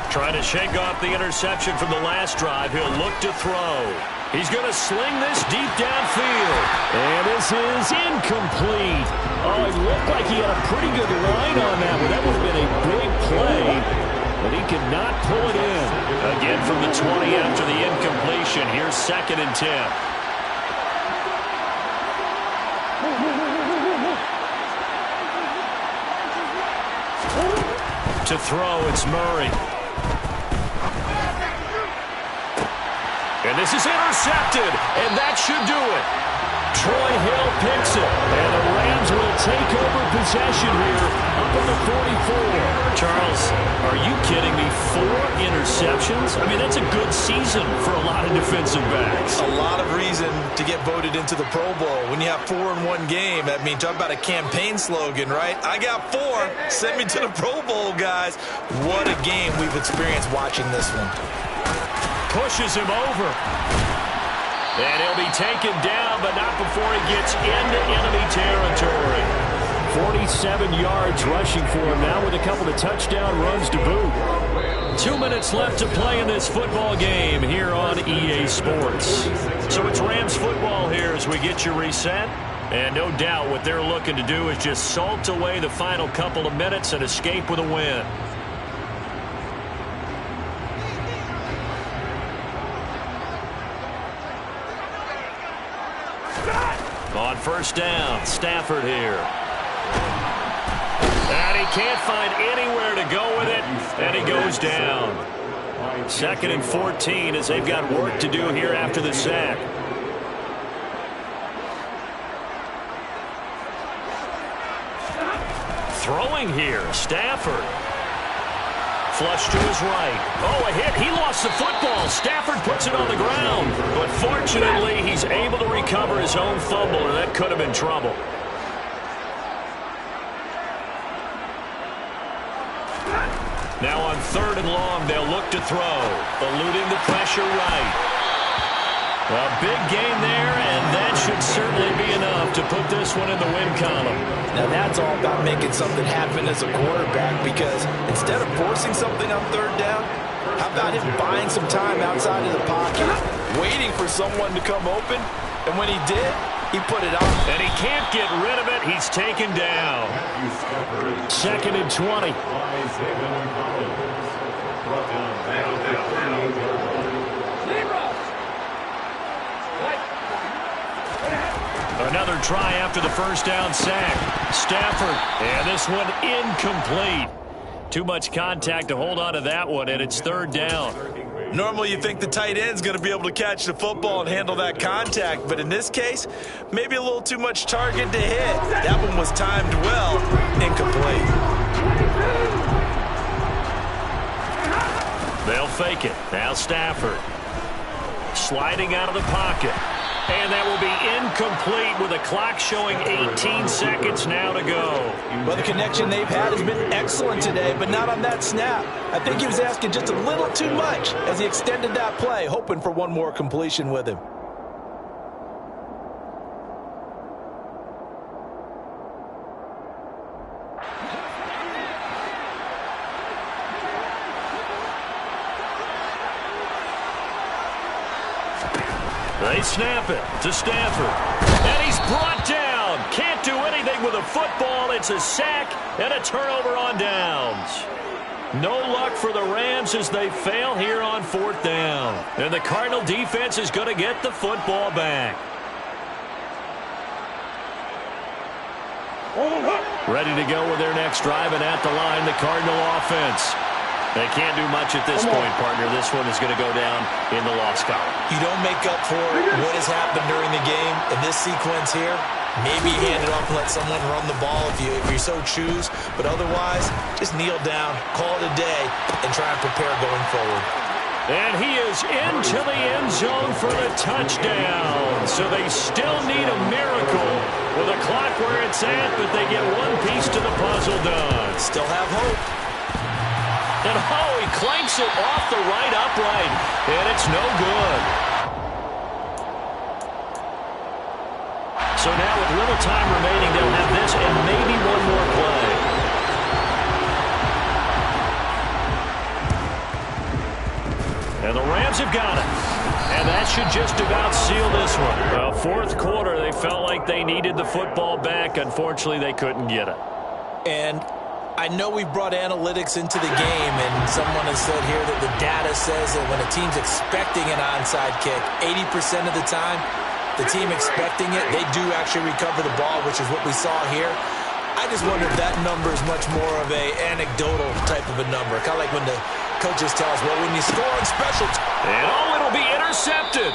Trying to shake off the interception from the last drive. He'll look to throw. He's going to sling this deep downfield. And this is incomplete. Oh, it looked like he had a pretty good line on that one. That would have been a big play. But he could not pull it in. Again from the 20 after the incompletion. Here's 2nd and 10. To throw, it's Murray. And this is intercepted, and that should do it. Troy Hill picks it, and the Rams will take over possession here up at the 44. Charles, are you kidding me? 4 interceptions? I mean, that's a good season for a lot of defensive backs. A lot of reason to get voted into the Pro Bowl. When you have 4 in one game, I mean, talk about a campaign slogan, right? I got 4. Send me to the Pro Bowl, guys. What a game we've experienced watching this one. Pushes him over. And he'll be taken down, but not before he gets into enemy territory. 47 yards rushing for him now with a couple of touchdown runs to boot. 2 minutes left to play in this football game here on EA Sports. So it's Rams football here as we get you reset. And no doubt what they're looking to do is just salt away the final couple of minutes and escape with a win. On 1st down, Stafford here. And he can't find anywhere to go with it, and he goes down. 2nd and 14 as they've got work to do here after the sack. Throwing here, Stafford. Flush to his right. Oh, a hit. He lost the football. Stafford puts it on the ground. But fortunately, he's able to recover his own fumble, and that could have been trouble. Now on 3rd and long, they'll look to throw. Eluding the pressure right. A big game there, and that should certainly be enough to put this one in the win column. Now that's all about making something happen as a quarterback, because instead of forcing something on 3rd down, how about him buying some time outside of the pocket, waiting for someone to come open, and when he did, he put it on. And he can't get rid of it. He's taken down. 2nd and 20. Another try after the first down sack. Stafford, and this one incomplete. Too much contact to hold on to that one, and it's 3rd down. Normally you think the tight end's going to be able to catch the football and handle that contact, but in this case, maybe a little too much target to hit. That one was timed well, incomplete. They'll fake it. Now Stafford. Sliding out of the pocket. And that will be incomplete with the clock showing 18 seconds now to go. Well, the connection they've had has been excellent today, but not on that snap. I think he was asking just a little too much as he extended that play, hoping for one more completion with him. They snap it to Stafford. And he's brought down. Can't do anything with a football. It's a sack and a turnover on downs. No luck for the Rams as they fail here on 4th down. And the Cardinal defense is going to get the football back. Ready to go with their next drive, and at the line, the Cardinal offense. They can't do much at this point, partner. This one is going to go down in the loss column. You don't make up for what has happened during the game. In this sequence here, maybe hand it off and let someone run the ball if you so choose. But otherwise, just kneel down, call it a day, and try and prepare going forward. And he is into the end zone for the touchdown. So they still need a miracle with a clock where it's at, but they get one piece to the puzzle done. Still have hope. And oh, he clanks it off the right upright, and it's no good. So now with little time remaining, they'll have this and maybe one more play. And the Rams have got it. And that should just about seal this one. Well, 4th quarter, they felt like they needed the football back. Unfortunately, they couldn't get it. And I know we brought analytics into the game, and someone has said here that the data says that when a team's expecting an onside kick, 80% of the time, the team expecting it, they do actually recover the ball, which is what we saw here. I just wonder if that number is much more of a anecdotal type of a number. Kind of like when the coaches tell us, well, when you score on special and oh, it'll be intercepted.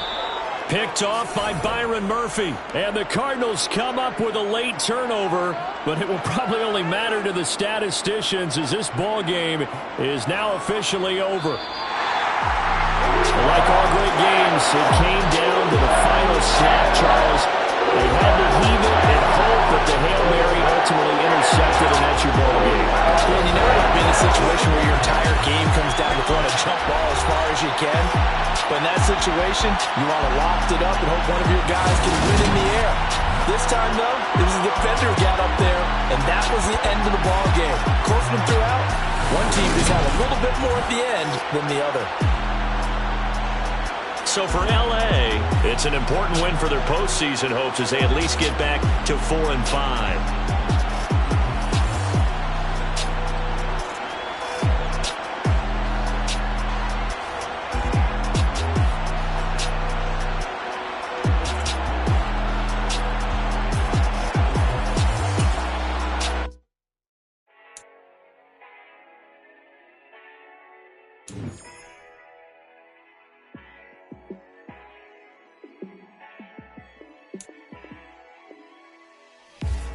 Picked off by Byron Murphy. And the Cardinals come up with a late turnover, but it will probably only matter to the statisticians as this ball game is now officially over. Like all great games, it came down to the final snap, Charles. They had to heave it and hope that the Hail Mary ultimately intercepted, and that's your ball game. And you never want to be in a situation where your entire game comes down to throwing a jump ball as far as you can. But in that situation, you want to lock it up and hope one of your guys can win in the air. This time, though, it was the defender who got up there, and that was the end of the ball game. Close one throughout. One team just had a little bit more at the end than the other. So for L.A., it's an important win for their postseason hopes as they at least get back to 4-5.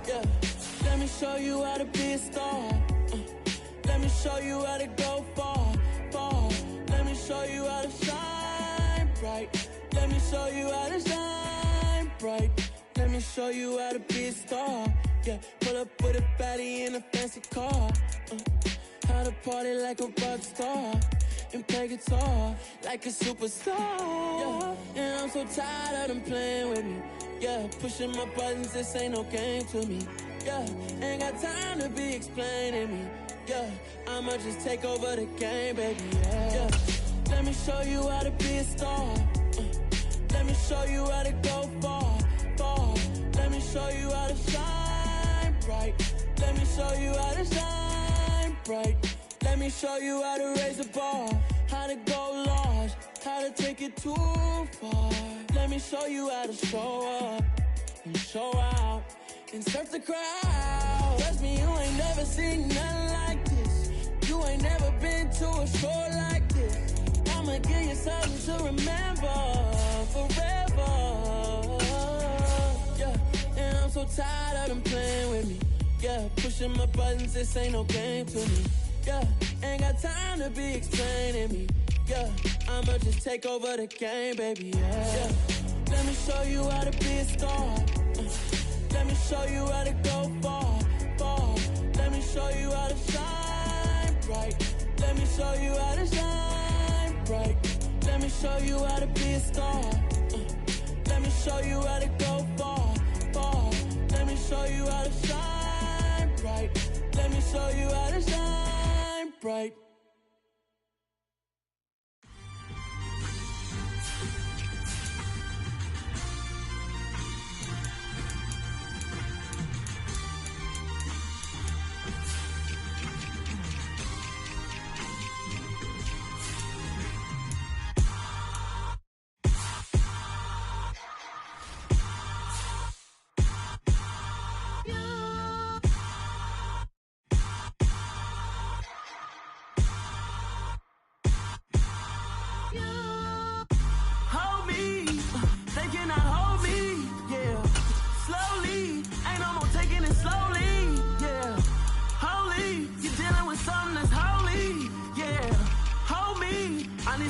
Yeah, let me show you how to be a star. Let me show you how to go far. Let me show you how to shine bright. Let me show you how to be a star. Yeah, pull up with a baddie in a fancy car. How to party like a rock star and play guitar like a superstar. Yeah, and I'm so tired of them playing with me. Yeah, pushing my buttons, this ain't no game to me. Yeah, ain't got time to be explaining me. Yeah, I'ma just take over the game, baby. Yeah, let me show you how to be a star. Let me show you how to go far, far. Let me show you how to shine bright. Let me show you how to shine bright. Let me show you how to raise the bar, how to go large, how to take it too far. Let me show you how to show up and show out and surf the crowd. Trust me, you ain't never seen nothing like this. You ain't never been to a show like this. I'ma give you something to remember forever. Yeah, and I'm so tired of them playing with me. Yeah, pushing my buttons, this ain't no game to me. Yeah, ain't got time to be explaining me. Yeah, I'ma just take over the game, baby. Yeah, let me show you how to be a star. Let me show you how to go far, far. Let me show you how to shine bright. Let me show you how to shine bright. Let me show you how to be a star. Let me show you how to go far, far. Let me show you how to shine bright. Let me show you how to shine bright.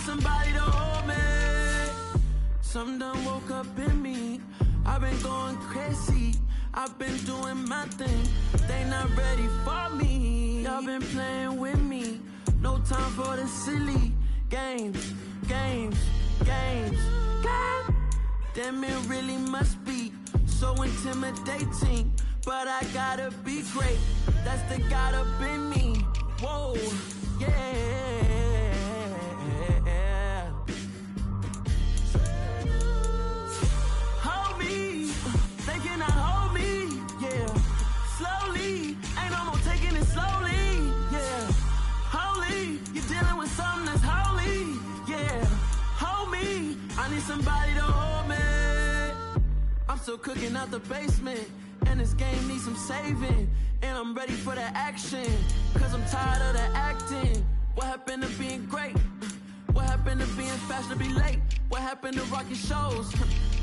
Somebody to hold me. Something done woke up in me. I've been going crazy. I've been doing my thing. They not ready for me. Y'all been playing with me. No time for the silly games, games, games. God damn, it really must be so intimidating. But I gotta be great. That's the God up in me. Whoa, yeah. Somebody to hold me. I'm still cooking out the basement, and this game needs some saving. And I'm ready for the action, cause I'm tired of the acting. What happened to being great? What happened to being fashionably late? What happened to rocking shows?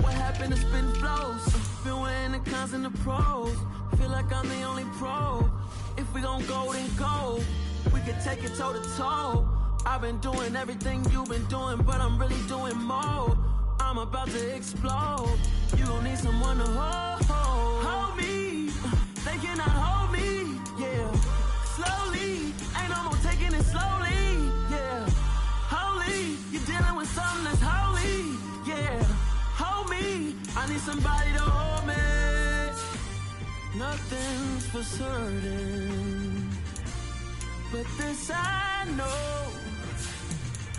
What happened to spin flows? Been wearing the cons and the pros. Feel like I'm the only pro. If we gon' go, then go. We could take it toe to toe. I've been doing everything you've been doing, but I'm really doing more. I'm about to explode. You gon' need someone to hold me. They cannot hold me, yeah. Slowly, ain't no more taking it slowly, yeah. Holy, you're dealing with something that's holy, yeah. Hold me, I need somebody to hold me. Nothing's for certain, but this I know.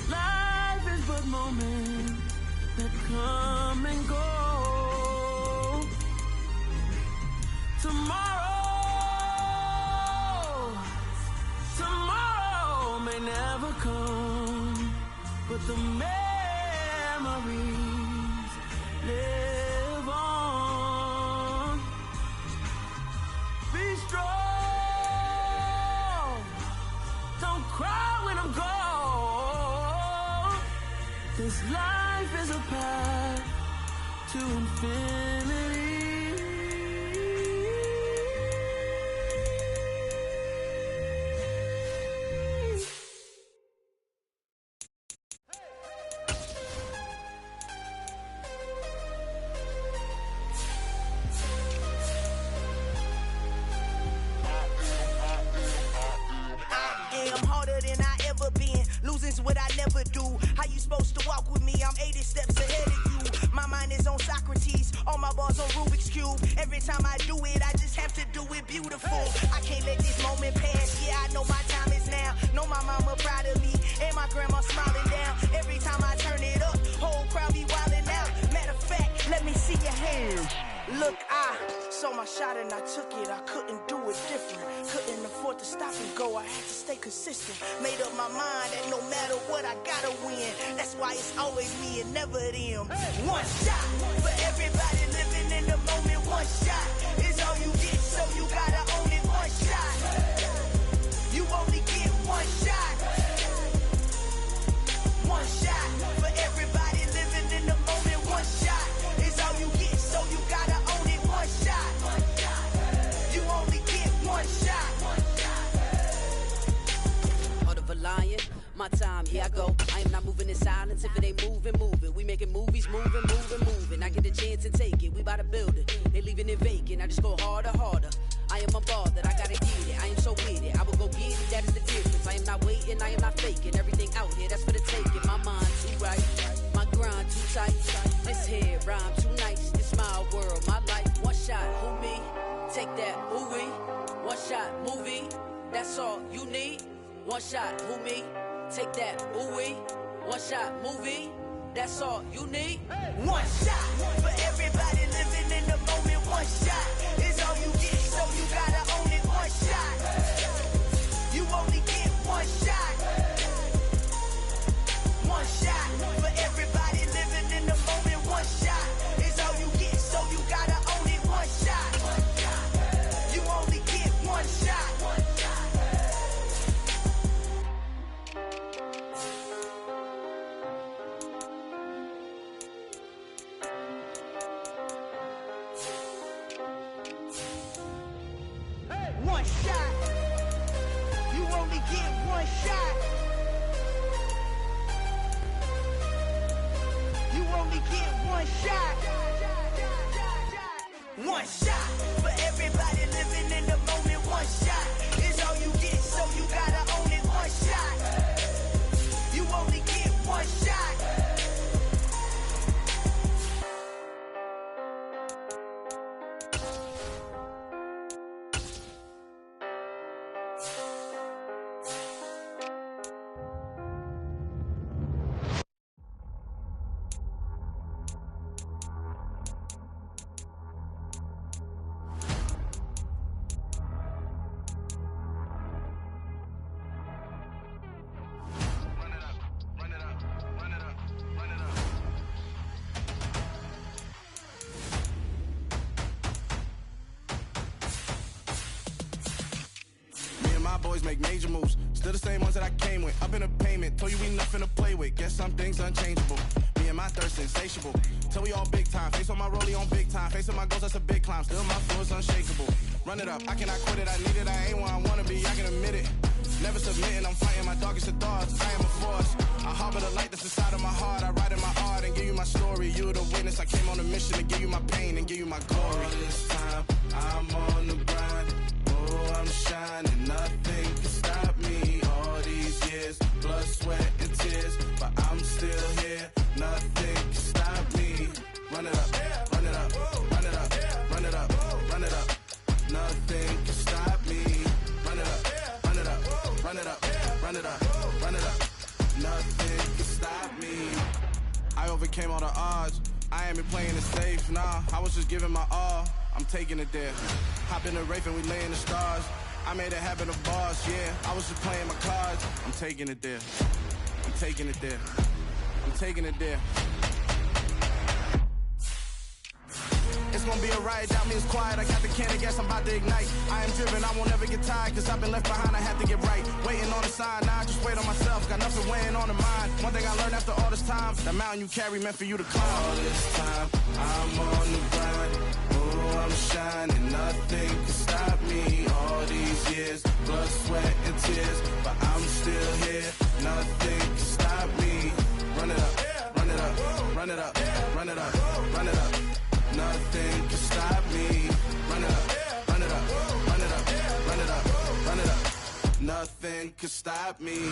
Life is but moments that come and go. Tomorrow may never come, but the memories live on. Be strong, don't cry when I'm gone. This life is a path to infinity. what I never do. How you supposed to walk with me? I'm 80 steps ahead of you. My mind is on Socrates, all my bars on Rubik's Cube. Every time I do it, I just have to do it beautiful. I can't let this moment pass, yeah, I know my time is now. Know my mama proud of me, and my grandma smiling down. Every time I turn it up, whole crowd be wildin' out. Matter of fact, let me see your hands. Look, I saw my shot and I took it. I couldn't do it different. Couldn't afford to stop and go. I had to stay consistent. Made up my mind that no matter what, I gotta win. That's why it's always me and never them. One shot for everybody living in the moment. One shot is all you get, so you gotta own it. One shot. You only get one shot. One shot for everybody living in the moment. One shot is all you get, so you gotta own it. One shot. You only get one shot. Heart of a lion, my time, here I go. I am not moving in silence. If it ain't moving, moving. We making movies, moving. I get the chance to take it. We bout to build it. They leaving it vacant. I just go harder. I am a ball that I gotta get it. I am so with it. I will go get it. That is the difference. I am not waiting. I am not faking. Everything out here, that's for the taking. My mind too right. My grind too tight. This here rhyme too nice. This my world, my life. One shot, who me? Take that, ooh wee. One shot, movie. That's all you need. One shot, who me? Take that, ooh wee. One shot, movie. That's all you need. One shot for everybody living in the moment. One shot is all you get, so you gotta own it. One shot. You only get one shot. One shot for everybody living in the moment. One shot is all you get, so you gotta own it. One shot. You only get one shot. One shot. You only get one shot. You only get one shot. One shot for everybody living in the moment. One shot is all you get, so you gotta own it. One shot. You only get one shot. Boys make major moves, still the same ones that I came with. Up in a payment, told you we nothing to play with. Guess some things unchangeable. Me and my thirst insatiable. Till we all big time. Face on my rollie on big time. Facing my goals, that's a big climb. Still my flow is unshakable. Run it up, I cannot quit it. I need it, I ain't where I wanna be. I can admit it. Never submitting, I'm fighting my darkest of thoughts. I am a force. I harbor the light that's inside of my heart. I write in my art and give you my story. You the witness. I came on a mission to give you my pain and give you my glory. All this time, I'm on the grind. Oh, I'm shining. Nothing can stop me. All these years, blood, sweat, and tears, but I'm still here. Nothing can stop me. Run it up, run it up, run it up, run it up, run it up. Nothing can stop me. Run it up, run it up, run it up, run it up, run it up. Nothing can stop me. I overcame all the odds. I ain't been playing it safe, nah. I was just giving my all. I'm taking it there. Hop in the Wraith and we lay in the stars. I made it happen to bars, yeah. I was just playing my cards. I'm taking it there. I'm taking it there. I'm taking it there. It's gonna be a riot, doubt me it's quiet. I got the can of gas, I'm about to ignite. I am driven, I won't ever get tired, cause I've been left behind, I have to get right. Waiting on the sign, now I just wait on myself. Got nothing weighing on the mind. One thing I learned after all this time, the mountain you carry meant for you to climb. All this time, I'm on the grind. Oh, I'm shining, nothing can stop me. All these years, blood, sweat, and tears, but I'm still here. Nothing can stop me. Run it up, run it up, run it up, run it up, run it up. Nothing can stop me. Run it up, run it up, run it up, run it up, run it up. Nothing can stop me.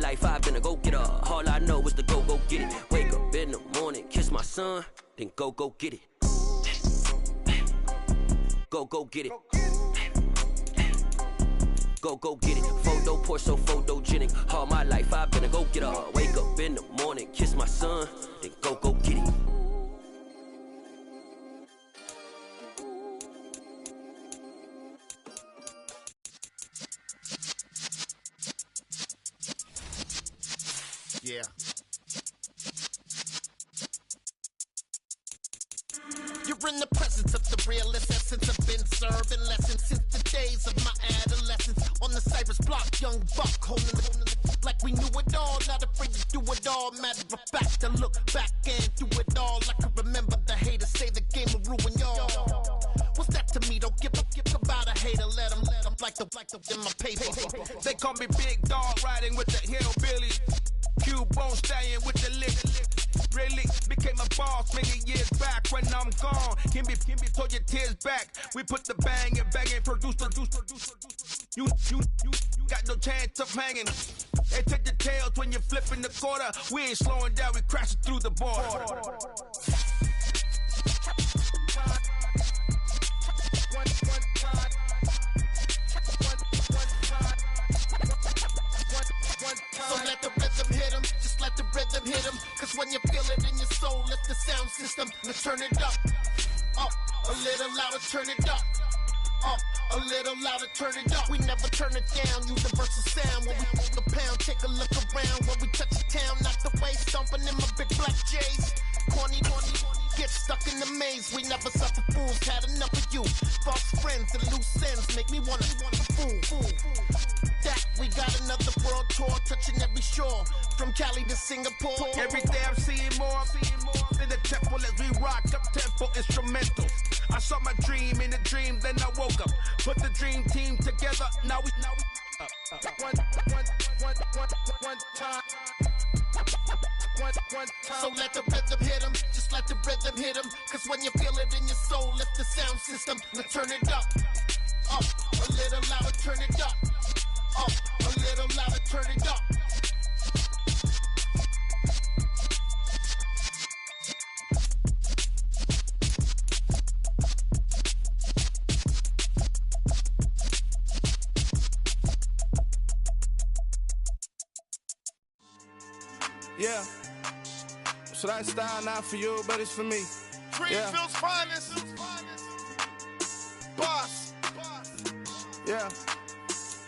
life, I've been a go-getter. All I know is to go get it. Wake up in the morning, kiss my son, then go get it. Go get it. Go get it. Photo poor, so photogenic. All my life, I've been a go-getter. Wake up in the morning, kiss my son, then go get it. Yeah. You're in the presence of the realest essence. I've been serving lessons since the days of my adolescence. On the Cypress block, young buck holding the like we knew it all. Not afraid to do it all. Matter of fact, I look back and do it all. I can remember the haters say the game will ruin y'all. What's that to me? Don't give about a hater. Let them like the in my paper. They call me Big Dog, riding with the hillbilly. Cubone staying with the lick. Really became a boss many years back. When I'm gone, can be throw your tears back. We put the bang and produce. You got no chance of hanging. They take the tails when you're flipping the quarter. We ain't slowing down, we crashing through the border. So let the rhythm hit him, just let the rhythm hit him. Cause when you feel it in your soul, let the sound system, now turn it up. Up, a little louder, turn it up. Up, a little louder, turn it up. We never turn it down, universal sound. When we hold the pound, take a look around. When we touch the town, knock the way, stomping in my big black J's. Corny, get stuck in the maze. We never suffer fools, had enough of you. False friends and loose ends make me wanna fool. That we got another world tour, touching every shore, from Cali to Singapore. Every day I'm seeing more in the temple as we rock up tempo instrumentals. I saw my dream in a dream, then I woke up. Put the dream team together, now we one time. So let the rhythm hit him, just let the rhythm hit him. Cause when you feel it in your soul, lift the sound system, now turn it up. Up, a little louder, turn it up. Up, a little louder, turn it up. Yeah. So that style not for you, but it's for me. Greenfield's finest. Boss. Yeah.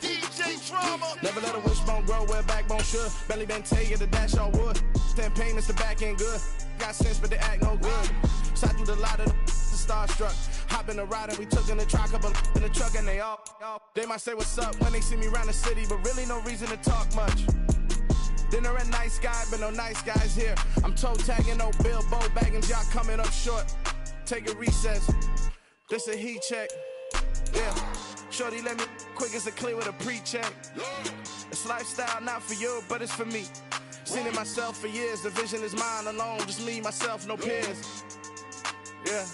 DJ Drama. Never let a wishbone grow where a backbone should. Belly been taking the dash all wood. 10 payments, the back end good. Got sense, but they act no good. Shot through the lot of the starstruck. Hop in the ride and we took in the truck, up in the truck and they all. They might say what's up when they see me around the city, but really no reason to talk much. Dinner at nice guy, but no nice guys here. I'm toe tagging, no Bilbo bagging, y'all coming up short. Take a recess. This a heat check. Yeah. Shorty let me quick as a clear with a pre-check. It's lifestyle not for you, but it's for me. Seen it myself for years. The vision is mine alone, just me, myself, no peers. Yeah.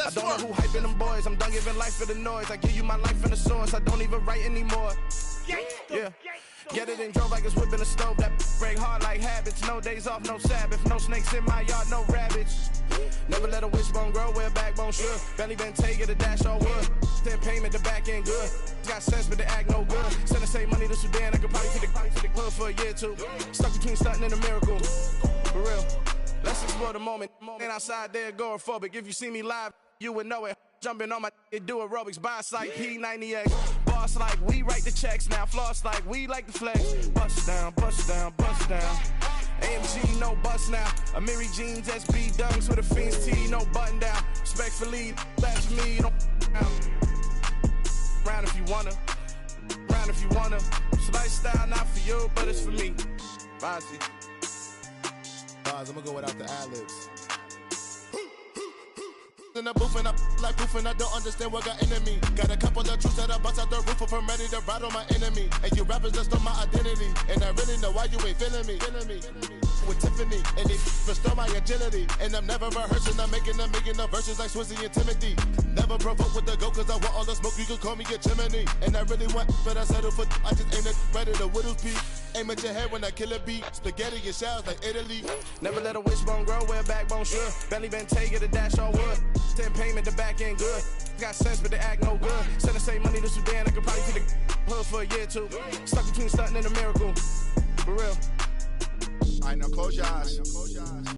I don't know who hyping them boys. I'm done giving life for the noise. I give you my life in the source. I don't even write anymore. Yeah. Get it and drove like it's whipping a stove. That break hard like habits. No days off, no Sabbath. No snakes in my yard, no rabbits. Never let a wishbone grow where a backbone should. Belly been taking the dash all wood. 10 payment, the back end good. Got sense, but they act no good. Send the same money to Sudan. I could probably feed the hood for a year or two. Stuck between stunting and a miracle. For real. Let's explore the moment. Ain't outside there agoraphobic. If you see me live, you would know it. Jumping on my do aerobics, boss like P90X. Boss like we write the checks now. Floss like we like the flex. Bust down, bust down, bust down. AMG, no bust now. Amiri jeans, SB dunks with a Fiends T, no button down. Respectfully, that's for me, you don't round if you wanna. Round if you wanna. It's lifestyle not for you, but it's for me. Bozzy. I'm gonna go without the ad-libs. In the booth and I like proof and I don't understand what got into me. Got a couple of truths that I bust out the roof if I'm ready to ride on my enemy. And you rappers just on my identity, and I really know why you ain't feeling me. with Tiffany, and they restore my agility. And I'm never rehearsing, I'm making the verses like Swizzy and Timothy. Never provoke with the go, cause I want all the smoke, you can call me a chimney. And I really want, but I settle for, I just aim at ready to whittle pea. Aim at your head when I kill a beat. Spaghetti and shells like Italy. Never let a wishbone grow where a backbone should. Bentley Bentay, get a dash all wood. 10 payment, the back end good. Got sense, but they act no good. Send the same money to Sudan, I could probably see the hood for a year or two. Stuck between stunting and a miracle. For real. I know, close your eyes.